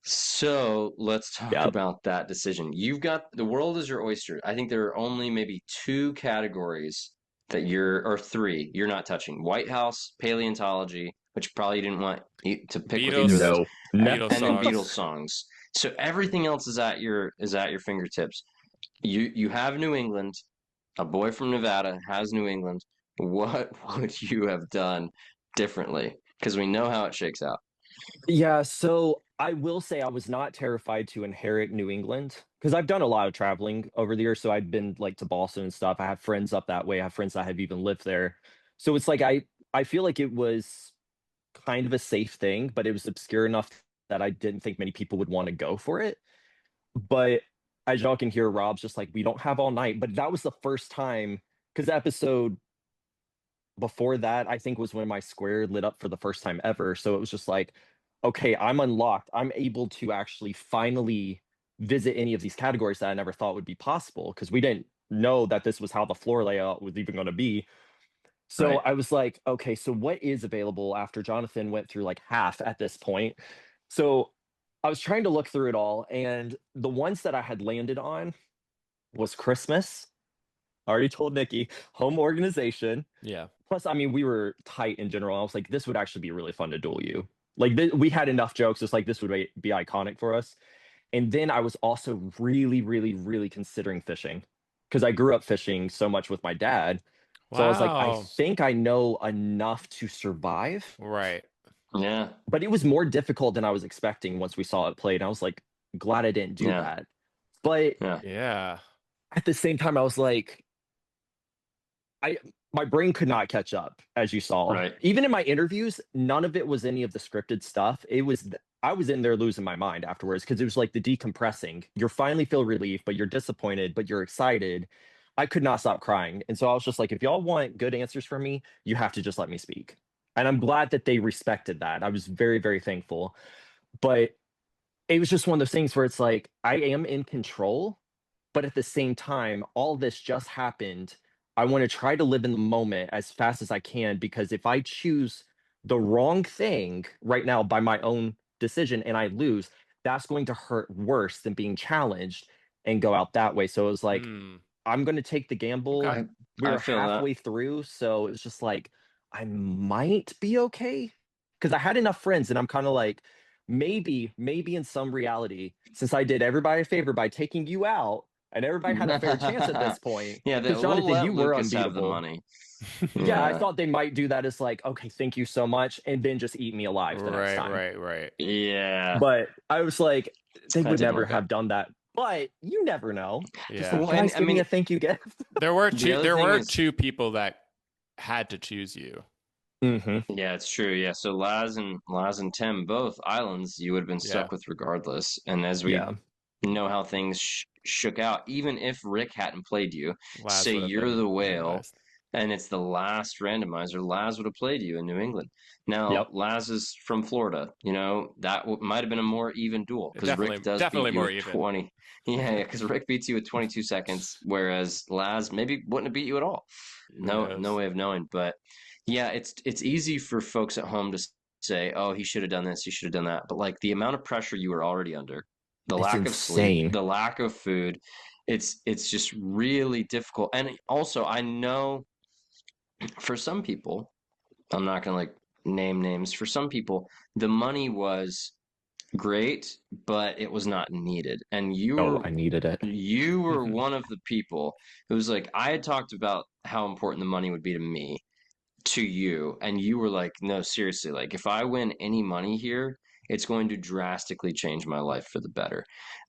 So let's talk yeah. about that decision. You've got the world is your oyster. I think there are only maybe two categories that or three you're not touching: White House, paleontology, which probably you didn't want to pick with either of Beatles. those, No. No. Beatles and then songs. Beatles songs. So everything else is at your fingertips. You have New England. A boy from Nevada has New England. What would you have done differently? Because we know how it shakes out. Yeah, so I will say I was not terrified to inherit New England because I've done a lot of traveling over the years. So I've been like to Boston and stuff. I have friends up that way. I have friends that have even lived there. So it's like I feel like it was kind of a safe thing, but it was obscure enough that I didn't think many people would want to go for it. But as y'all can hear, Rob's just like, we don't have all night. But that was the first time because episode before that, I think was when my square lit up for the first time ever. So it was just like, okay, I'm unlocked. I'm able to actually finally visit any of these categories that I never thought would be possible because we didn't know that this was how the floor layout was even going to be. So Right. I was like, okay, so what is available after Jonathan went through like half at this point? So I was trying to look through it all, and the ones that I had landed on was Christmas. I already told Nikki, home organization. Yeah. Plus, I mean, we were tight in general. I was like, this would actually be really fun to duel you. Like, we had enough jokes. It's like this would be iconic for us. And then I was also really, really, really considering fishing because I grew up fishing so much with my dad. So I was like, I Wow. think I know enough to survive. Right. Yeah. But it was more difficult than I was expecting once we saw it played. I was like, glad I didn't do Yeah. that. But Yeah. Yeah. at the same time, I was like, I my brain could not catch up, as you saw. Right. Even in my interviews, none of it was any of the scripted stuff. I was in there losing my mind afterwards because it was like the decompressing. You finally feel relief, but you're disappointed, but you're excited. I could not stop crying. And so I was just like, if y'all want good answers from me, you have to just let me speak. And I'm glad that they respected that. I was very, very thankful. But it was just one of those things where it's like, I am in control, but at the same time, all this just happened. I want to try to live in the moment as fast as I can because if I choose the wrong thing right now by my own decision and I lose, that's going to hurt worse than being challenged and go out that way. So it was like, Hmm. I'm going to take the gamble. Okay. We I were feel that. halfway through. So it was just like, I might be okay because I had enough friends and I'm kind of like, maybe in some reality, since I did everybody a favor by taking you out and everybody had a fair chance at this point. Yeah, Because we'll Jonathan, let you were Lukas have the unbeatable. money. Yeah, I Yeah. thought they might do that as like, okay, thank you so much, and then just eat me alive the next Right. time. Right. Yeah. But I was like, they That would didn't never work out. have done that. But you never know. Just Yeah. like, Well, and guys, I give me mean, a thank you gift. There were the two. other There thing were is, two people that had to choose you. Mm-hmm. yeah, it's true. Yeah, so Laz and Tim, both islands, you would have been Yeah. stuck with regardless. And as we Yeah. know how things shook out, even if Rick hadn't played you, Laz say would have you're been the whale, randomized. and it's the last randomizer, Laz would have played you in New England. Now, Yep. Laz is from Florida. You know, that might have been a more even duel because Rick does beat Definitely you more with even. 20. Yeah, because Rick beats you with 22 seconds, whereas Laz maybe wouldn't have beat you at all. Who No knows? way of knowing. But yeah, it's easy for folks at home to say, oh, he should have done this, he should have done that. But like the amount of pressure you were already under, the It's lack of sleep, insane. the lack of food, it's just really difficult. And also, I know for some people, I'm not gonna like name names. For some people, the money was great, but it was not needed. And Oh, I needed it. you were one of the people who was like, I had talked about how important the money would be to me, to you, and you were like, no, seriously, like if I win any money here, it's going to drastically change my life for the better.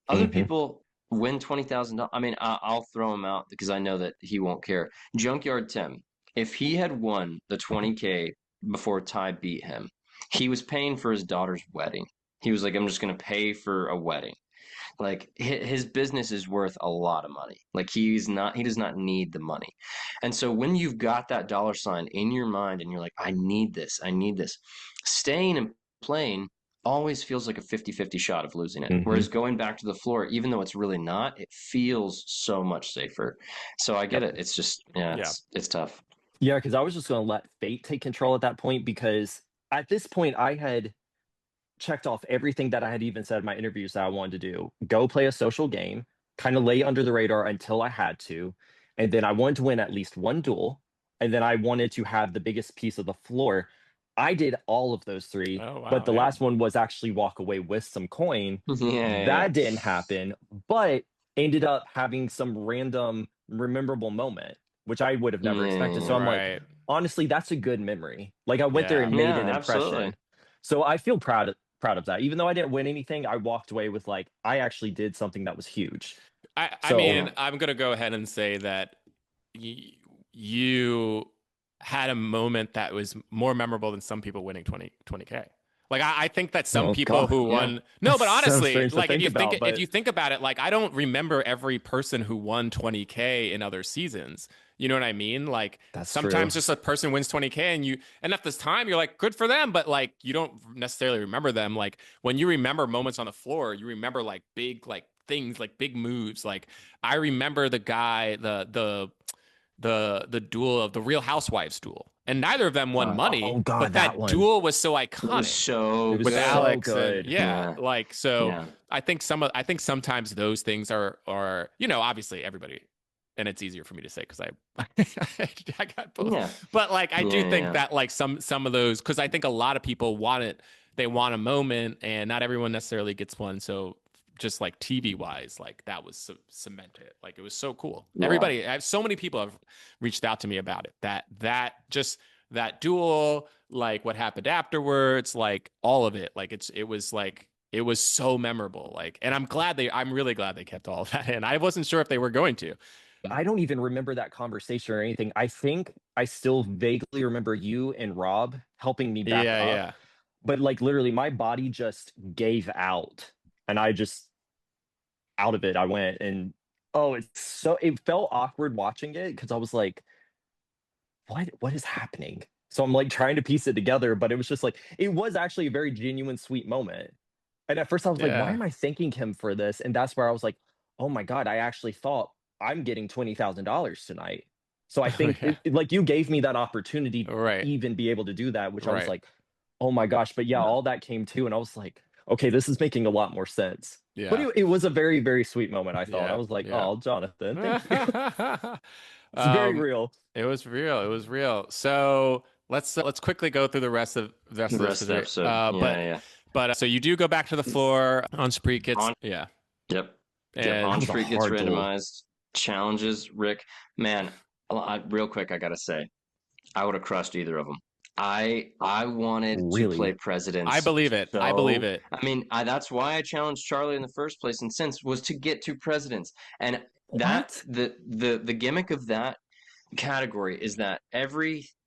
Other Mm-hmm. people win $20,000. I mean, I'll throw him out because I know that he won't care. Junkyard Tim, if he had won the 20K before Ty beat him, he was paying for his daughter's wedding. He was like, I'm just going to pay for a wedding. Like his business is worth a lot of money. Like he does not need the money. And so when you've got that dollar sign in your mind and you're like, I need this, staying and playing always feels like a 50-50 shot of losing it. Mm-hmm. Whereas going back to the floor, even though it's really not, it feels so much safer. So I get it. It's just, it's tough. Yeah, because I was just going to let fate take control at that point, because at this point I had checked off everything that I had even said in my interviews that I wanted to do. Go play a social game, kind of lay under the radar until I had to. And then I wanted to win at least one duel. And then I wanted to have the biggest piece of the floor. I did all of those three, but the last one was actually walk away with some coin. That didn't happen, but ended up having some random memorable moment, which I would have never expected. So I'm like, honestly, that's a good memory. Like I went there and made an impression. Absolutely. So I feel proud of that. Even though I didn't win anything, I walked away with like, I actually did something that was huge. I mean, I'm going to go ahead and say that you had a moment that was more memorable than some people winning 20K. Like I think that some people who won no, but honestly, like if you think about it, like I don't remember every person who won 20K in other seasons. You know what I mean? Like sometimes just a person wins 20K and at this time you're like, good for them, but like you don't necessarily remember them. Like when you remember moments on the floor, you remember like big like things, like big moves. Like I remember the guy, the duel of the Real Housewives duel. And neither of them won money. Oh God, but that duel was so iconic. It was with Alex. Good. Like so I think sometimes those things are, you know, obviously everybody, and it's easier for me to say because I got both. Yeah. But like I do think that like some of those, because I think a lot of people want a moment, and not everyone necessarily gets one. So just like TV wise, like that was cemented. Like it was so cool. Yeah. Everybody, I have so many people have reached out to me about it. That duel, like what happened afterwards, like all of it. Like it was so memorable. Like, and I'm really glad they kept all of that in. I wasn't sure if they were going to. I don't even remember that conversation or anything. I think I still vaguely remember you and Rob helping me back up. Yeah. But like literally my body just gave out. And I just out of it, I went, and it felt awkward watching it because I was like, what is happening? So I'm like trying to piece it together, but it was just like, it was actually a very genuine, sweet moment. And at first I was like, why am I thanking him for this? And that's where I was like, oh my God, I actually thought I'm getting $20,000 tonight. So I think like you gave me that opportunity to even be able to do that, which I was like, oh my gosh. But all that came too. And I was like, okay, this is making a lot more sense. Yeah. But it was a very, very sweet moment, I thought. I was like, oh, Jonathan, thank you. It's very real. It was real. So let's quickly go through the rest of the episode. But so you do go back to the floor. On Spree gets Yep. On Spree gets randomized. Challenges Rick. Man, real quick, I gotta say, I would have crushed either of them. I wanted to play presidents. I believe it. So, I believe it. I mean, that's why I challenged Charlie in the first place, and since was to get to presidents. And that the gimmick of that category is that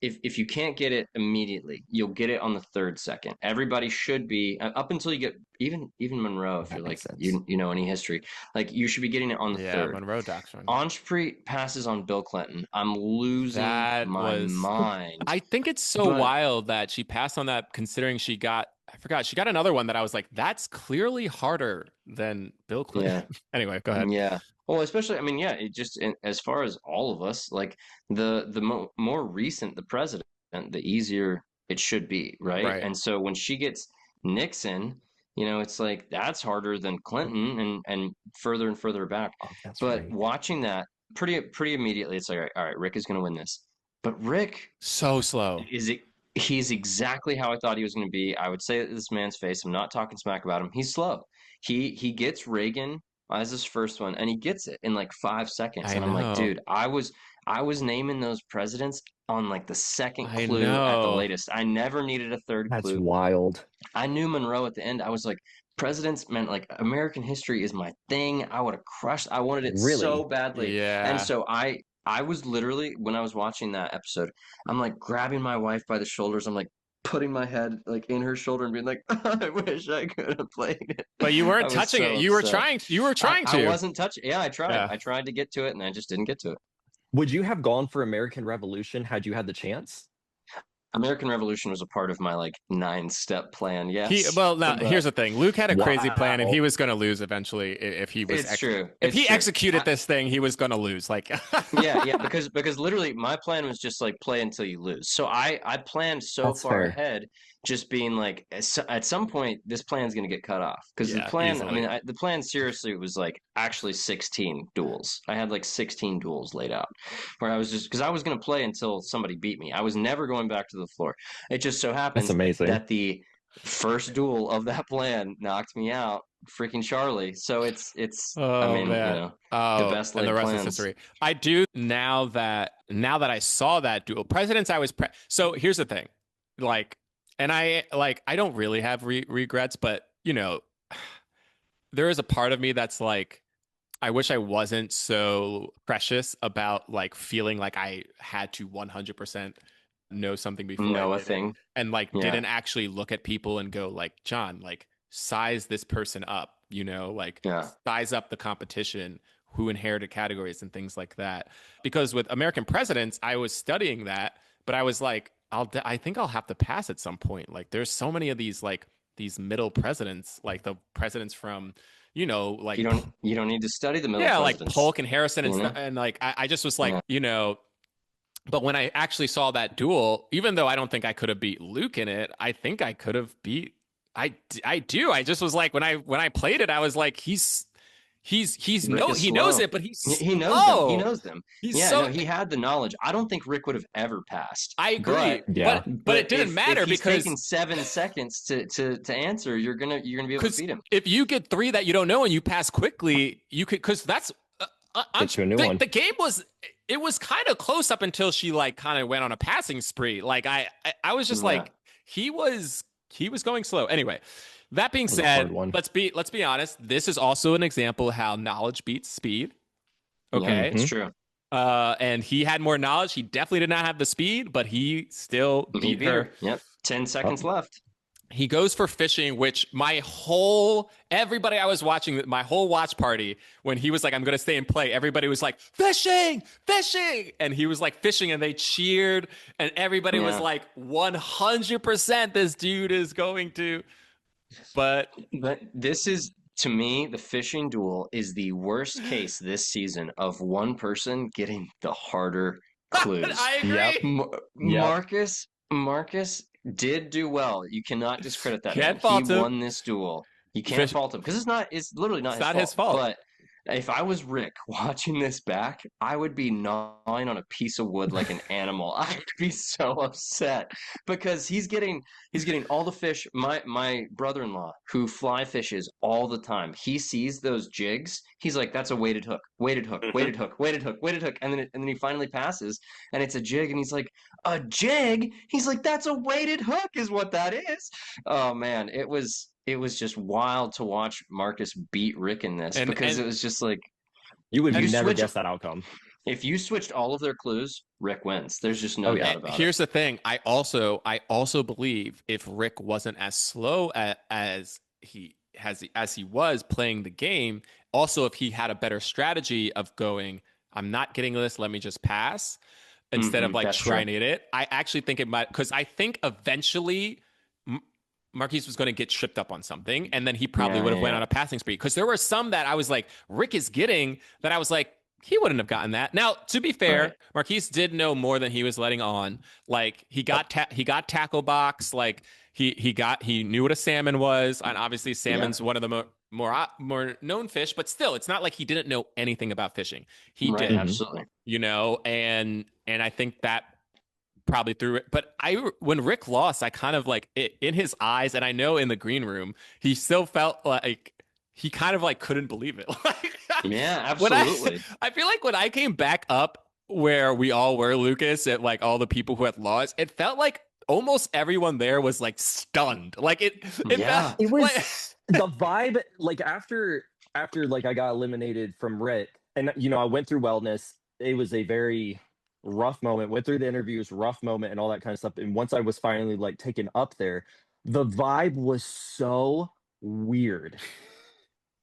if you can't get it immediately, you'll get it on the third second. Everybody should be up until you get even Monroe, if you're like you know any history, like you should be getting it on the third. Monroe doctrine. Anspree passes on Bill Clinton. I'm losing my mind. I think it's so wild that she passed on that, considering she got another one that I was like, that's clearly harder than Bill Clinton. Yeah. Anyway, go ahead. Yeah. Well, especially, I mean, it just as far as all of us, like the more recent the president, the easier it should be, right? Right. And so when she gets Nixon, it's like that's harder than Clinton and further and further back. Oh, that's But right. watching that pretty immediately, it's like, all right, Rick is going to win this. But Rick So slow. he's exactly how I thought he was going to be. I would say it to this man's face. I'm not talking smack about him. He's slow. He gets Reagan as his first one, and he gets it in like 5 seconds. I And I'm like, know. dude, I was naming those presidents on like the second I clue at the know. latest. I never needed a third That's clue. wild. I knew Monroe at the end. I was like, presidents meant like American history is my thing. I would have crushed. I wanted it Really? so badly. Yeah. And so I was literally, when I was watching that episode, I'm like grabbing my wife by the shoulders. I'm like putting my head like in her shoulder and being like, I wish I could have played it. But you I weren't was touching so it. You were upset. trying. You were trying I to. wasn't touching. Yeah, I tried. Yeah. I tried to get to it, and I just didn't get to it. Would you have gone for American Revolution had you had the chance? American Revolution was a part of my like 9-step plan. Yes. Here's the thing. Luke had a crazy plan, and Wow. he was going to lose eventually if he was. It's true. If It's he true. executed this thing, he was going to lose. Like. yeah, because literally my plan was just like play until you lose. So I planned so That's far fair. ahead, just being like at some point this plan's going to get cut off because the Yeah, plan. easily. I mean, the plan seriously was like actually 16 duels. I had like 16 duels laid out, where I was just because I was going to play until somebody beat me. I was never going back to the floor. It just so That's happens amazing. that the first duel of that plan knocked me out. Freaking Charlie. So it's Oh, I mean, man. the best and laid the rest plans. is history. I do now that I saw that duel. Presidents, I was so here's the thing, like, and I don't really have regrets, but there is a part of me that's like, I wish I wasn't so precious about like feeling like I had to 100% know something before Know I a did it, thing. and like Yeah. didn't actually look at people and go like, John, like size this person up, like Yeah. size up the competition, who inherited categories and things like that. Because with American presidents, I was studying that, but I was like, I think I'll have to pass at some point. Like there's so many of these like these middle presidents, like the presidents from, like You don't need to study the middle like presidents. Polk and Harrison and you know? stuff. And like I just was like, but when I actually saw that duel, even though I don't think I could have beat Luke in it, I think I could have beat. I do. I just was like when I played it, I was like, he knows it, but he knows them. He knows them. He had the knowledge. I don't think Rick would have ever passed. I agree. But it didn't matter if he's because taking 7 seconds to answer, you're gonna be able to beat him. If you get 3 that you don't know and you pass quickly, you could, because that's Get you a new one. the game was kind of close up until she like kind of went on a passing spree. Like I was just like he was going slow. Anyway, that being said, let's be honest. This is also an example of how knowledge beats speed. Okay, it's true. And he had more knowledge. He definitely did not have the speed, but he still beat her. Yep. 10 seconds left. He goes for fishing, which everybody I was watching, my whole watch party, when he was like, I'm going to stay and play, everybody was like, fishing. And he was like fishing and they cheered and everybody was like, 100% this dude is going to. But this is, to me, the fishing duel is the worst case this season of one person getting the harder clues. I agree. Marcus did do well. You cannot discredit that. Can't fault him. He won this duel. You can't fault him because it's literally not his fault. But if I was Rick watching this back, I would be gnawing on a piece of wood like an animal. I'd be so upset because he's getting all the fish. My brother-in-law who fly fishes all the time, he sees those jigs. He's like, that's a weighted hook, weighted hook, weighted hook, weighted hook, weighted hook, and then he finally passes, and it's a jig, and he's like, a jig? He's like, that's a weighted hook, is what that is. Oh man, it was just wild to watch Marcus beat Rick in this because it was just like you would never guess that outcome. If you switched all of their clues, Rick wins. There's just no doubt about it. Here's the thing. I also believe if Rick wasn't as slow as he was playing the game, also if he had a better strategy of going, I'm not getting this, let me just pass, instead of like trying to get it. I actually think it might, because I think eventually Marquise was going to get tripped up on something, and then he probably would have went on a passing spree. Because there were some that I was like, Rick is getting, that I was like, he wouldn't have gotten that. Now, to be fair, Right. Marquise did know more than he was letting on. Like he got tackle box. Like he knew what a salmon was, and obviously salmon's one of the more known fish. But still, it's not like he didn't know anything about fishing. He Right, did, absolutely. you know, and I think that probably threw it. But when Rick lost, I kind of like in his eyes, and I know in the green room, he still felt like he kind of like couldn't believe it. Like, yeah, absolutely. I feel like when I came back up where we all were, Lucas, at like all the people who had lost, it felt like almost everyone there was like stunned. Like it Yeah. felt, It was like, the vibe, like after like I got eliminated from Rick, and you know, I went through wellness. It was a very rough moment, went through the interviews, rough moment, and all that kind of stuff. And once I was finally like taken up there, the vibe was so weird.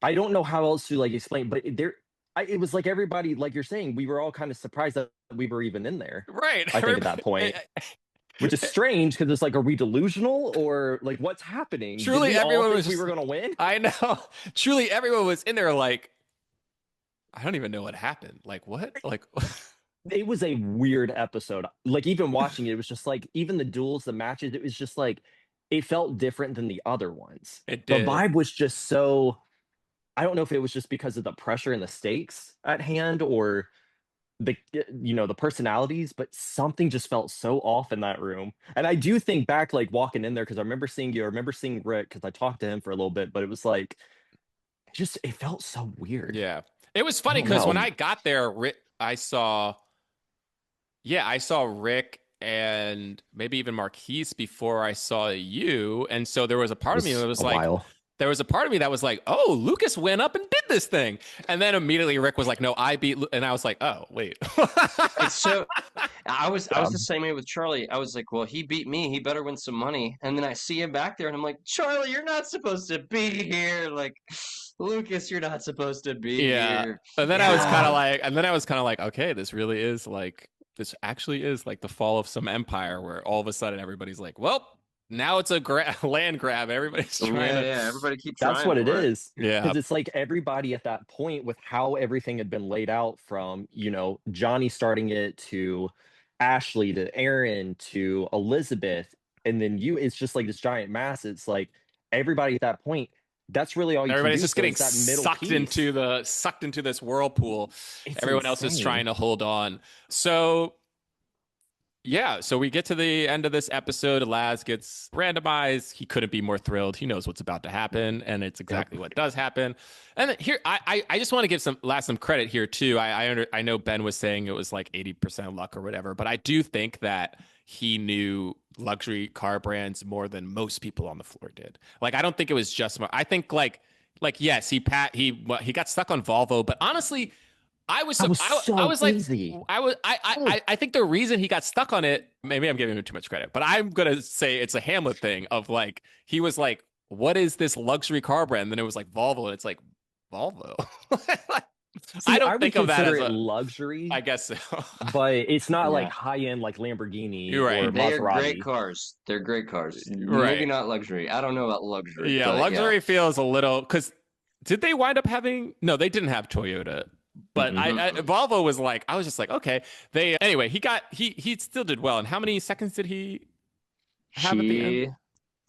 I don't know how else to like explain, but it was like everybody, like you're saying, we were all kind of surprised that we were even in there. right. I think at that point, which is strange because it's like, are we delusional or like what's happening? Truly, Did we all everyone think was we just, were gonna win. I know. Truly, everyone was in there like, I don't even know what happened. Like what? Like It was a weird episode. Like even watching it, it was just like even the duels, the matches, it was just like it felt different than the other ones. it The did. vibe was just so I don't know if it was just because of the pressure and the stakes at hand or the the personalities, but something just felt so off in that room. And I do think back like walking in there because I remember seeing you, I remember seeing Rick because I talked to him for a little bit, but it was like just it felt so weird. Yeah. It was funny because when I got there, I saw Rick and maybe even Marquise before I saw you. And so there was a part of me that was like, there was a part of me that was like, oh, Lucas went up and did this thing. And then immediately Rick was like, no, I beat, and I was like, oh, wait. So I was the same way with Charlie. I was like, well, he beat me. He better win some money. And then I see him back there and I'm like, Charlie, you're not supposed to be here. Like, Lucas, you're not supposed to be here. And then I was kind of like, okay, this actually is like the fall of some empire where all of a sudden everybody's like, well, now it's a land grab. Everybody's trying to. Yeah, everybody keeps trying. That's what it is. Yeah. Because it's like everybody at that point with how everything had been laid out from, Johnny starting it to Ashley to Aaron to Elizabeth. And then it's just like this giant mass. It's like everybody at that point, that's really all you Everybody's can do. just getting sucked into this whirlpool. Everyone else is trying to hold on. So yeah, so we get to the end of this episode. Laz gets randomized. He couldn't be more thrilled. He knows what's about to happen, and it's exactly what does happen. And here, I just want to give Laz some credit here too. I know Ben was saying it was like 80% luck or whatever, but I do think that he knew luxury car brands more than most people on the floor did. Like, I don't think it was just. I think like yes, he got stuck on Volvo, but honestly. I think the reason he got stuck on it, maybe I'm giving him too much credit, but I'm going to say it's a Hamlet thing of like, he was like, what is this luxury car brand? And then it was like Volvo. And it's like, Volvo. I don't think of that as a luxury. I guess so. But it's not like high end like Lamborghini. You're right. Or They're Maserati. great cars. They're great cars. Right. Maybe not luxury. I don't know about luxury. Yeah, luxury feels a little, because did they wind up having, no, they didn't have Toyota. But Volvo was like, I was just like, okay. Anyway, he still did well. And how many seconds did he have at the end?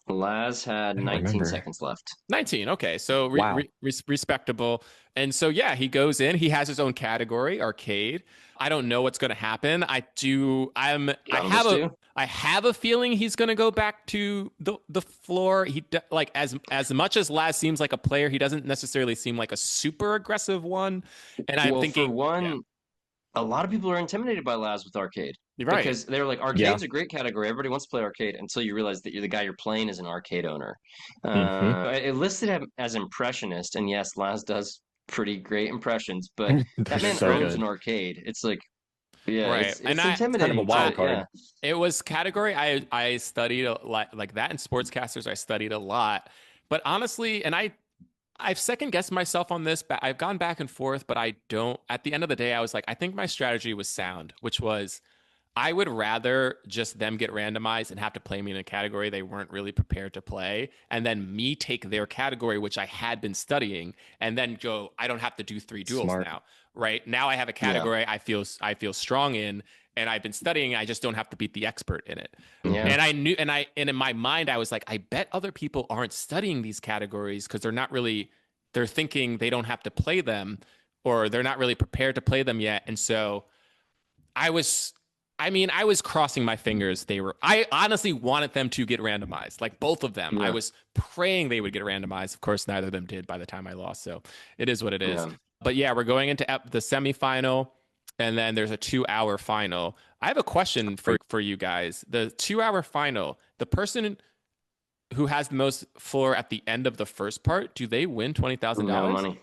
Laz had 19 seconds left. 19. Okay. So respectable. And so, yeah, he goes in, he has his own category, arcade. I don't know what's going to happen. I have a feeling he's going to go back to the floor. He like as much as Laz seems like a player, he doesn't necessarily seem like a super aggressive one. And I'm thinking, for one, a lot of people are intimidated by Laz with arcade. Right. Because they're like, arcade's a great category. Everybody wants to play arcade until you realize that the guy you're playing is an arcade owner. It listed him as impressionist, and yes, Laz does pretty great impressions, but that man owns an arcade. It's like, it's intimidating. Kind of a wild card. Yeah. It was category I studied a lot, like that, and sportscasters I studied a lot. But honestly, and I've second guessed myself on this. I've gone back and forth, but I don't. At the end of the day, I was like, I think my strategy was sound, which was I would rather just them get randomized and have to play me in a category they weren't really prepared to play, and then me take their category, which I had been studying, and then go, I don't have to do 3 duels Smart. now, right? Now I have a category I feel strong in, and I've been studying. I just don't have to beat the expert in it. Yeah. And I knew, and in my mind, I was like, I bet other people aren't studying these categories because they're thinking they don't have to play them, or they're not really prepared to play them yet. And so I was crossing my fingers. I honestly wanted them to get randomized, like both of them. Yeah. I was praying they would get randomized. Of course, neither of them did by the time I lost. So it is what it is. Yeah. But yeah, we're going into the semifinal, and then there's a 2-hour final. I have a question for you guys. The 2-hour final, the person who has the most floor at the end of the first part, do they win $20,000? No money.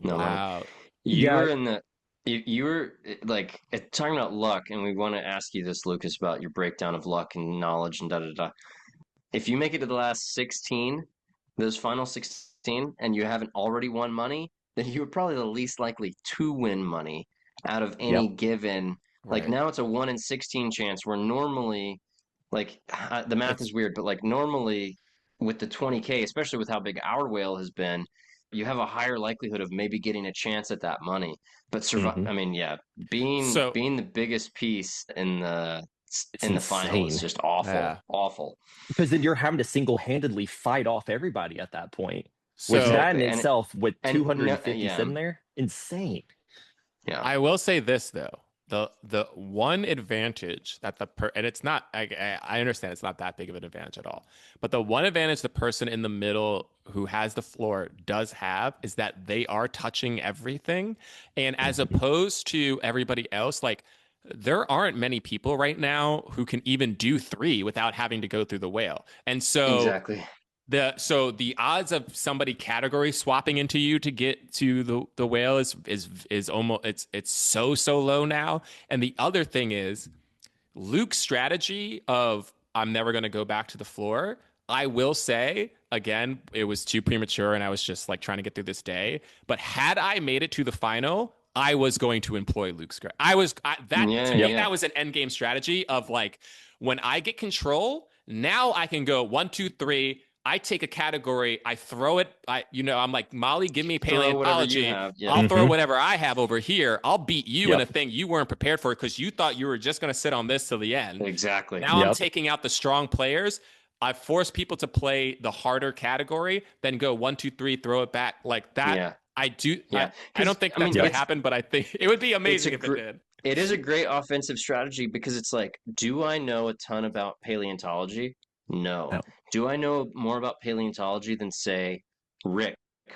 No wow. money. You were like talking about luck, and we want to ask you this, Lucas, about your breakdown of luck and knowledge and da da da. If you make it to the last 16, those final 16, and you haven't already won money, then you were probably the least likely to win money out of any given. Like Right. now it's a 1 in 16 chance, where normally, like the math is weird, but like normally with the 20K, especially with how big our whale has been, you have a higher likelihood of maybe getting a chance at that money. But I mean, yeah, being the biggest piece in the final is just awful. Yeah. Awful. Because then you're having to single-handedly fight off everybody at that point. So Which that in itself, with and 250 sitting there, insane. Yeah. I will say this though. The one advantage that and it's not, I understand it's not that big of an advantage at all, but the one advantage the person in the middle who has the floor does have is that they are touching everything. And as opposed to everybody else, like there aren't many people right now who can even do 3 without having to go through the whale. And so Exactly. So the odds of somebody category swapping into you to get to the whale is almost, it's so low now. And the other thing is Luke's strategy of I'm never going to go back to the floor. I will say again, it was too premature, and I was just like trying to get through this day. But had I made it to the final, I was going to employ Luke's strategy. That was an end game strategy of like, when I get control, now I can go 1, 2, 3. I take a category, I throw it. I'm like, Molly, give me paleontology. I'll throw whatever I have over here. I'll beat you in a thing you weren't prepared for because you thought you were just going to sit on this till the end. Exactly. Now I'm taking out the strong players. I force people to play the harder category, then go 1, 2, 3, throw it back like that. Yeah. I do. Yeah. I don't think that's going to happen, but I think it would be amazing if it did. It is a great offensive strategy because it's like, do I know a ton about paleontology? No. Do I know more about paleontology than, say, Rick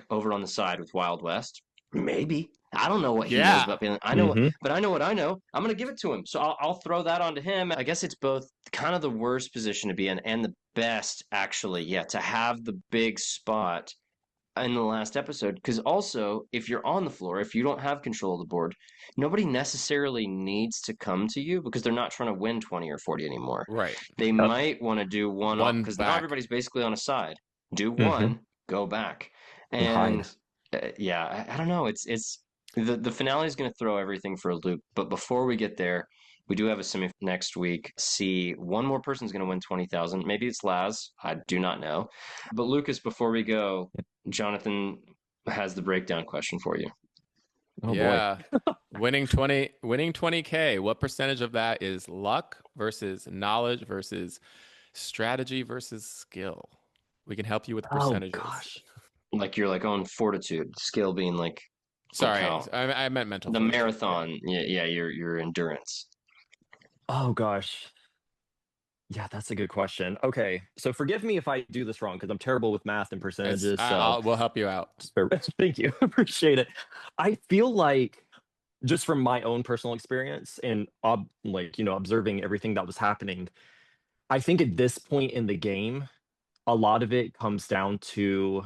over on the side with Wild West? Maybe. I don't know what he knows about paleontology. I know, but I know what I know. I'm going to give it to him. So I'll throw that onto him. I guess it's both kind of the worst position to be in and the best, actually. Yeah, to have the big spot in the last episode, because also if you're on the floor, if you don't have control of the board, nobody necessarily needs to come to you because they're not trying to win 20 or 40 anymore. Right. They might want to do one because now everybody's basically on a side. Do one, go back, and I don't know. It's the finale is going to throw everything for a loop. But before we get there, we do have a semi next week. See, one more person's going to win 20,000. Maybe it's Laz. I do not know. But Lucas, before we go, Jonathan has the breakdown question for you. Oh, boy. winning 20K. What percentage of that is luck versus knowledge versus strategy versus skill? We can help you with percentages. Oh, gosh. Like you're like on fortitude, skill being like. Sorry, I meant mental. The marathon. Yeah, your endurance. Oh gosh. Yeah, that's a good question. Okay, so forgive me if I do this wrong because I'm terrible with math and percentages. We'll help you out. Thank you. Appreciate it. I feel like just from my own personal experience and observing everything that was happening, I think at this point in the game, a lot of it comes down to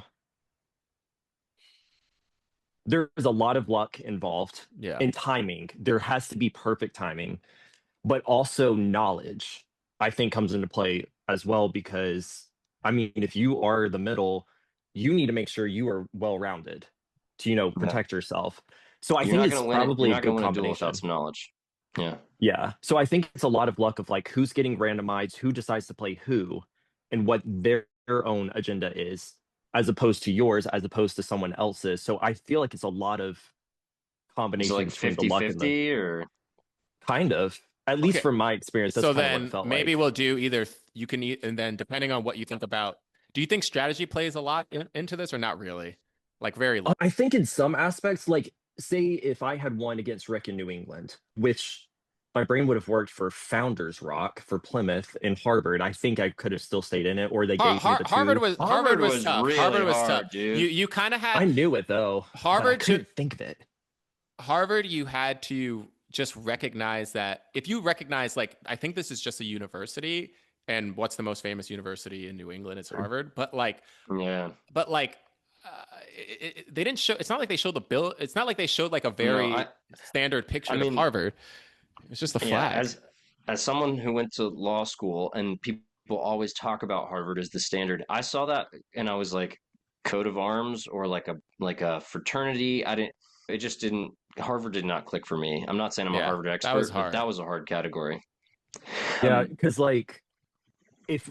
there's a lot of luck involved and timing. There has to be perfect timing, but also knowledge, I think, comes into play as well, because I mean, if you are the middle, you need to make sure you are well-rounded to, protect yourself. So I think it's probably a good combination. Without some knowledge. Yeah. Yeah. So I think it's a lot of luck of like who's getting randomized, who decides to play who, and what their own agenda is, as opposed to yours, as opposed to someone else's. So I feel like it's a lot of Is it combination like between the luck and the 50-50 or? kind of, at least Okay. from my experience, that's So kind of what it then felt maybe like. we'll do either you can eat, and then depending on what you think about, do you think strategy plays a lot into this or not really? Like very little. I think in some aspects, like say if I had won against Rick in New England, which my brain would have worked for Founders Rock for Plymouth and Harvard, I think I could have still stayed in it, or they gave me the Harvard two. was Harvard was tough. really Harvard was tough. hard, dude. You kind of I had knew it though, but I Harvard to couldn't think of it. Harvard. You had to just recognize that if you recognize, like, I think this is just a university, and what's the most famous university in New England? It's Harvard. Yeah. But like, they didn't show. It's not like they showed the bill. It's not like they showed like a very standard picture of Harvard. It's just a flag. As someone who went to law school and people always talk about Harvard as the standard, I saw that and I was like, coat of arms or like a fraternity. It just didn't. Harvard did not click for me. I'm not saying I'm a Harvard expert, that was hard. But that was a hard category. Yeah, because like if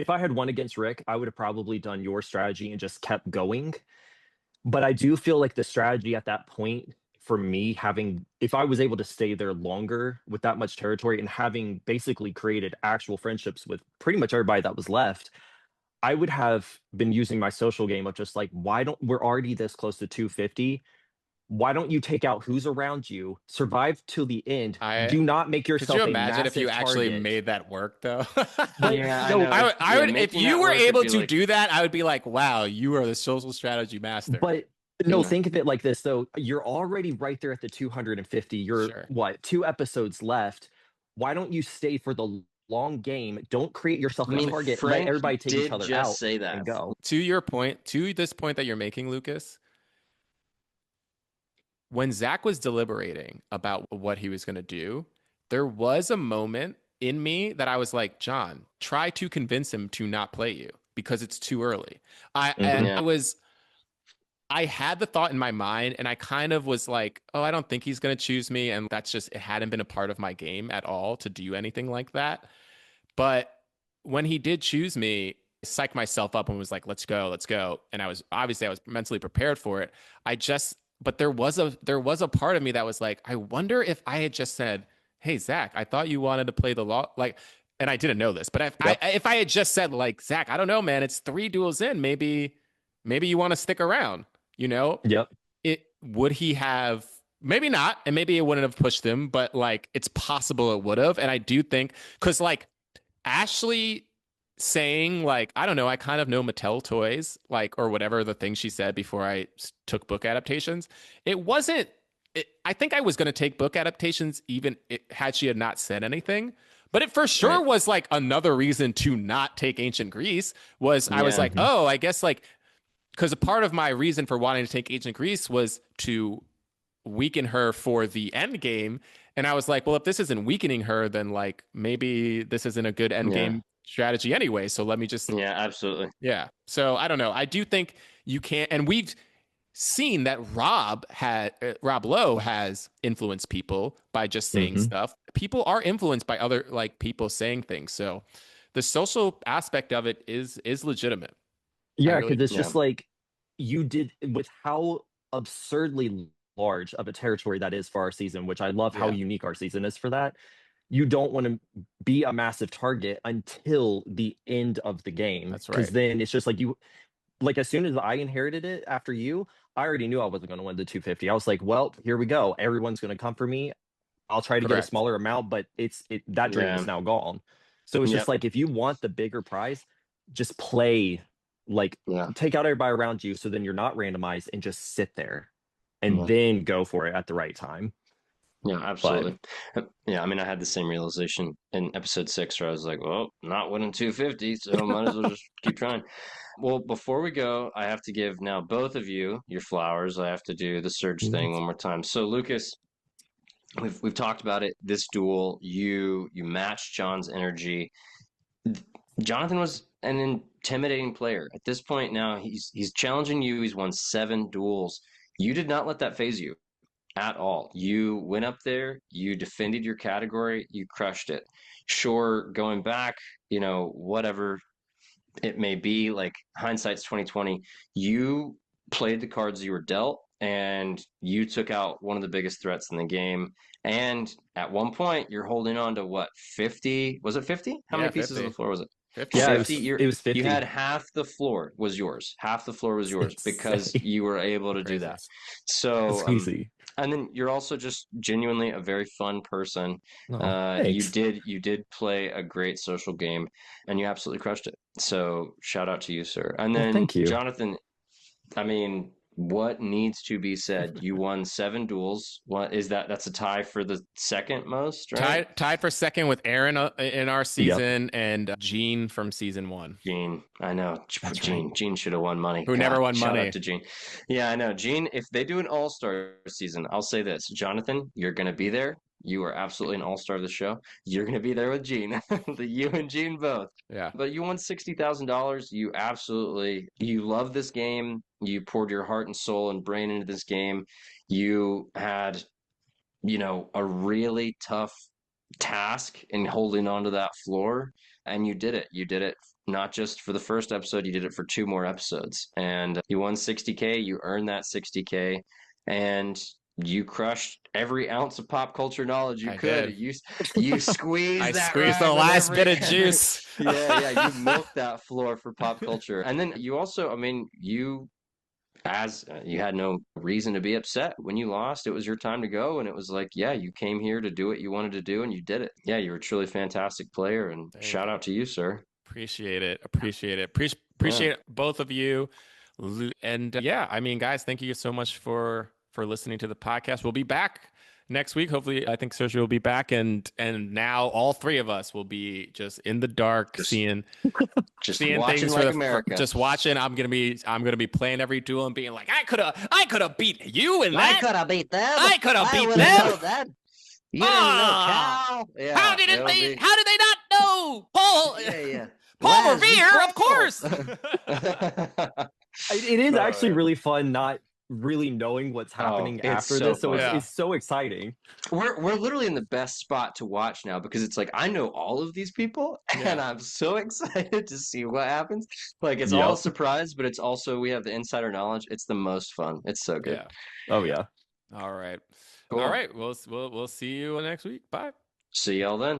I had won against Rick, I would have probably done your strategy and just kept going. But I do feel like the strategy at that point for me, if I was able to stay there longer with that much territory and having basically created actual friendships with pretty much everybody that was left, I would have been using my social game of just like, we're already this close to 250. Why don't you take out who's around you, survive till the end? Do not make yourself. Could you imagine if you actually target. made that work though? Yeah, no, I would. If you were able to do that, I would be like, wow, you are the social strategy master. But no, think of it like this though. You're already right there at the 250. You're what, 2 episodes left? Why don't you stay for the long game? Don't create yourself a target. Frank let everybody take each other out say that. and go. To your point, to this point that you're making, Lucas, when Zach was deliberating about what he was going to do, there was a moment in me that I was like, John, try to convince him to not play you because it's too early. I had the thought in my mind and I kind of was like, oh, I don't think he's going to choose me. And that's just, it hadn't been a part of my game at all to do anything like that. But when he did choose me, I psyched myself up and was like, let's go. And I was mentally prepared for it. But there was a part of me that was like, I wonder if I had just said, hey, Zach, I thought you wanted to play the law. Like, and I didn't know this, but if I had just said like, Zach, I don't know, man, it's 3 duels in. Maybe you want to stick around, you know? Yep. Would he have, maybe not. And maybe it wouldn't have pushed him, but like, it's possible it would have. And I do think, cause like Ashley saying like, I don't know, I kind of know Mattel toys, like, or whatever the thing she said before I took book adaptations. I think I was going to take book adaptations even had she had not said anything, but it for sure was like another reason to not take Ancient Greece I was like, oh, I guess like, because a part of my reason for wanting to take Ancient Greece was to weaken her for the end game. And I was like, well, if this isn't weakening her, then like maybe this isn't a good end game strategy anyway. So let me just. Yeah, absolutely. Yeah. So I don't know. I do think you can. And we've seen that Rob Lowe has influenced people by just saying stuff. People are influenced by other like people saying things. So the social aspect of it is legitimate. Yeah, because it's just like you did with how absurdly large of a territory that is for our season, which I love how unique our season is for that. You don't want to be a massive target until the end of the game. That's right. Because then it's just like as soon as I inherited it after you, I already knew I wasn't going to win the 250. I was like, well, here we go. Everyone's going to come for me. I'll try to get a smaller amount, but that dream is now gone. So it's just like, if you want the bigger prize, just play, take out everybody around you. So then you're not randomized and just sit there and then go for it at the right time. Yeah, absolutely. I mean, I had the same realization in episode 6 where I was like, well, not winning 250, so might as well just keep trying. Well, before we go, I have to give now both of you your flowers. I have to do the Surge thing one more time. So, Lucas, we've talked about it. This duel, you matched John's energy. Jonathan was an intimidating player. At this point now, he's challenging you. He's won 7 duels. You did not let that phase you. at all. You went up there, you defended your category, you crushed it. Sure, going back, whatever it may be, like hindsight's 2020, you played the cards you were dealt and you took out one of the biggest threats in the game. And at one point, you're holding on to what, 50? Was it 50? How many pieces 50. of the floor was it? 50. Yeah, 50. it was 50. You had half the floor was yours. Half the floor was yours because you were able to do that. So That's crazy. and then you're also just genuinely a very fun person. You Thanks. did play a great social game, and you absolutely crushed it. So shout out to you, sir. And then thank you. Jonathan, I mean, what needs to be said? You won 7 duels. What is that? That's a tie for the second most, right? Tied for second with Aaron in our season and Gene from season 1. Gene, I know. That's Gene. right. Gene should have won money. Who never won shout money. out to Gene. Yeah, I know. Gene, if they do an all-star season, I'll say this. Jonathan, you're going to be there. You are absolutely an all-star of the show. You're going to be there with Gene. You and Gene both. Yeah. But you won $60,000. You love this game. You poured your heart and soul and brain into this game. You had, a really tough task in holding onto that floor, and you did it. You did it not just for the first episode, you did it for 2 more episodes, and you won 60K. You earned that 60K, and you crushed every ounce of pop culture knowledge you could. You squeezed I that squeezed ride the with last bit of juice. yeah, you milked that floor for pop culture. And then you also, you had no reason to be upset when you lost. It was your time to go, and it was like, yeah, you came here to do what you wanted to do, and you did it. Yeah, you were a truly fantastic player, and shout out to you, sir. Appreciate it. Appreciate both of you. And guys, thank you so much for listening to the podcast. We'll be back next week. Hopefully, I think Sergio will be back, and now all 3 of us will be just in the dark, seeing watching things like America. Just watching. I'm gonna be playing every duel and being like, I could have beat you in that. I could have beat them. I could have beat them. That. You didn't know, Cal. Yeah, how did they not know? Paul. Yeah. Paul Revere, of course. It is actually really fun not really knowing what's happening after this, so it's so exciting. We're literally in the best spot to watch now because it's like I know all of these people and I'm so excited to see what happens. Like it's all a surprise, but it's also we have the insider knowledge. It's the most fun. It's so good. Yeah. Oh yeah. All right. Cool. All right. We'll see you next week. Bye. See y'all then.